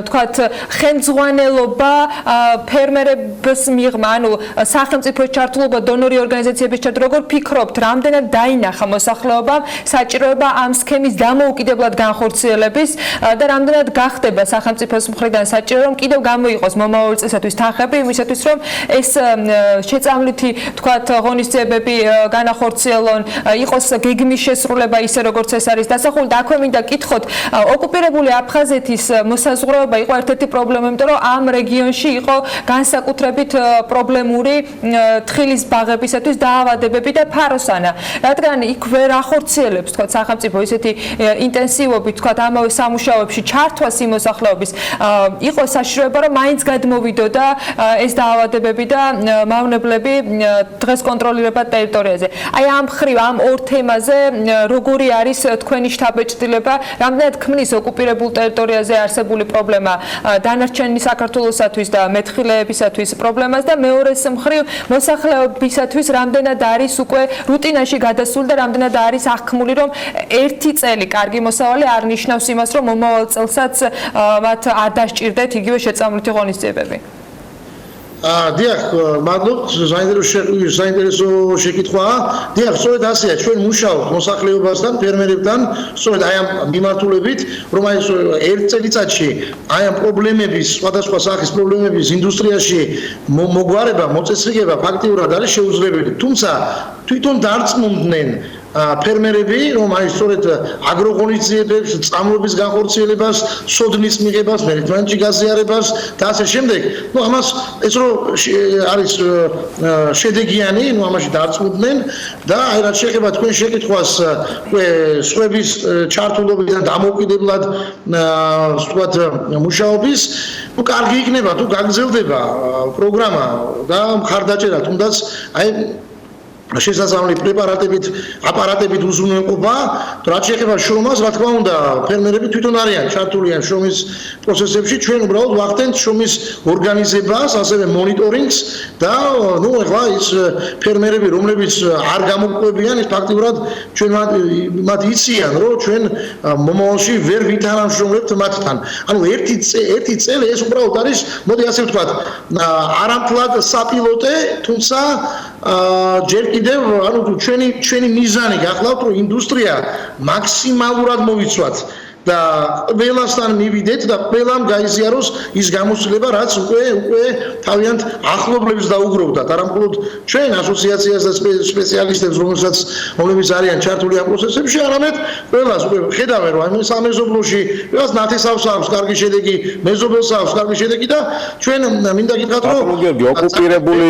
ვთქვათ ხელმძღვანელობა ფერმერების მიღმა, ანუ სახელმწიფოს ჩართულობა, დონორი ორგანიზაციების ჩართულობა, როგორ ფიქრობთ, რამდენად დაინახა მოსახლეობამ საჭიროება ამ სქემის დამოუკიდებლად განხორციელების და რამდენად გახდება სახელმწიფოს მხრიდან საჭირო რომ კიდევ გამოიყოს მომავალ წლისათვის თანხები იმისათვის რომ ეს შეწამლითი თქვათ ღონისძიებები განახორციელონ, იყოს გეგმის შესრულება ისე როგორც ეს არის დასახული და აქვე მინდა კითხოთ, ოკუპირებული აფხაზეთის მოსაზღვრეობა იყო ერთ-ერთი პრობლემა, იმიტომ რომ ამ რეგიონში იყო განსაკუთრებით პრობლემური თხილის ბაღებისათვის დაავადებები და ფაროსანა. რადგან იქ ვერ ახორციელებს თქვათ სახელმწიფო ისეთი ინტენსივობით თქვათ ამავე სამუშაოებში ჩართვას იმ მოსახლეობის, იყო საშიშროება რომ მაინც გადმოვიდოდა ეს დაავადებები და მავნებლები დღეს კონტროლირება ტერიტორიაზე. აი ამ ხრივ ამ ორ თემაზე როგორი არის თქვენი შთაბეჭდილება, რამდენად ქმნის ოკუპირებულ ტერიტორიაზე არსებული პრობლემა დანარჩენი საქართველოსათვის და მეთხილეებისათვის პრობლემას და მეორეს მხრივ მოსახლეობისათვის რამდენად არის უკვე რუტინაში გადასული და რამდენად არის აღქმული რომ ერთი წელი კარგი მოსავალი არ ნიშნავს იმას რომ მომავალ წელსაც მათ არ დასჭირდეთ იგივე შეწამლითი ღონისძიებები. დიახ, მადლობთ, საინტერესო შეკითხვაა. დიახ, სწორედ ასეა, ჩვენ მუშაობთ მოსახლეობასთან, ფერმერებთან, სწორედ აი ამ მიმართულებით, რომ აი ერთ წელიწადში აი ამ პრობლემების, სხვადასხვა სახის პრობლემების ინდუსტრიაში მოგვარება, მოწესრიგება ფაქტიურად არის შეუძლებელი. თუმცა თვითონ დარწმუნდნენ ფერმერები, რომ აი სწორედ აგროღონისძიებებს, წამლების განხორციელებას, სოდნის მიღებას, ერთმანეთში გაზიარებას და ასე შემდეგ. ნუ ამას ეს რო არის შედეგიანი, ნუ ამაში დარწმუნდნენ და აი რაც შეეხება თქვენ შეკითხვას, სხვების ჩართულობიდან დამოუკიდებლად ვთქვათ მუშაობის, ნუ კარგი იქნება თუ გაგრძელდება პროგრამა და მხარდაჭერა თუნდაც აი შესაძლებელი პრეპარატებით, აპარატებით უზრუნველყოფა, რაც შეეხება შრომას, რა თქმა უნდა, ფერმერები თვითონ არიან ჩართულიან შრომის პროცესებში, ჩვენ უბრალოდ ვახდენთ შრომის ორგანიზებას, ასევე მონიტორინგს და ნუ ეხლა ის ფერმერები, რომლებიც არ გამოგყვებიან, ის ფაქტიურად ჩვენ მათ იციან, რომ ჩვენ მომავალში ვერ ვითანამშრომლებთ მათთან. ანუ ერთი წელი ეს უბრალოდ არის, მოდი ასე ვთქვათ, არამხოლოდ საპილოტე, თუმცა ჯერ კიდევ ანუ ჩვენი მიზანი გახლავთ რომ ინდუსტრია მაქსიმალურად მოვიცვათ და ყველასთან მივიდეთ და ყველამ გაიზიაროს ის გამოცდილება რაც უკვე თავიანთ ახლობლებს დაუგროვდათ არა მხოლოდ ჩვენ ასოციაციას და სპეციალისტებს რომლებიც არიან ჩართული ამ პროცესებში არამედ ყველას უკვე ხედავენ რომ აი სამეზობლოში ყველას ნათესავს აქვს კარგი შედეგი მეზობელს აქვს კარგი შედეგი და ჩვენ მინდა გითხრათ რომ ოკუპირებული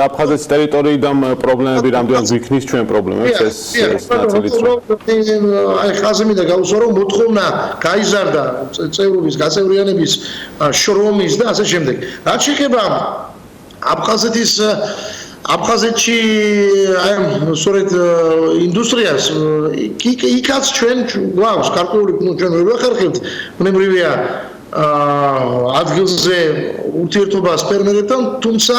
აფხაზეთის ტერიტორიიდან პრობლემები რამდენად გვიქნის ჩვენ პრობლემებს ეს ნაწილიც აი ხაზი მინდა გავუსვა რომ მოთხოვნა გაიზარდა წევრობის გაწევრიანების შრომის და ასე შემდეგ. რაც შეეხება აფხაზეთში აი სწორედ ინდუსტრიას იქაც ჩვენ გვაქვს გარკვეული ჩვენ ვერ ვახერხებთ ბუნებრივია ადგილზე ურთიერთობას ფერმერებთან, თუმცა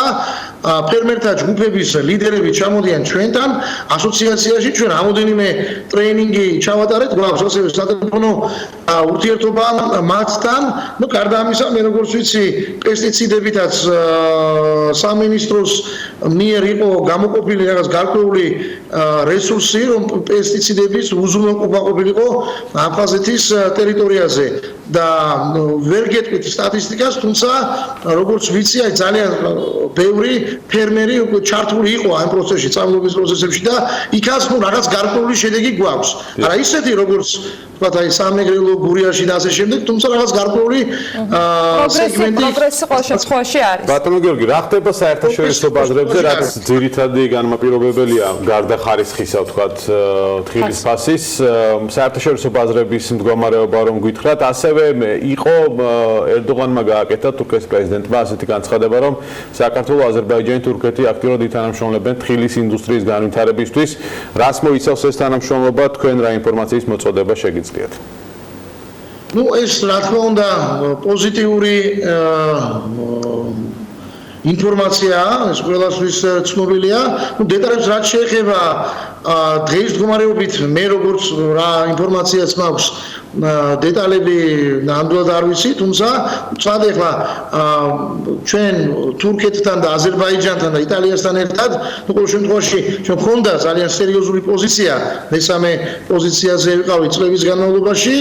ფერმერთა ჯგუფების ლიდერები ჩამოდიან ჩვენთან ასოციაციაში, ჩვენ რამოდენიმე ტრეინინგი ჩავატარეთ, გვაქვს ასევე სატელეფონო ურთიერთობა მათთან. ნუ გარდა ამისა, მე როგორც ვიცი, პესტიციდებითაც სამინისტროს მიერ იყო გამოყოფილი რაღაც გარკვეული რესურსი, რომ პესტიციდების უზრუნველყოფა ყოფილიყო აფხაზეთის ტერიტორიაზე და ვერ გეტყვით სტატისტიკას, თუმცა როგორც ვიცი, აი ძალიან ბევრი ფერმერი უკვე ჩართული იყო ამ პროცესში, წამლობის პროცესებში და იქაც ნუ რაღაც გარკვეული შედეგი გვაქვს. არა ისეთი როგორც ვთქვათ, აი სამეგრელო გურიაში და ასე შემდეგ, თუმცა რაღაც გარკვეული სეგმენტი პროგრესი ყოველ შემთხვევაში არის. ბატონო გიორგი, რა ხდება საერთაშორისო ბაზრებზე, რაც ძირითადი განმაპირობებელია გარდა ხარისხისა, ვთქვათ, თხილის ფასის, საერთაშორისო ბაზრების მდგომარეობა რომ გითხრათ, ასევე იყო ერდოღანმა გააკეთა თურქეთის პრეზიდენტმა ასეთი განცხადება, რომ საქართველოს, აზერბაიჯანი, თურქეთი აქტიურად ითანამშრომლებენ თხილის ინდუსტრიის განვითარებისთვის. რას მოიცავს ეს თანამშრომლობა, თქვენ რა ინფორმაციის მოწოდება შეგიძლიათ? ნუ ეს რა თქმა უნდა პოზიტიური ინფორმაციაა, ეს ყველასთვის ცნობილია. ნუ დეტალებს რაც შეეხება დღეის მდგომარეობით მე როგორც რა ინფორმაციაც მაქვს დეტალები ნამდვილად არ ვიცი, თუმცა ვთქვათ ახლა ჩვენ თურქეთთან და აზერბაიჯანთან და იტალიასთან ერთად ყოველ შემთხვევაში ჩვენ გქონდა ძალიან სერიოზული პოზიცია, მესამე პოზიციაზე ვიყავი წლების განმავლობაში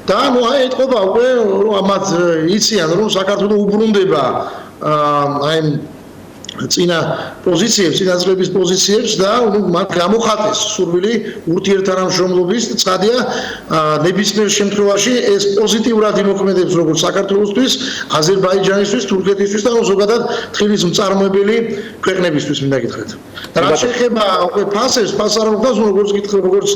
და ნუ აი ეთყობა უკვე რომ მათ იციან რომ საქართველოს უბრუნდება აი წინა პოზიციებს, წინა წლების პოზიციებს და მათ გამოხატეს სურვილი ურთიერთთანამშრომლობის ცხადია ნებისმიერ შემთხვევაში ეს პოზიტიურად იმოქმედებს როგორც საქართველოსთვის, აზერბაიჯანისთვის, თურქეთისთვის და ზოგადად თხილის მწარმოებელი ქვეყნებისთვის მინდა გითხრათ. რაც შეეხება უკვე ფასებს, ფასარობას როგორც გითხრათ, როგორც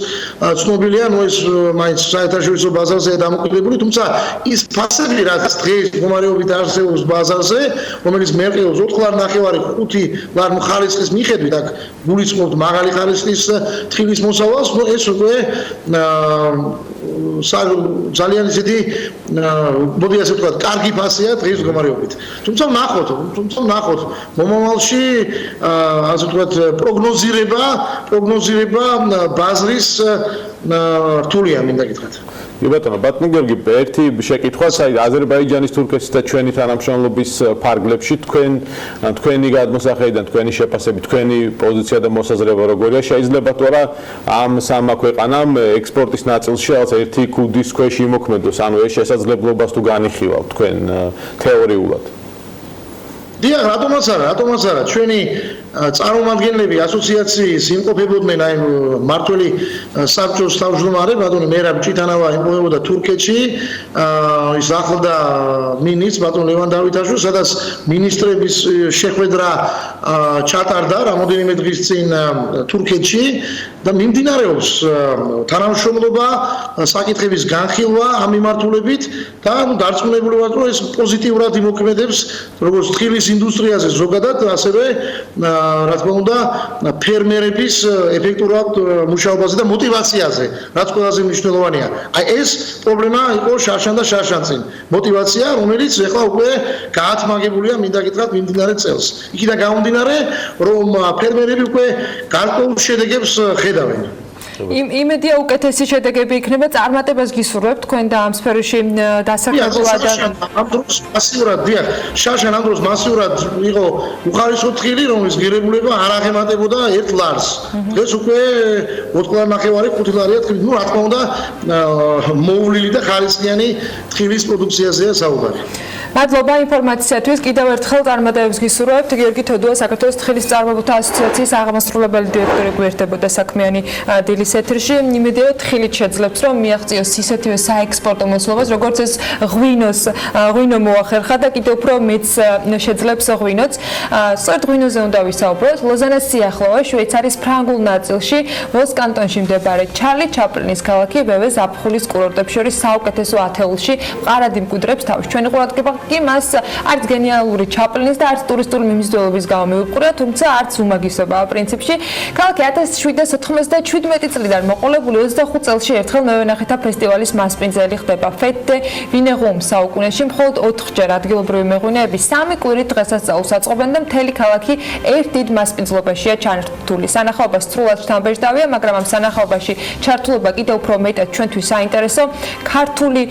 ცნობილია, ნუ ეს მაინც საერთაშორისო ბაზარზეა დამოკიდებული, თუმცა ის ფასები რაც დღეს მდგომარეობით არსებობს ბაზარზე, რომელიც მერყეობს 4.5 5 ლარ ხარისხის მიხედვით აქ გულისხმობთ მაღალი ხარისხის თხილის მოსავალს, ნუ ეს უკვე ძალიან ისეთი მოდი ასე ვთქვათ, კარგი ფასია დღის მდგომარეობით. თუმცა ვნახოთ მომავალში ასე ვთქვათ პროგნოზირება ბაზრის რთულია მინდა გითხრათ. ბატონო გიორგი, ერთი შეკითხვაც, აი აზერბაიჯანის, თურქეთის და ჩვენი თანამშრომლობის ფარგლებში თქვენი გადმოსახედიდან, თქვენი შეფასებით, თქვენი პოზიცია და მოსაზრება როგორია? შეიძლება თუ არა ამ სამმა ქვეყანამ ექსპორტის ნაწილში რაღაც ერთი ქუდის ქვეშ იმოქმედოს, ანუ ეს შესაძლებლობას თუ განიხილავთ თქვენ თეორიულად? დიახ, რატომაც არა, ჩვენი წარმომადგენლები ასოციაციის იმყოფებოდნენ აი მართველი საბჭოს თავმჯდომარე ბატონი მერაბ ჭიტანავა იმყოფებოდა თურქეთში ის ახლდა მინისტრს ბატონ ლევან დავითაშვილს სადაც მინისტრების შეხვედრა ჩატარდა რამოდენიმე დღის წინ თურქეთში და მიმდინარეობს თანამშრომლობა საკითხების განხილვა ამ მიმართულებით და დარწმუნებული ვარ რომ ეს პოზიტიურად იმოქმედებს როგორც თხილის ინდუსტრიაზე ზოგადად ასევე რა თქმა უნდა ფერმერების ეფექტურად მუშაობაზე და мотиваციაზე რაც ყველაზე მნიშვნელოვანია აი ეს პრობლემა იყო შარშან და შარშანწინ мотиваცია რომელიც ეხლა უკვე გაათმაგებულია მინდა გითხრათ მიმდინარე წელს იქიდან გამომდინარე რომ ფერმერები უკვე გარკვეულ შედეგებს ხედავენ იმედია უკეთესი შედეგები იქნება წარმატებას გისურვებთ თქვენ და ამ სფეროში დასაქმებულად ამ დროს მასიურად დიახ შარშან ამ დროს მასიურად იყო უხარისო თხილი რომლის ღირებულება არ აღემატებოდა 1 ლარს დღეს უკვე 4.5 5 ლარია თხილი ნუ რა თქმა უნდა მოვლილი და ხარისხიანი თხილის პროდუქციაზეა საუბარი მადლობა ინფორმაციისათვის კიდევ ერთხელ წარმატებებს გისურვებთ გიორგი თოდუა საქართველოს თხილის წარმოებულთა ასოციაციის აღმასრულებელი დირექტორი გვერდებოდა საქმიანი დილის ეთერში იმედია თხილით შეძლებს რომ მიაღწიოს ისეთივე საექსპორტო მოცულობას როგორც ეს ღვინო მოახერხა და კიდევ უფრო მეც შეძლებს ღვინოც სწორედ ღვინოზე უნდა ვისაუბროთ ლოზანას სიახლოვეს შვეიცარიის ფრანგულ ნაწილში ვოს კანტონში მდებარე ჩარლი ჩაპლინის ქალაქი ვევე ზაფხულის კურორტებს შორის საუკეთესო ათეულში მყარად იმკვიდრებს თავს ჩვენი ყურადღება კი მას არც გენიალური ჩაპლინის და არც ტურისტული მიმზიდველობის გამო მიუყურა, თუმცა არც უმაგისობაა პრინციპში. ქალაქი 1797 წლიდან მოყოლებული 25 წელში ერთხელ მევენახეთა ფესტივალის მასპინძელი ხდება. Fête Vinerum საუკუნეში მხოლოდ 4-ჯერ ადგილობრივი მეღვინეები 3 კვირით დღესასწაულს აწყობენ და მთელი ქალაქი ერთ დიდ მასპინძლობაშია ჩართული. სანახაობა სრულად შთამბეჭდავია, მაგრამ ამ სანახაობაში ჩართულობა კიდევ უფრო მეტად ჩვენთვის საინტერესო ქართული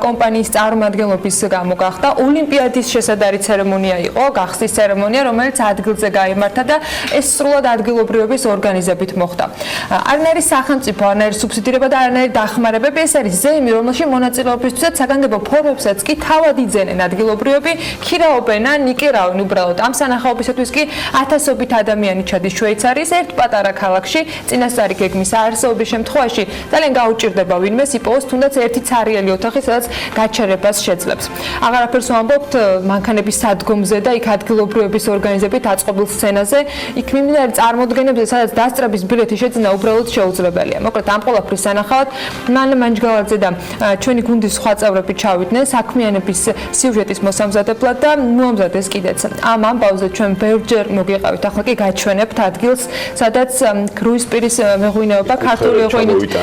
კომპანიის წარმომადგენლობის გამო გახდა. ოლიმპიადის შესადარი ცერემონია იყო, გახსნის ცერემონია, რომელიც ადგილზე გაიმართა და ეს სრულად ადგილობრივების ორგანიზებით მოხდა. არანაირი სახელმწიფო, არანაირი სუბსიდირება და არანაირი დახმარებები, ეს არის ზეიმი, რომელშიც მონაწილეობისთვისაც საგანგებო ფორმებსაც კი თავად იძენენ ადგილობრივები, ქირაობენ ან იკირავენ უბრალოდ. ამ სანახაობისათვის კი ათასობით ადამიანი ჩადის შვეიცარიის ერთ პატარა ქალაქში, წინასწარი გეგმის არსებობის შემთხვევაში ძალიან გაუჭირდება ვინმეს იპოვოს თუნდაც ერთი ცარიელი ოთახი, სადაც გაჩერებას შეძლებს. აღარაფერს ვამბობთ მანქანების სადგომზე და იქ ადგილობრივების ორგანიზებით აწყობილ სცენაზე, იქ მიმდინარე წარმოდგენებზე, სადაც დასწრების ბილეთი შეძენა უბრალოდ შეუძლებელია. მოკლედ ამ ყველაფრის სანახავად მან მანჯგალაძე და ჩვენი გუნდის სხვა წევრები ჩავიდნენ საქმიანების სიუჟეტის მოსამზადებლად და მოამზადეს კიდეც. ამ ამბავზე ჩვენ ბევრჯერ მოგიყავით, ახლა კი გაჩვენებთ ადგილს, სადაც კრუიზპირის მეღვინეობა ქართული ღვინით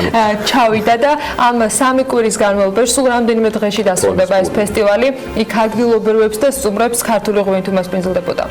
ჩავიდა და ამ 3 კვირის განმავლობაში სულ რამდენიმე დღეში დასრულდება ეს ფესტივალი. იქ ადგილობრივებს და სტუმრებს ქართული ღვინით უმასპინძლდებოდა.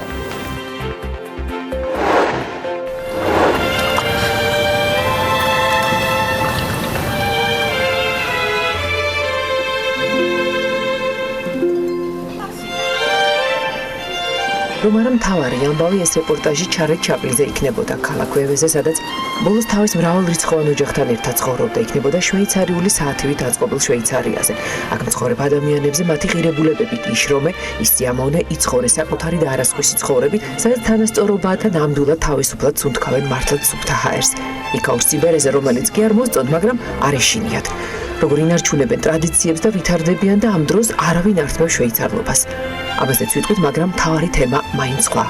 რომ არა მთავარი ამბავი ეს რეპორტაჟი ჩარლი ჩაპლინზე იქნებოდა ქალაქ ვევეზე, სადაც ბოლოს თავის მრავალრიცხოვან ოჯახთან ერთად ცხოვრობდა, იქნებოდა შვეიცარიული საათივით აწყობილ შვეიცარიაზე. აქ მცხოვრებ ადამიანებზე მათი ღირებულებებით იშრომე, ის სიამოვნე იცხოვრე საკუთარი და არასხვისი ცხოვრებით, სადაც თანასწორობაა და ნამდვილად თავისუფლად სუნთქავენ მართლაც სუფთა ჰაერს. იქაურ სიბერეზე, რომელიც კი არ მოსწონთ, მაგრამ არ ეშინიათ. როგორ ინარჩუნებენ ტრადიციებს და ვითარდებიან და ამ დროს არავინ არ თმევ შვეიცარლობას. ამაზეც ვიტყვით, მაგრამ მთავარი თემა მაინც სხვა.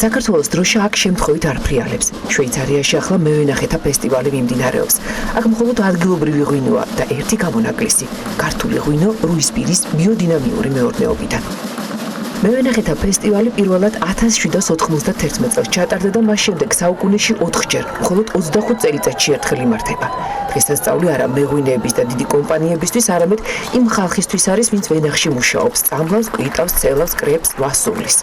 საქართველოს დროშა აქ შემთხვევით არ ფრიალებს. შვეიცარიაში ახლა მევენახეთა ფესტივალი მიმდინარეობს. აქ მხოლოდ ადგილობრივი ღვინოა და ერთი გამონაკლისი, ქართული ღვინო რუისპირის ბიოდინამიური მეურნეობიდან. მევენახეთა ფესტივალი პირველად 1791 წელს ჩატარდა და მას შემდეგ საუკუნეში 4-ჯერ, მხოლოდ 25 წელიწადში ერთხელ იმართება. დღესასწაული არა მეღვინეების და დიდი კომპანიებისთვის, არამედ იმ ხალხისთვის არის, ვინც ვენახში მუშაობს, წამლავს, ყიტავს, ცელავს, კრებს, ვასულის.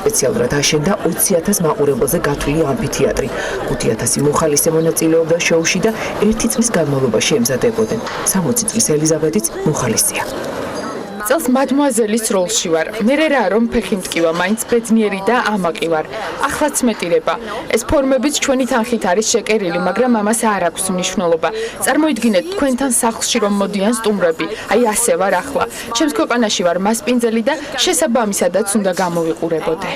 სპეციალურად აშენდა 20,000 მაყურებელზე გათვლილი ამფითეატრი. 5,000 მოხალისე მონაწილეობდა შოუში და 1 წლის განმავლობაში ემზადებოდნენ. 60 წლის ელიზაბეტიც მოხალისეა. წელს მადმუაზელის როლში ვარ. მე რა რომ ფეხი მტკივა, მაინც ბედნიერი და ამაყი ვარ. ახლაც მეტირება. ეს ფორმებიც ჩვენი თანხით არის შეკერილი, მაგრამ ამას არ აქვს მნიშვნელობა. წარმოიდგინეთ თქვენთან სახლში რომ მოდიან სტუმრები. აი ასე ვარ ახლა. ჩემს ქვეყანაში ვარ მასპინძელი და შესაბამისადაც უნდა გამოვიყურებოდე.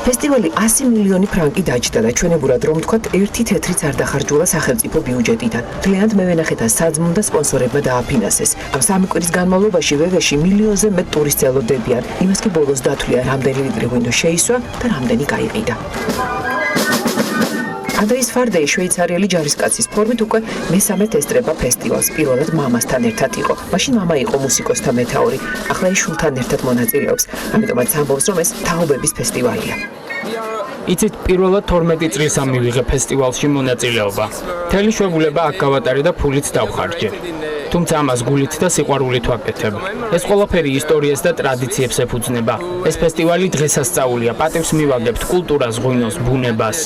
ფესტივალი 100 მილიონი ფრანკი დაჯდა და ჩვენებურად რომ ვთქვათ, ერთი თეთრიც არ დახარჯულა სახელმწიფო ბიუჯეტიდან. მთლიანად მევენახეთა საძმომ და სპონსორებმა დააფინანსეს. ამ 3 კვირის განმავლობაში ვევეში მილიონზე მეტ ტურისტს ელოდებიან. იმას კი ბოლოს დათვლია, რამდენი ლიტრი ღვინო შეისვა და რამდენი გაიყიდა. ანდრეის ფარდეი შვეიცარიელი ჯარისკაცის ფორმით უკვე მესამედ ესწრება ფესტივალს. პირველად მამასთან ერთად იყო. მაშინ მამა იყო მუსიკოსთა მეთაური. ახლა ის შვილთან ერთად მონაწილეობს. ამიტომაც ამბობს, რომ ეს თაობების ფესტივალია. იცით, პირველად 12 წელს ამივიღე ფესტივალში მონაწილეობა. მთელი შეგვიძლია აქ გავატარე და ფულიც დავხარჯე. თუმცა ამას გულით და სიყვარულით ვაკეთებ. ეს ყველაფერი ისტორიას და ტრადიციებს ეფუძნება. ეს ფესტივალი დღესასწაულია, პატივს მივაგებთ კულტურას, ღვინოს, ბუნებას.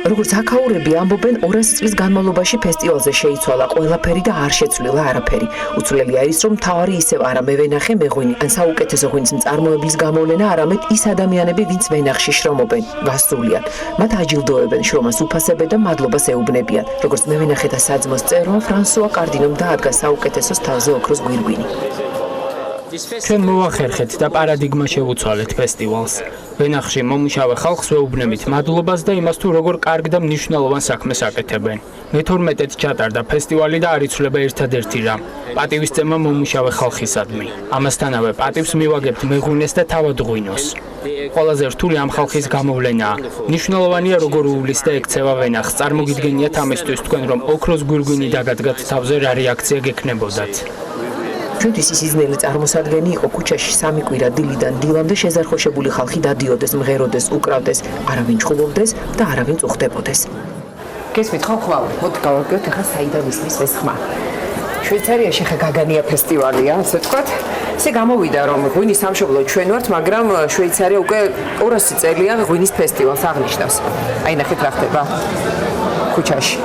როგორც აქაურები ამბობენ, 200 წლის განმავლობაში ფესტივალზე შეიცვალა ყველაფერი და არ შეცვლილა არაფერი. უცვლელი არის, რომ მთავარი ისევ არა მევენახე მეღვინი, ან საუკეთესო ღვინის მწარმოებლის გამოვლენა, არამედ ის ადამიანები, ვინც ვენახში შრომობენ, გასწრულია. მათ აჯილდოებენ, შრომას უფასებენ და მადლობას ეუბნებიან. როგორც მევენახეთა საძმოს წერმა ფრანსუა კარდინომ დაადგა საუკეთესოს თავზე ოქროს გვირგვინი. ჩვენ მოვახერხეთ და პარადიგმა შევუცვალეთ ფესტივალს. ვენახში მომუშავე ხალხს ვეუბნებით მადლობას და იმას თუ როგორ კარგ და მნიშვნელოვან საქმეს აკეთებენ. მე-12-ით ჩატარდა ფესტივალი და არ იცვლება ერთადერთი რამ. პატივისცემა მომუშავე ხალხისადმი. ამასთანავე პატივს მივაგებთ მეღვინეს და თავად ღვინოს. ყველაზე რთული ამ ხალხის გამოვლენაა. მნიშვნელოვანია როგორ უვლის და ექცევა ვენახს. წარმოგიდგენიათ ამისთვის თქვენ რომ ოქროს გვირგვინი დაგადგათ თავზე რა რეაქცია გექნებოდათ. ჩვენთვის ის იზნელი წარმოსადგენი იყო ქუჩაში 3 კვირა დილიდან დილამდე შეზარხოშებული ხალხი დადიოდეს, მღეროდეს, უკრავდეს, არავინ ჩხუბობდეს და არავინ წუხდებოდეს. გესმით ხო ხვალ, მოდი გავაკეთოთ ახლა საიდან ისმის ეს ხმა. შვეიცარიაში ხა გაგანია ფესტივალია, ასე ვთქვათ. ესე გამოვიდა რომ ღვინის სამშობლო ჩვენ ვართ, მაგრამ შვეიცარია უკვე 200 წელია ღვინის ფესტივალს აღნიშნავს. აი ნახეთ რა ხდება ქუჩაში.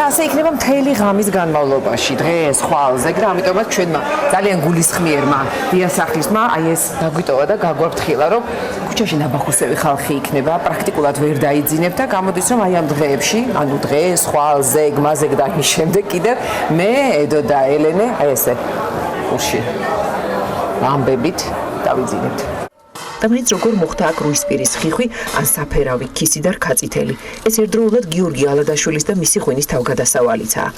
და ასე იქნება მთელი ღამის განმავლობაში, დღეს, ხვალზე, და ამიტომაც ჩვენმა ძალიან გულისხმიერმა დიასახლისმა აი ეს დაგვიტოვა და გაგვაფრთხილა, რომ ქუჩაში ნაბახუსები ხალხი იქნება, პრაქტიკულად ვერ დაიძინებ და გამოდის, რომ აი ამ დღეებში, ანუ დღეს, ხვალზე, გმაზე და ამის შემდეგ კიდევ მე, ედო და ელენე, აი ესე ურში ამბებით დავიძინებთ. და მეც როგორ მოხდა აქ რუისპირის ხიხვი, ან საფერავი, ქისი და რქაწითელი. ეს ერთდროულად გიორგი ალადაშვილის და მისი ღვინის თავგადასავალიცაა,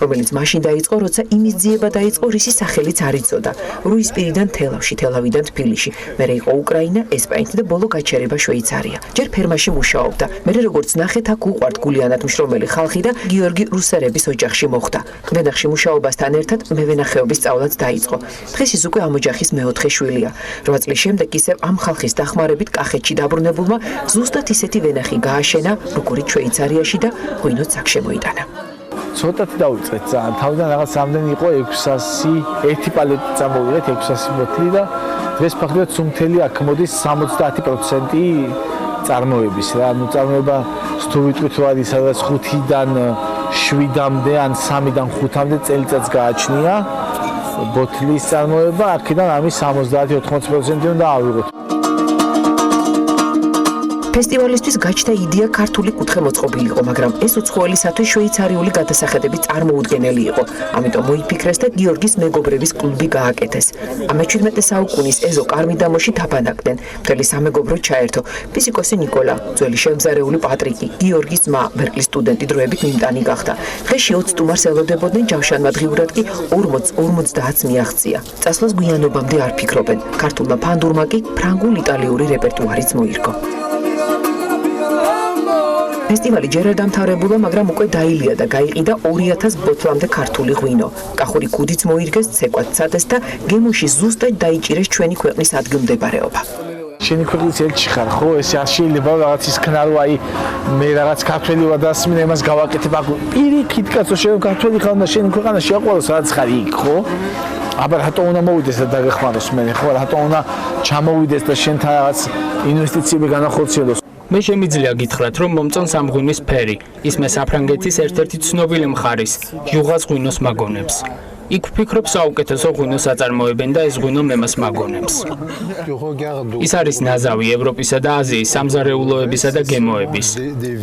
რომელიც მაშინ დაიწყო, როცა იმის ძიება დაიწყო, რისი სახელიც არ იცოდა. რუისპირიდან თელავში, თელავიდან თბილისში, მერე იყო უკრაინა, ესპანეთი და ბოლო გაჩერება შვეიცარია. ჯერ ფერმაში მუშაობდა, მერე როგორც ნახეთ, აქ უყვართ გულიანად მშრომელი ხალხი და გიორგი რუსერების ოჯახში მოხვდა. ვენახში მუშაობასთან ერთად მევენახეობის სწავლაც დაიწყო. დღეს ის უკვე ამ ოჯახის მეოთხე შვილია. 8 წლის შემდეგ ისევ ამ ხალხის დახმარებით კახეთში დაბრუნებულმა ზუსტად ისეთი ვენახი გააშენა, როგორიც შვეიცარიაში და ღვინოც აქ შემოიტანა. ცოტათი დავიწყეთ ძალიან. თავიდან რაღაც რამდენი იყო 600, ერთი პალეტი წამოვიღეთ 600 ბოთლი და დღეს ფაქტობრივად სუმთელი აქ მოდის 70% წარმოების რა. ანუ წარმოება თუ ვიტყვით რომ არის სადაც 5-დან 7-მდე ან 3-დან 5-მდე წელიწადს გააჩნია ბოთლის წარმოება, აქედან ამის 70-80% უნდა ავიღოთ. ფესტივალისთვის გაჩნდა იდეა ქართული კუთხე მოწყობილიყო, მაგრამ ეს უცხოელისათვის შვეიცარიული გადასახედები წარმოუდგენელი იყო. ამიტომ მოიფიქრეს და გიორგის მეგობრების კლუბი გააკეთეს. ამ 17 საუკუნის ეზო კარმიდამოში თაბანაკდნენ. მთელი სამეგობრო ჩაერთო. ფიზიკოსი ნიკოლა, ძველი შემზარეული პატრიკი, გიორგის ძმა, ბერკლის სტუდენტი დროებით მიმტანი გახდა. დღეში 20 სტუმარს ელოდებოდნენ, ჯავშანმა დღიურად კი 40-50 მიაღწია. წასვლას გვიანობამდე არ ფიქრობენ. ქართულმა ფანდურმა კი ფრანგულ-იტალიური რეპერტუარიც მოირგო. ფესტივალი ჯერ არ დამთავრებულა, მაგრამ უკვე დაილია და გაიყიდა 2000 ბოთლამდე ქართული ღვინო. კახური ქუდიც მოირგეს, ცეკვაც ცადეს და გემოში ზუსტად დაიჭირეს ჩვენი ქვეყნის ადგილმდებარეობა. შენი ქვეყნის ელჩი ხარ, ხო? ეს არ შეიძლება რაღაც ის ქნა რომ აი მე რაღაც ქართველი ვარ და ასმინე იმას გავაკეთებ. პირიქით კაცო, შენ ქართველი ხარ და შენი ქვეყანა შეაყვაროს, რაც ხარ იქ, ხო? აბა რატო უნდა მოვიდეს და დაგეხმაროს მე, ხო? რატო უნდა ჩამოვიდეს და შენთან რაღაც ინვესტიციები განახორციელოს? მე შემიძლია გითხრათ, რომ მომწონს ამ ღვინის ფერი. ის მე საფრანგეთის ერთ-ერთი ცნობილი მხარის, ჟუღას ღვინოს მაგონებს. იქ ვფიქრობ საუკეთესო ღვინოს აწარმოებენ და ეს ღვინო მემას მაგონებს. ის არის ნაზავი ევროპისა და აზიის სამზარეულოებისა და გემოების.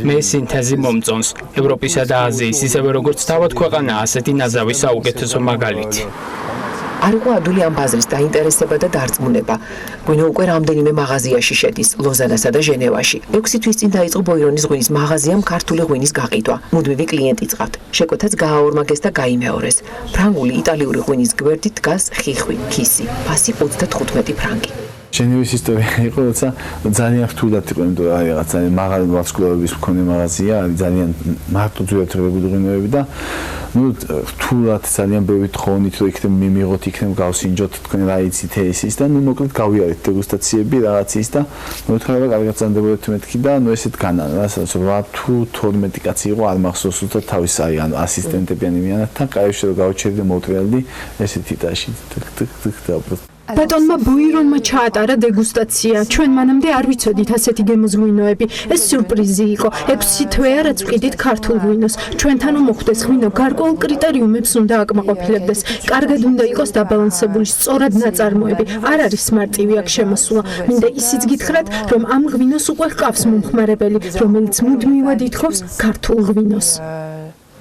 მე სინთეზი მომწონს. ევროპისა და აზიის, ისევე როგორც თავად ქვეყანა, ასეთი ნაზავი საუკეთესო მაგალითი. არ იყო ადვილი ამ ბაზრის დაინტერესება და დარწმუნება. ღვინო უკვე რამდენიმე მაღაზიაში შედის, ლოზანასა და ჟენევაში. 6 თვის წინ დაიწყო ბოირონის ღვინის მაღაზიამ ქართული ღვინის გაყიდვა. მუდმივი კლიენტი წყავთ. შეკვეთაც გააორმაგეს და გაიმეორეს. ფრანგული, იტალიური ღვინის გვერდით დგას ხიხვი, ქისი, ფასი 35 ფრანგი. ჟენევის ისტორია იყო, როცა ძალიან რთულად იყო, იმიტომ რომ რაღაც მაღალი ვარსკვლავების მქონე მაღაზია, ძალიან მარტო ძვირადღირებული ღვინოები და რთულად ძალიან ბევრი თხოვნით რომ იქნებ მიმიღოთ, იქნებ გავსინჯოთ თქვენ რა იცით ესის და მოკლედ გავიარეთ დეგუსტაციები რაღაცის და მოთხაება კარგად წანდებოდეთ მეთქი და ესეთ განან რასაც 8 თუ 12 კაცი იყო არ მახსოვს უბრალოდ თავის ან ასისტენტები ან იმიანათთან კაიში რომ გავჩერდი მოუტრიალდი ესეთი ტაში და ბატონმა ბოირონმა ჩაატარა დეგუსტაცია. ჩვენ მანამდე არ ვიცოდით ასეთი გემოს ღვინოები. ეს სიურპრიზი იყო. 6 თვეა რაც ვყიდით ქართულ ღვინოს. ჩვენთან მოხდეს ღვინო გარკვეულ კრიტერიუმებს უნდა აკმაყოფილებდეს. კარგად უნდა იყოს დაბალანსებული, სწორად ნაწარმოები. არ არის მარტივი აქ შემოსულა. მინდა ისიც გითხრათ, რომ ამ ღვინოს უკვე ჰყავს მომხმარებელი, რომელიც მუდმივად ითხოვს ქართულ ღვინოს.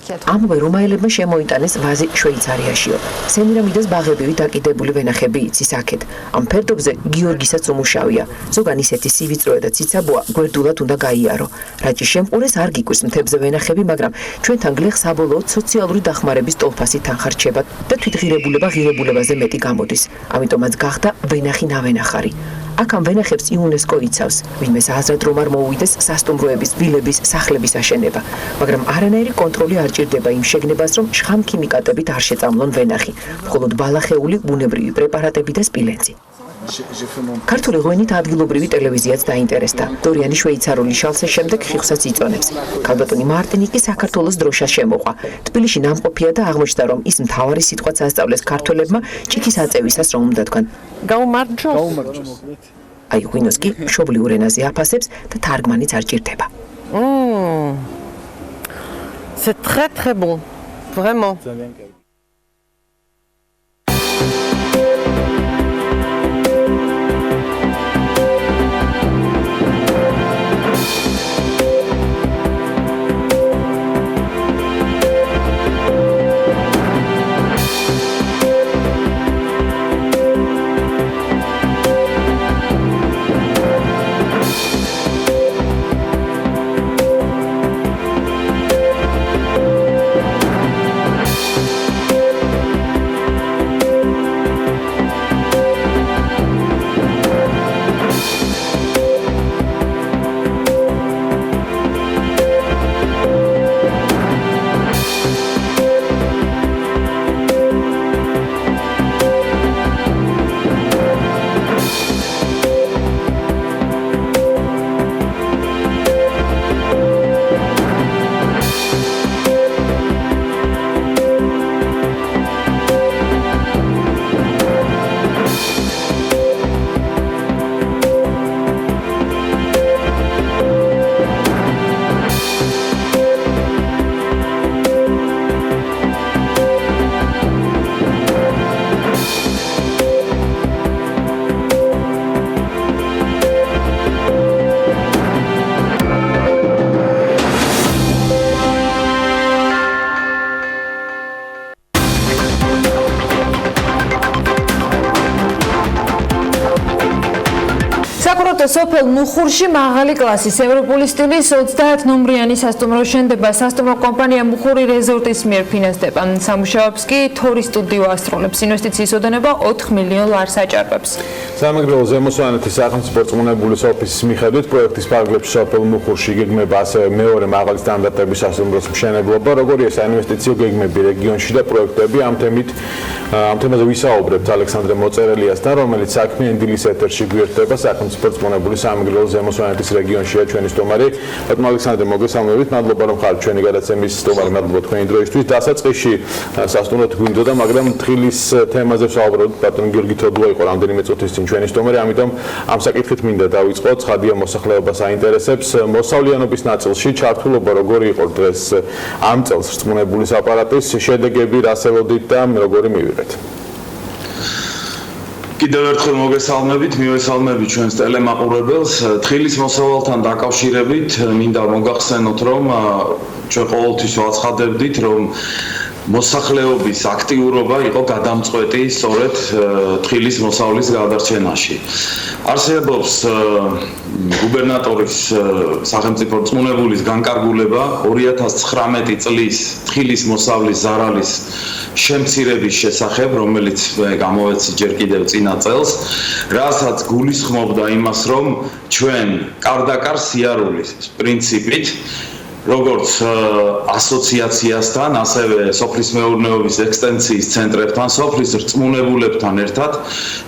ამავე რომაელებმა შემოიტანეს ვაზი შვეიცარიაშიო. სემირამიდეს ბაღებივი დაკიდებული ვენახები იცის აქეთ. ამ ფერდობზე გიორგისაც უმუშავია. ზოგან ისეთი სივიწროა და ციცაბოა, გვერდულად უნდა გაიარო. რაჭის შემყურეს არ გიკვირს მთებზე ვენახები, მაგრამ ჩვენთან გლეხს საბოლოოდ სოციალური დახმარების ტოლფასი თანხარჩება და თვითღირებულება ღირებულებაზე მეტი გამოდის. ამიტომაც გახდა ვენახი ნავენახარი. აქ ამ ვენახებს იუნესკო იცავს. ვინმე აზრად რომ არ მოუვიდეს სასტუმროების, ვილების, სახლების აშენება, მაგრამ არანაირი კონტროლი არ ჭირდება იმ შეგნებას, რომ შხამქიმიკატებით არ შეწამლონ ვენახი, მხოლოდ ბალახეული ბუნებრივი პრეპარატები და სპილენძი. ქართული ღვინით ადგილობრივი ტელევიზიაც დაინტერესდა. დორიანი შვეიცარული შალსეს შემდეგ ხიხსაც იწონებს. ქალბატონი მარტინი კი საქართველოს დროშას შემოყვა. თბილისში ნამყოფია და აღმოჩნდა, რომ ის მთავარი სიტყვაც ასწავლეს ქართველებმა ჭიქის აწევისას რომ უნდა თქვან. გაუმარჯოს. აი ღვინოს კი მშობლიურ ენაზე აფასებს და თარგმანიც არ ჭირდება. C'est très très bon. Vraiment. სოფელ მუხურში მაღალი კლასის ევროპული სტილის 30 ნომრიანი სასტუმრო შენდება. სასტუმრო კომპანია მუხური რეზორტის მიერ ფინანსდება. სამუშაოებს კი თორი სტუდიო ასრულებს. ინვესტიციის ოდენობა 4 მილიონ ლარს აჭარბებს. სამეგრელო ზემოსვანეთის სახელმწიფო რწმუნებულის ოფისის მიხედვით პროექტის პარკლებში სოფელ მუხურში გეგმება ასევე მეორე მაღალი სტანდარტების სასტუმროს მშენებლობა, როგორია საინვესტიციო გეგმები რეგიონში და პროექტები. ამ თემაზე ვისაუბრებთ ალექსანდრე მოწერელიასთან, რომელიც საქმიანი დილის ეთერში გვერდება სახელმწიფო რწმუნებული სამეგრელოს ზემო სვანეთის რეგიონშია ჩვენი სტუმარი. ბატონო ალექსანდრე, მოგესალმებით. მადლობა რომ ხართ ჩვენი გადაცემის სტუმარი. მადლობა თქვენი დროისთვის. დასაწყისში სასტუმროდ გვინდოდა, მაგრამ თხილის თემაზე ვსაუბრობთ. ბატონო გიორგი თოდუა იყო რამდენიმე წუთის წინ ჩვენი სტუმარი, ამიტომ ამ საკითხით მინდა დავიწყოთ. ცხადია მოსახლეობას აინტერესებს მოსავლიანობის ნაწილში ჩართულობა როგორი იყო დღეს ამ წელს რწმუნებულის აპარატის შედეგები რას ელოდით და როგორი მივიღეთ? კიდევ ერთხელ მოგესალმებით, მივესალმებით ჩვენს ტელემაყურებელს. თხილის მოსავალთან დაკავშირებით მინდა მოგახსენოთ, რომ ჩვენ ყოველთვის ვაცხადებდით, რომ მოსახლეობის აქტიურობა იყო გადამწყვეტი სწორედ თხილის მოსავლის გადარჩენაში. არსებობს გუბერნატორის სახელმწიფო რწმუნებულის განკარგულება 2019 წლის თხილის მოსავლის ზარალის შემცირების შესახებ, რომელიც გამოვეცი ჯერ კიდევ წინა წელს, რასაც გულისხმობდა იმას, რომ ჩვენ კარდაკარ სიარულის პრინციპით როგორც ასოციაციასთან, ასევე სოფლის მეურნეობის ექსტენციის ცენტრებთან, სოფლის რწმუნებულებთან ერთად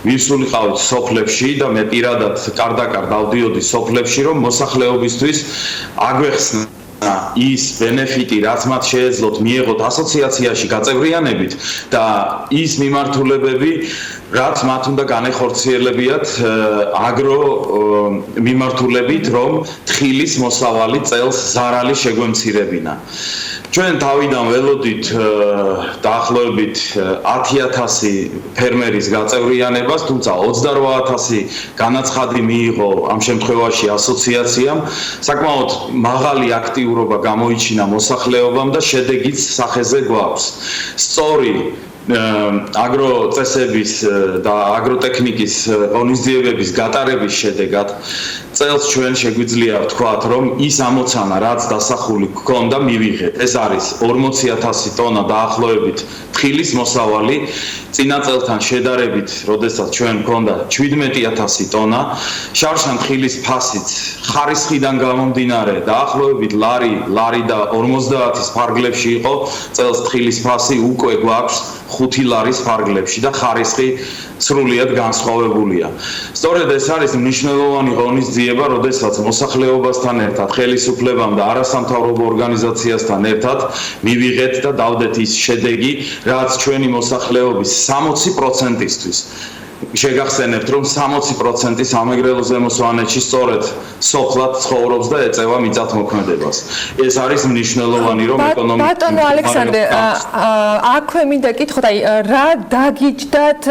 ვისულიყავთ სოფლებში და მე პირადად კარდაკარ დავდიოდი სოფლებში, რომ მოსახლეობისთვის აგვეხსნა ის ბენეფიტი, რაც მათ შეეძლოთ მიეღოთ ასოციაციაში გაწევრიანებით და ის მიმართულებები, რაც მათ უნდა განეხორციელებიათ აგრო მიმართულებით, რომ თხილის მოსავალი წელს ზარალი შეგვემცირებინა. ჩვენ თავიდან ველოდით დაახლოებით 10,000 ფერმერის გაწევრიანებას, თუმცა 28,000 განაცხადი მიიღო ამ შემთხვევაში ასოციაციამ. საკმაოდ მაღალი აქტიურობა გამოიჩინა მოსახლეობამ და შედეგიც სახეზე გვაქვს. სწორი აგროწესების და აგროტექნიკის ღონისძიებების გატარების შედეგად წელს ჩვენ შეგვიძლია ვთქვათ, რომ ის ამოცანა, რაც დასახული გვქონდა, მივიღეთ. ეს არის 40,000 ტონა დაახლოებით თხილის მოსავალი. წინა წელთან შედარებით, როდესაც ჩვენ გვქონდა 17,000 ტონა, შარშან თხილის ფასიც ხარისხიდან გამომდინარე დაახლოებით ლარი და 50 ფარგლებში იყო. წელს თხილის ფასი უკვე გვაქვს 5 ლარის ფარგლებში და ხარისხი სრულიად განსხვავებულია. სწორედ ეს არის მნიშვნელოვანი ღონისძიება, როდესაც მოსახლეობასთან ერთად, ხელისუფლებამ და არასამთავრობო ორგანიზაციასთან ერთად მივიღეთ და დავდეთ ის შედეგი, რაც ჩვენი მოსახლეობის 60%-ისთვის შეგახსენებთ, რომ 60% სამეგრელო ზემო სვანეთში სწორედ სოფლად ცხოვრობს და ეწევა მიწათმოქმედებას. ეს არის მნიშვნელოვანი, რომ ეკონომიკა. ბატონო ალექსანდრე, აქვე მინდა კითხოთ, აი რა დაგიჯდათ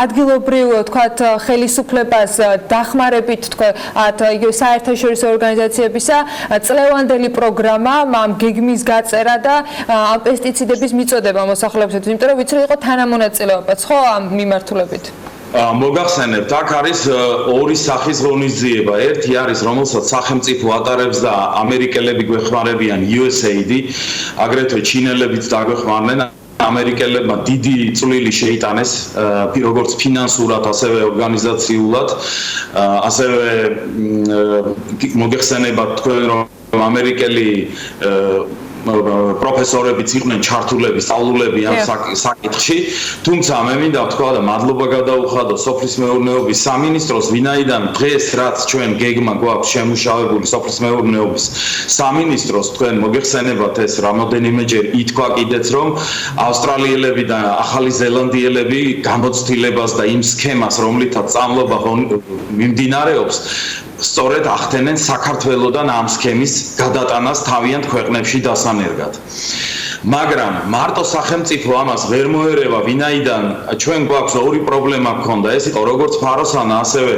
ადგილობრივ, თქვათ, ხელისუფლებას დახმარებით, თქვათ, საერთაშორისო ორგანიზაციებისა წლევანდელი პროგრამა, ამ გეგმის გაწერა და პესტიციდების მიწოდება მოსახლეობისთვის, იმიტომ რომ ვიცი, რომ იყო თანამონაწილეობაც, ხო, ამ მიმართულებით? მოგახსენებთ, აქ არის ორი სახის ღონისძიება. ერთი არის, რომელსაც სახელმწიფო ატარებს და ამერიკელები გვეხმარებიან USAID, აგრეთვე ჩინელებიც დაგვეხმარნენ. ამერიკელებმა დიდი წვლილი შეიტანეს როგორც ფინანსურად, ასევე ორგანიზაციულად. ასევე მოგეხსენებათ თქვენ, რომ ამერიკელი პროფესორებიც იყვნენ ჩართულები, სწავლულები ამ საკითხში. თუმცა მე მინდა ვთქვა და მადლობა გადაუხადო სოფლის მეურნეობის სამინისტროს, ვინაიდან დღეს რაც ჩვენ გეგმა გვაქვს შემუშავებული სოფლის მეურნეობის სამინისტროს, თქვენ მოგეხსენებათ ეს რამოდენიმეჯერ ითქვა კიდეც, რომ ავსტრალიელები და ახალი ზელანდიელები გამოცდილებას და იმ სქემას, რომლითაც სწავლობა მიმდინარეობს, სწორედ ახდენენ საქართველოსთან ამ სქემის გადატანას თავიანთ ქვეყნებში დასანერგად. მაგრამ მარტო სახელმწიფო ამას ვერ მოერევა, ვინაიდან ჩვენ გვაქვს ორი პრობლემა გქონდა. ეს იყო როგორც ფაროსანა, ასევე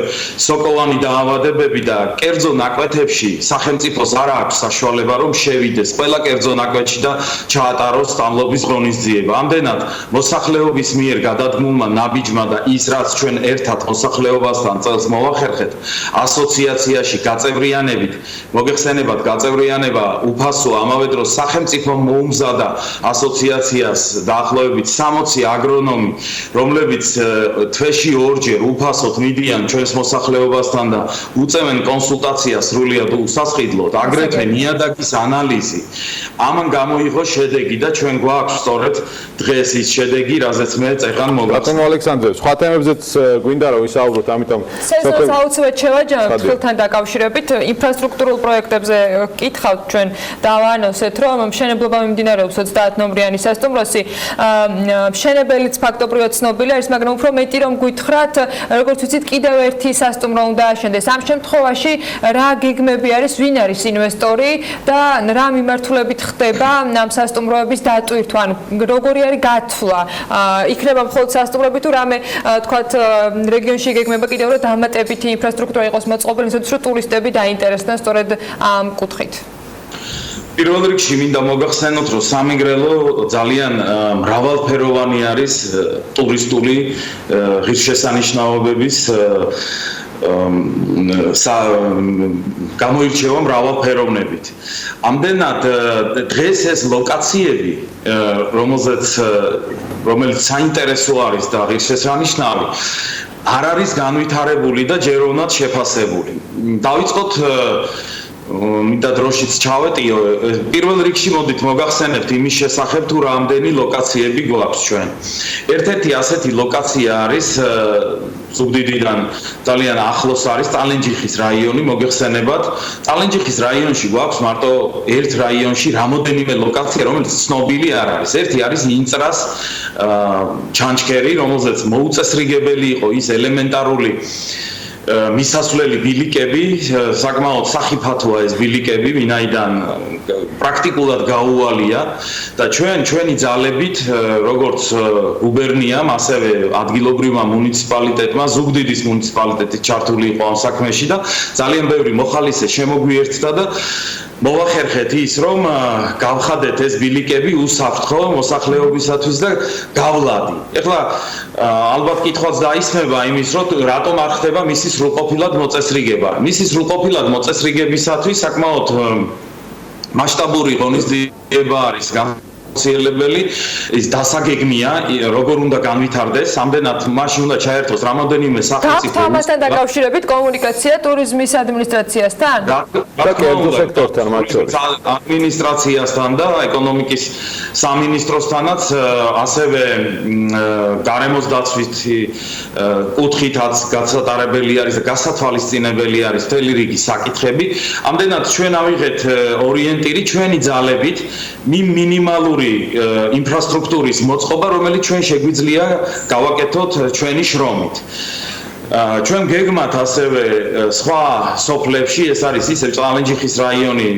სოკოვანი დაავადებები და კერძო ნაკვეთებში სახელმწიფოს არ აქვს საშუალება, რომ შევიდეს ყველა კერძო ნაკვეთში და ჩაატაროს სწავლობის ღონისძიება. ამდენად მოსახლეობის მიერ გადადგმულმა ნაბიჯმა და ის, რაც ჩვენ ერთად მოსახლეობასთან წელს მოვახერხეთ, ასოციაციაში გაწევრიანებით, მოგეხსენებათ, გაწევრიანება უფასოა, ამავე დროს სახელმწიფო მოუმზადა ასოციაციას დაახლოებით 60 აგრონომი, რომლებიც თვეში ორჯერ უფასოდ მიდიან ჩვენს მოსახლეობასთან და უწევენ კონსულტაციას სრულიად უსასყიდლოდ, აგრეთვე ნიადაგის ანალიზი. ამან გამოიღო შედეგი და ჩვენ გვაქვს სწორედ დღეს ის შედეგი, რაზეც მე წეღან მოგახსენე. ბატონო ალექსანდრე, სხვა თემებზეც გვინდა რომ ვისაუბროთ, ამიტომ სეზონს აუცილებლად შევაჯამოთ ხილთან დაკავშირებით ინფრასტრუქტურულ პროექტებზე კითხავთ ჩვენ დავაანონსეთ, რომ მშენებლობა მიმდინარეობს 30 ნომრიანი სასტუმროსი. მშენებელიც ფაქტობრივად ცნობილი არის, მაგრამ უფრო მეტი რომ გითხრათ, როგორც ვიცით, კიდევ ერთი სასტუმრო უნდა აშენდეს. ამ შემთხვევაში რა გეგმები არის, ვინ არის ინვესტორი და რა მიმართულებით ხდება ამ სასტუმროების დატვირთვა, ანუ როგორი არის გათვლა? იქნება მხოლოდ სასტუმროები თუ რამე თქვათ რეგიონში გეგმება კიდევ რომ დამატებითი ინფრასტრუქტურა იყოს მოწყობილი, ისე რომ ტურისტები დაინტერესდნენ სწორედ ამ კუთხით. პირველ რიგში მინდა მოგახსენოთ, რომ სამეგრელო ძალიან მრავალფეროვანი არის ტურისტული ღირსშესანიშნაობების გამოირჩევა მრავალფეროვნებით. ამდენად დღეს ეს ლოკაციები, რომელიც საინტერესო არის და ღირსშესანიშნავი, არ არის განვითარებული და ჯეროვნად შეფასებული. დავიწყოთ მინდა დროშიც ჩავეტიო. პირველ რიგში მოდით მოგახსენებთ იმის შესახებ, თუ რამდენი ლოკაციები გვაქვს ჩვენ. ერთ-ერთი ასეთი ლოკაცია არის ზუგდიდიდან ძალიან ახლოს არის ტალენჯიხის რაიონი, მოგეხსენებათ. ტალენჯიხის რაიონში გვაქვს მარტო ერთ რაიონში რამოდენიმე ლოკაცია, რომელიც ცნობილი არ არის. ერთი არის ინწრას ჩანჩქერი, რომელზეც მოუწესრიგებელი იყო ის ელემენტარული მისასვლელი ბილიკები, საკმაოდ სახიფათოა ეს ბილიკები, ვინაიდან პრაქტიკულად გაუვალია და ჩვენი ძალებით, როგორც გუბერნიამ, ასევე ადგილობრივმა მუნიციპალიტეტმა, ზუგდიდის მუნიციპალიტეტი ჩართული იყო ამ საქმეში და ძალიან ბევრი მოხალისე შემოგვიერთდა და მოვახერხეთ ის, რომ გავხადეთ ეს ბილიკები უსაფრთხო მოსახლეობისათვის და გავლადი. ეხლა ალბათ კითხვაც დაისმება იმის, რომ რატომ არ ხდება მისი სრულყოფილად მოწესრიგება. მისი სრულყოფილად მოწესრიგებისათვის საკმაოდ მასშტაბური ღონისძიება არის გამოცდილებელი, ის დასაგეგმია, როგორ უნდა განვითარდეს, ამდენად მასში უნდა ჩაერთოს რამოდენიმე სახელმწიფო. გაქვთ ამასთან დაკავშირებით კომუნიკაცია ტურიზმის ადმინისტრაციასთან? და კერძო სექტორთან მათ შორის. ადმინისტრაციასთან და ეკონომიკის სამინისტროსთანაც, ასევე გარემოს დაცვის კუთხითაც გასატარებელი არის და გასათვალისწინებელი არის მთელი რიგი საკითხები. ამდენად ჩვენ ავიღეთ ორიენტირი ჩვენი ძალებით მინიმალური ინფრასტრუქტურის მოწყობა, რომელიც ჩვენ შეგვიძლია გავაკეთოთ ჩვენი შრომით. ჩვენ გეგმათ ასევე სხვა სოფლებში, ეს არის ისე ტალენჯიხის რაიონი,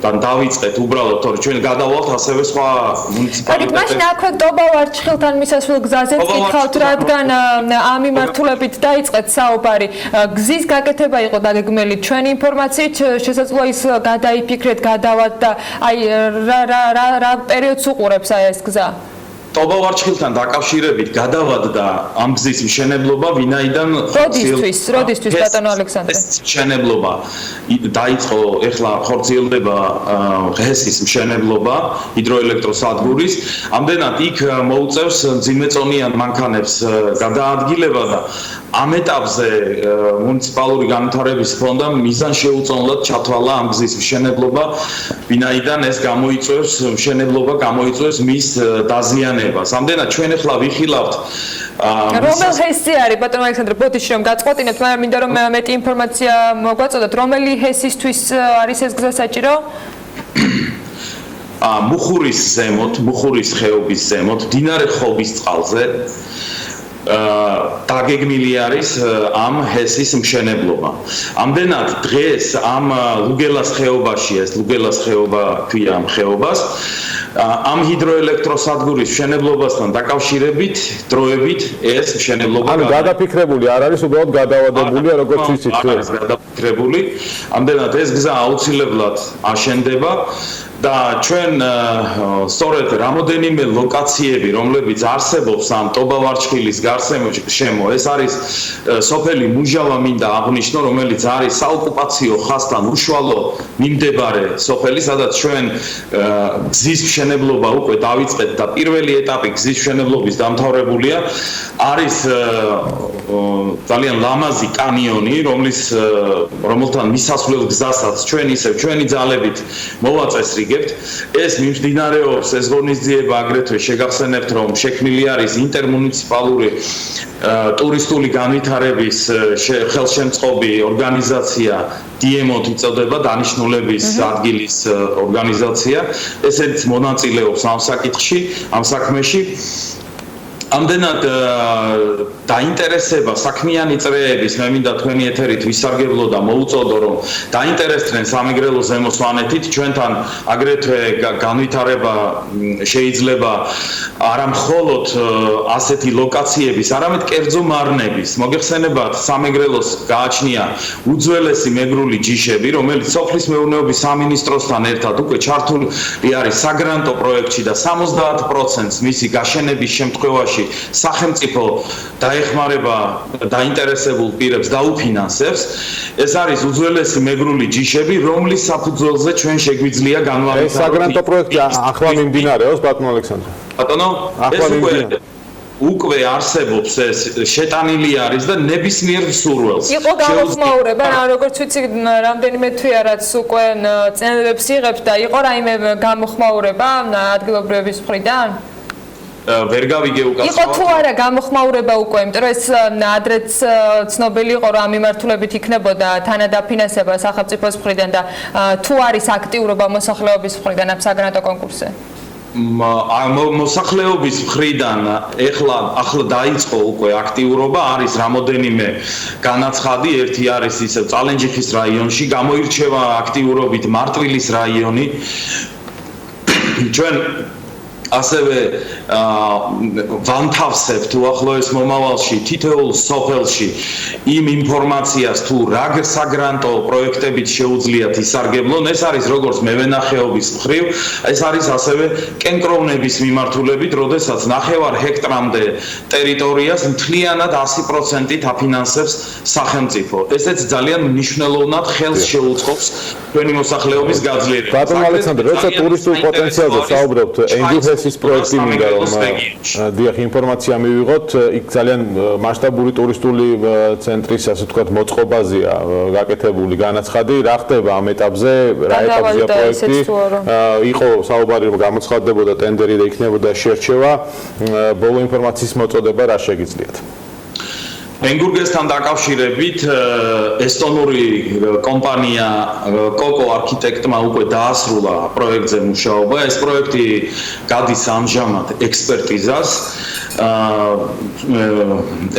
დავიწყეთ უბრალოდ, თორე ჩვენ გადავალთ ასევე სხვა მუნიციპალიტეტებში. მაშინ აქვე დობავარჩხილთან მისასვლელ გზაზე ვკითხავთ, რადგან ამ მიმართულებით დაიწყეთ საუბარი. გზის გაკეთება იყო დაგეგმილი ჩვენი ინფორმაციით, შესაძლოა ის გადაიფიქრეთ, გადავათ და აი რა პერიოდს უყურებს აი ეს გზა? ტობავარჩხილთან დაკავშირებით გადავადდა ამ გზის მშენებლობა, ვინაიდან როდისთვის ბატონო ალექსანდრე? ეს მშენებლობა დაიწყო, ეხლა ხორციელდება ღესის მშენებლობა ჰიდროელექტროსადგურის, ამდენად იქ მოუწევს მძიმეწონიან მანქანებს გადაადგილება და ამ ეტაპზე მუნიციპალური განვითარების ფონდამ მიზან შეუწონლად ჩათვალა ამ გზის მშენებლობა, ვინაიდან ეს გამოიწვევს მის დაზიანებას. ამდენად ჩვენ ახლა ვიხილავთ რომელ ჰესი არის ბატონო ალექსანდრე, ბოდიში რომ გაწყვეტინებთ, მაგრამ მინდა რომ მეტი ინფორმაცია მოგვაწოდოთ, რომელი ჰესისთვის არის ეს გზა საჭირო? მუხურის ზემოთ, მუხურის ხეობის ზემოთ, მდინარე ხობის წყალზე დაგეგმილი არის ამ ჰესის მშენებლობა. ამდენად დღეს ამ ლუგელას ხეობაში, ეს ლუგელას ხეობა ქვია ამ ხეობას, ამ ჰიდროელექტროსადგურის მშენებლობასთან დაკავშირებით დროებით ეს მშენებლობა გადაფიქრებული არ არის, უბრალოდ გადავადებულია, როგორც ვიცით. არ არის გადაფიქრებული. ამდენად ეს გზა აუცილებლად აშენდება. და ჩვენ სწორედ რამოდენიმე ლოკაციები, რომლებიც არსებობს ამ ტობავარჩხილის გარშემო, ეს არის სოფელი მუჟავა მინდა აღნიშნო, რომელიც არის საოკუპაციო ხაზთან უშუალო მიმდებარე სოფელი, სადაც ჩვენ გზის მშენებლობა უკვე დავიწყეთ და პირველი ეტაპი გზის მშენებლობის დამთავრებულია. არის ძალიან ლამაზი კანიონი, რომელთან მისასვლელ გზასაც ჩვენ ისევ ჩვენი ძალებით მოვაწესრიგებთ. ეს მიმდინარეობს, ეს ღონისძიება აგრეთვე შეგახსენებთ, რომ შექმნილი არის ინტერმუნიციპალური ტურისტული განვითარების ხელშემწყობი ორგანიზაცია DMO იწოდება, დანიშნულების ადგილის ორგანიზაცია. ესეც მონაწილეობს ამ საკითხში, ამ საქმეში. ამდენად დაინტერესება საქმიანი წრეების მე მინდა თქვენი ეთერით ვისარგებლო და მოუწოდო რომ დაინტერესდნენ სამეგრელო ზემო სვანეთით ჩვენთან აგრეთვე განვითარება შეიძლება არა მხოლოდ ასეთი ლოკაციების არამედ კერძო მარნების მოგეხსენებათ სამეგრელოს გააჩნია უძველესი მეგრული ჯიშები რომელიც სოფლის მეურნეობის სამინისტროსთან ერთად უკვე ჩართული არის საგრანტო პროექტში და 70% მისი გაშენების შემთხვევაში სახელმწიფო დაეხმარება დაინტერესებულ პირებს დაუფინანსებს. ეს არის უძველესი მეგრული ჯიშები, რომლის საფუძველზე ჩვენ შეგვიძლია განვავითაროთ. ეს საგრანტო პროექტი ახლა მიმდინარეობს, ბატონო ალექსანდრე. ბატონო, ეს უკვე არსებობს, ეს შეტანილი არის და ნებისმიერ მსურველს. იყო გამოხმაურება, როგორც ვიცი, რამდენიმე თვეა რაც უკვე წინადადებს იღებს და იყო რაიმე გამოხმაურება ადგილობრივების მხრიდან? ვერ გავიგე უკაცრავად. იყო თუ არა გამოხმაურება უკვე, იმიტომ რომ ეს ადრეც ცნობილი იყო, რომ ამ მიმართულებით იქნებოდა თანადაფინანსება სახელმწიფოს მხრიდან და თუ არის აქტიურობა მოსახლეობის მხრიდან ამ საგრანტო კონკურსზე? მოსახლეობის მხრიდან ახლა დაიწყო უკვე აქტიურობა, არის რამოდენიმე განაცხადი, ერთი არის ისევ წალენჯიხის რაიონში, გამოირჩევა აქტიურობით მარტვილის რაიონი. ჩვენ ასევე ვანთავსებთ უახლოეს მომავალში თითოეულ სოფელში იმ ინფორმაციას თუ რა საგრანტო პროექტებით შეუძლიათ ისარგებლონ. ეს არის როგორც მევენახეობის მხრივ, ეს არის ასევე კენკროვნების მიმართულებით, როდესაც 9 ჰექტრამდე ტერიტორიას მთლიანად 100%-ით აფინანსებს სახელმწიფო. ესეც ძალიან მნიშვნელოვნად ხელს შეუწყობს ჩვენი მოსახლეობის გაძლიერებას. ბატონო ალექსანდრე, როცა ტურისტულ პოტენციალზე საუბრობთ, ეს პროექტი მინდა რომ დიახ ინფორმაცია მივიღოთ, იქ ძალიან მასშტაბური ტურისტული ცენტრის ასე ვთქვათ მოწყობაზეა გაკეთებული განაცხადი, რა ხდება ამ ეტაპზე, რა ეტაპზეა პროექტი. იყო საუბარი რომ გამოცხადდებოდა ტენდერი და იქნებოდა შერჩევა, ბოლო ინფორმაციის მოწოდება რა შეგიძლიათ? ენგურგესთან დაკავშირებით ესტონური კომპანია კოკო არქიტექტმა უკვე დაასრულა პროექტზე მუშაობა. ეს პროექტი გადის ამჟამად ექსპერტიზას.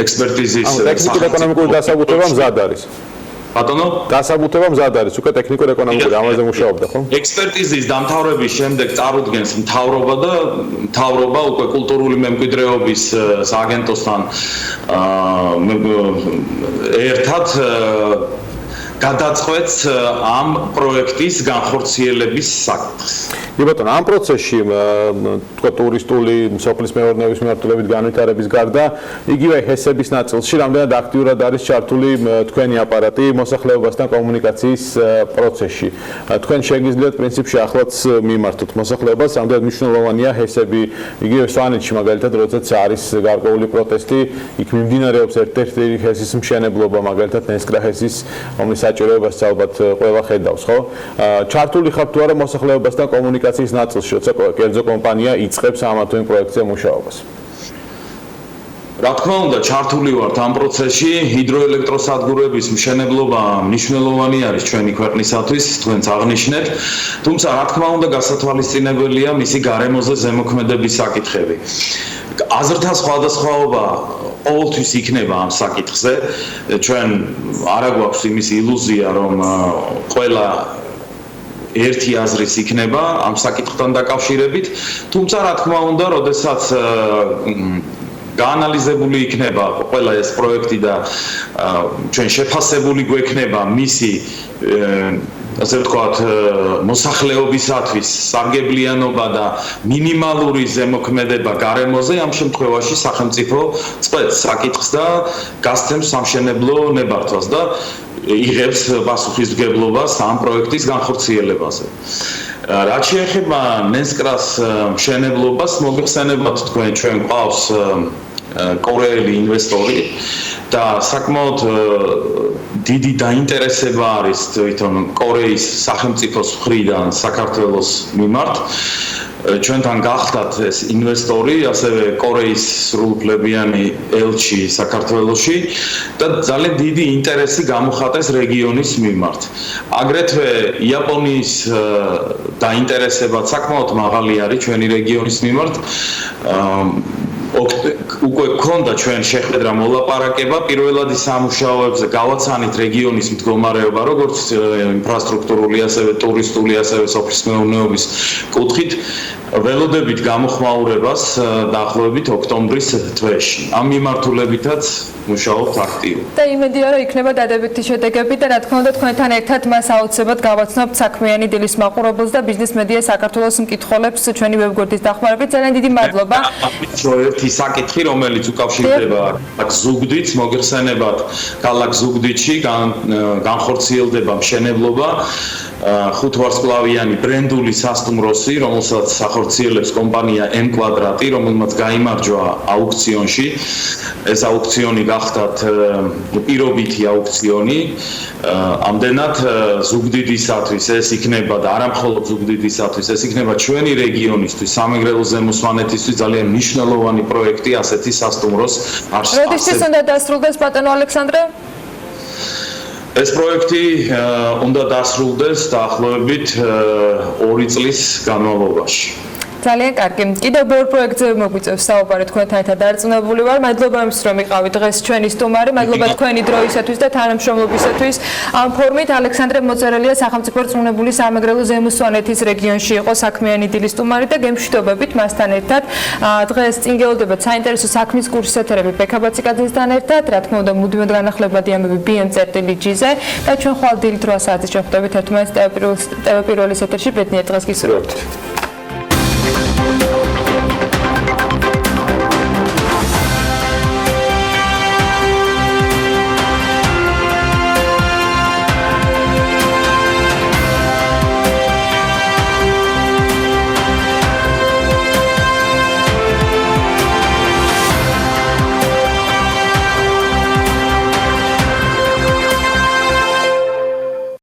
ექსპერტიზის ტექნიკურ-ეკონომიკური დასაბუთება მზად არის. ბატონო, დასაბუთება მზად არის, უკვე ტექნიკურ-ეკონომიკური ამაზე მუშაობდა, ხო? ექსპერტიზის დამთავრების შემდეგ წარუდგენს მთავრობა და მთავრობა უკვე კულტურული მემკვიდრეობის სააგენტოსთან ერთად გადაწყვეტს ამ პროექტის განხორციელების საკითხს. ბატონო, ამ პროცესში თქვა ტურისტული სოფლის მეურნეობის მიმართულებით განვითარების გარდა, იგივე ჰესების ნაწილში რამდენად აქტიურად არის ჩართული თქვენი აპარატი მოსახლეობასთან კომუნიკაციის პროცესში. თქვენ შეგიძლიათ პრინციპში ახლაც მიმართოთ მოსახლეობას, რამდენად მნიშვნელოვანია ჰესები, იგივე სვანეთში მაგალითად, როდესაც არის გარკვეული პროტესტი, იქ მიმდინარეობს ერთ-ერთი ჰესის მშენებლობა, მაგალითად ნესკრა ჰესის, რომლის საჭიროებას ალბათ ყველა ხედავს, ხო? ჩართული ხართ თუ არა მოსახლეობასთან კომუნიკაციის ნაწილში, როცა კერძო კომპანია იწყებს ამ თუ იმ პროექტზე მუშაობას? რა თქმა უნდა, ჩართული ვართ ამ პროცესში. ჰიდროელექტროსადგურების მშენებლობა მნიშვნელოვანი არის ჩვენი ქვეყნისათვის, თქვენც აღნიშნეთ. თუმცა, რა თქმა უნდა, გასათვალისწინებელია მისი გარემოზე ზემოქმედების საკითხები. აზრთა სხვადასხვაობა ყოველთვის იქნება ამ საკითხზე. ჩვენ არა გვაქვს იმის ილუზია, რომ ყველა ერთი აზრის იქნება ამ საკითხთან დაკავშირებით. თუმცა, რა თქმა უნდა, როდესაც გაანალიზებული იქნება ყველა ეს პროექტი და ჩვენ შეფასებული გვექნება მისი ასე ვთქვათ მოსახლეობისათვის სარგებლიანობა და მინიმალური ზემოქმედება გარემოზე, ამ შემთხვევაში სახელმწიფო წყვეტს საკითხს და გასცემს სამშენებლო ნებართვას და იღებს პასუხისმგებლობას ამ პროექტის განხორციელებაზე. რაც შეეხება ნესკრას მშენებლობას, მოგეხსენებათ თქვენ ჩვენ ყავს კორეელი ინვესტორი და საკმაოდ დიდი დაინტერესება არის თვითონ კორეის სახელმწიფოს მხრიდან საქართველოს მიმართ. ჩვენთან გახდათ ეს ინვესტორი, ასევე კორეის სრულუფლებიანი ელჩი საქართველოში და ძალიან დიდი ინტერესი გამოხატეს რეგიონის მიმართ. აგრეთვე იაპონიის დაინტერესება საკმაოდ მაღალი არის ჩვენი რეგიონის მიმართ. უკვე გქონდა ჩვენ შეხვედრა მოლაპარაკება პირველადი სამუშაოებზე გავაცანით რეგიონის მდგომარეობა როგორც ინფრასტრუქტურული ასევე ტურისტული ასევე სოფლის მეურნეობის კუთხით ველოდებით გამოხმაურებას დაახლოებით ოქტომბრის თვეში. ამ მიმართულებითაც მუშაობთ აქტიურად. და იმედია რომ იქნება დადებითი შედეგები და რა თქმა უნდა თქვენთან ერთად მას აუცილებლად გავაცნობთ საქმიანი დილის მაყურებელს და ბიზნეს მედია საქართველოს მკითხველებს ჩვენი ვებგვერდის დახმარებით. ძალიან დიდი მადლობა. ერთი საკითხი რომელიც უკავშირდება ქალაქ ზუგდიდს, მოგეხსენებათ ქალაქ ზუგდიდში განხორციელდება მშენებლობა 5 ვარსკვლავიანი ბრენდული სასტუმროსი, რომელსაც ახორციელებს კომპანია M კვადრატი, რომელმაც გაიმარჯვა აუქციონში. ეს აუქციონი გახდათ პირობითი აუქციონი. ამდენად ზუგდიდისათვის ეს იქნება და არა მხოლოდ ზუგდიდისათვის, ეს იქნება ჩვენი რეგიონისთვის, სამეგრელო ზემო სვანეთისთვის ძალიან მნიშვნელოვანი პროექტი ასეთი სასტუმროს არსებობა. როდესაც უნდა დასრულდეს ბატონო ალექსანდრე? ეს პროექტი უნდა დასრულდეს დაახლოებით 2 წლის განმავლობაში. ძალიან კარგი. კიდევ ბევრ პროექტზე მოგვიწევს საუბარი თქვენთან ერთად დარწმუნებული ვარ. მადლობა იმისთვის რომ იყავით დღეს ჩვენი სტუმარი. მადლობა თქვენი დროისათვის და თანამშრომლობისათვის. ამ ფორმით ალექსანდრე მოწერელია სახელმწიფო რწმუნებული სამეგრელო ზემო სვანეთის რეგიონში იყო საქმიანი დილის სტუმარი და გემშვიდობებით მასთან ერთად. დღეს წინ გეოლდებათ საინტერესო საქმის კურსის ეთერები ბექაბაციკაძესთან ერთად. რა თქმა უნდა მუდმივად განახლებადი ამბები BM.GG-ზე და ჩვენ ხვალ დილით 8 საათზე შეხვდებით ერთმანეთს ტელეპიროლის ეთერში. ბედნიერ დღეს გისურვებთ.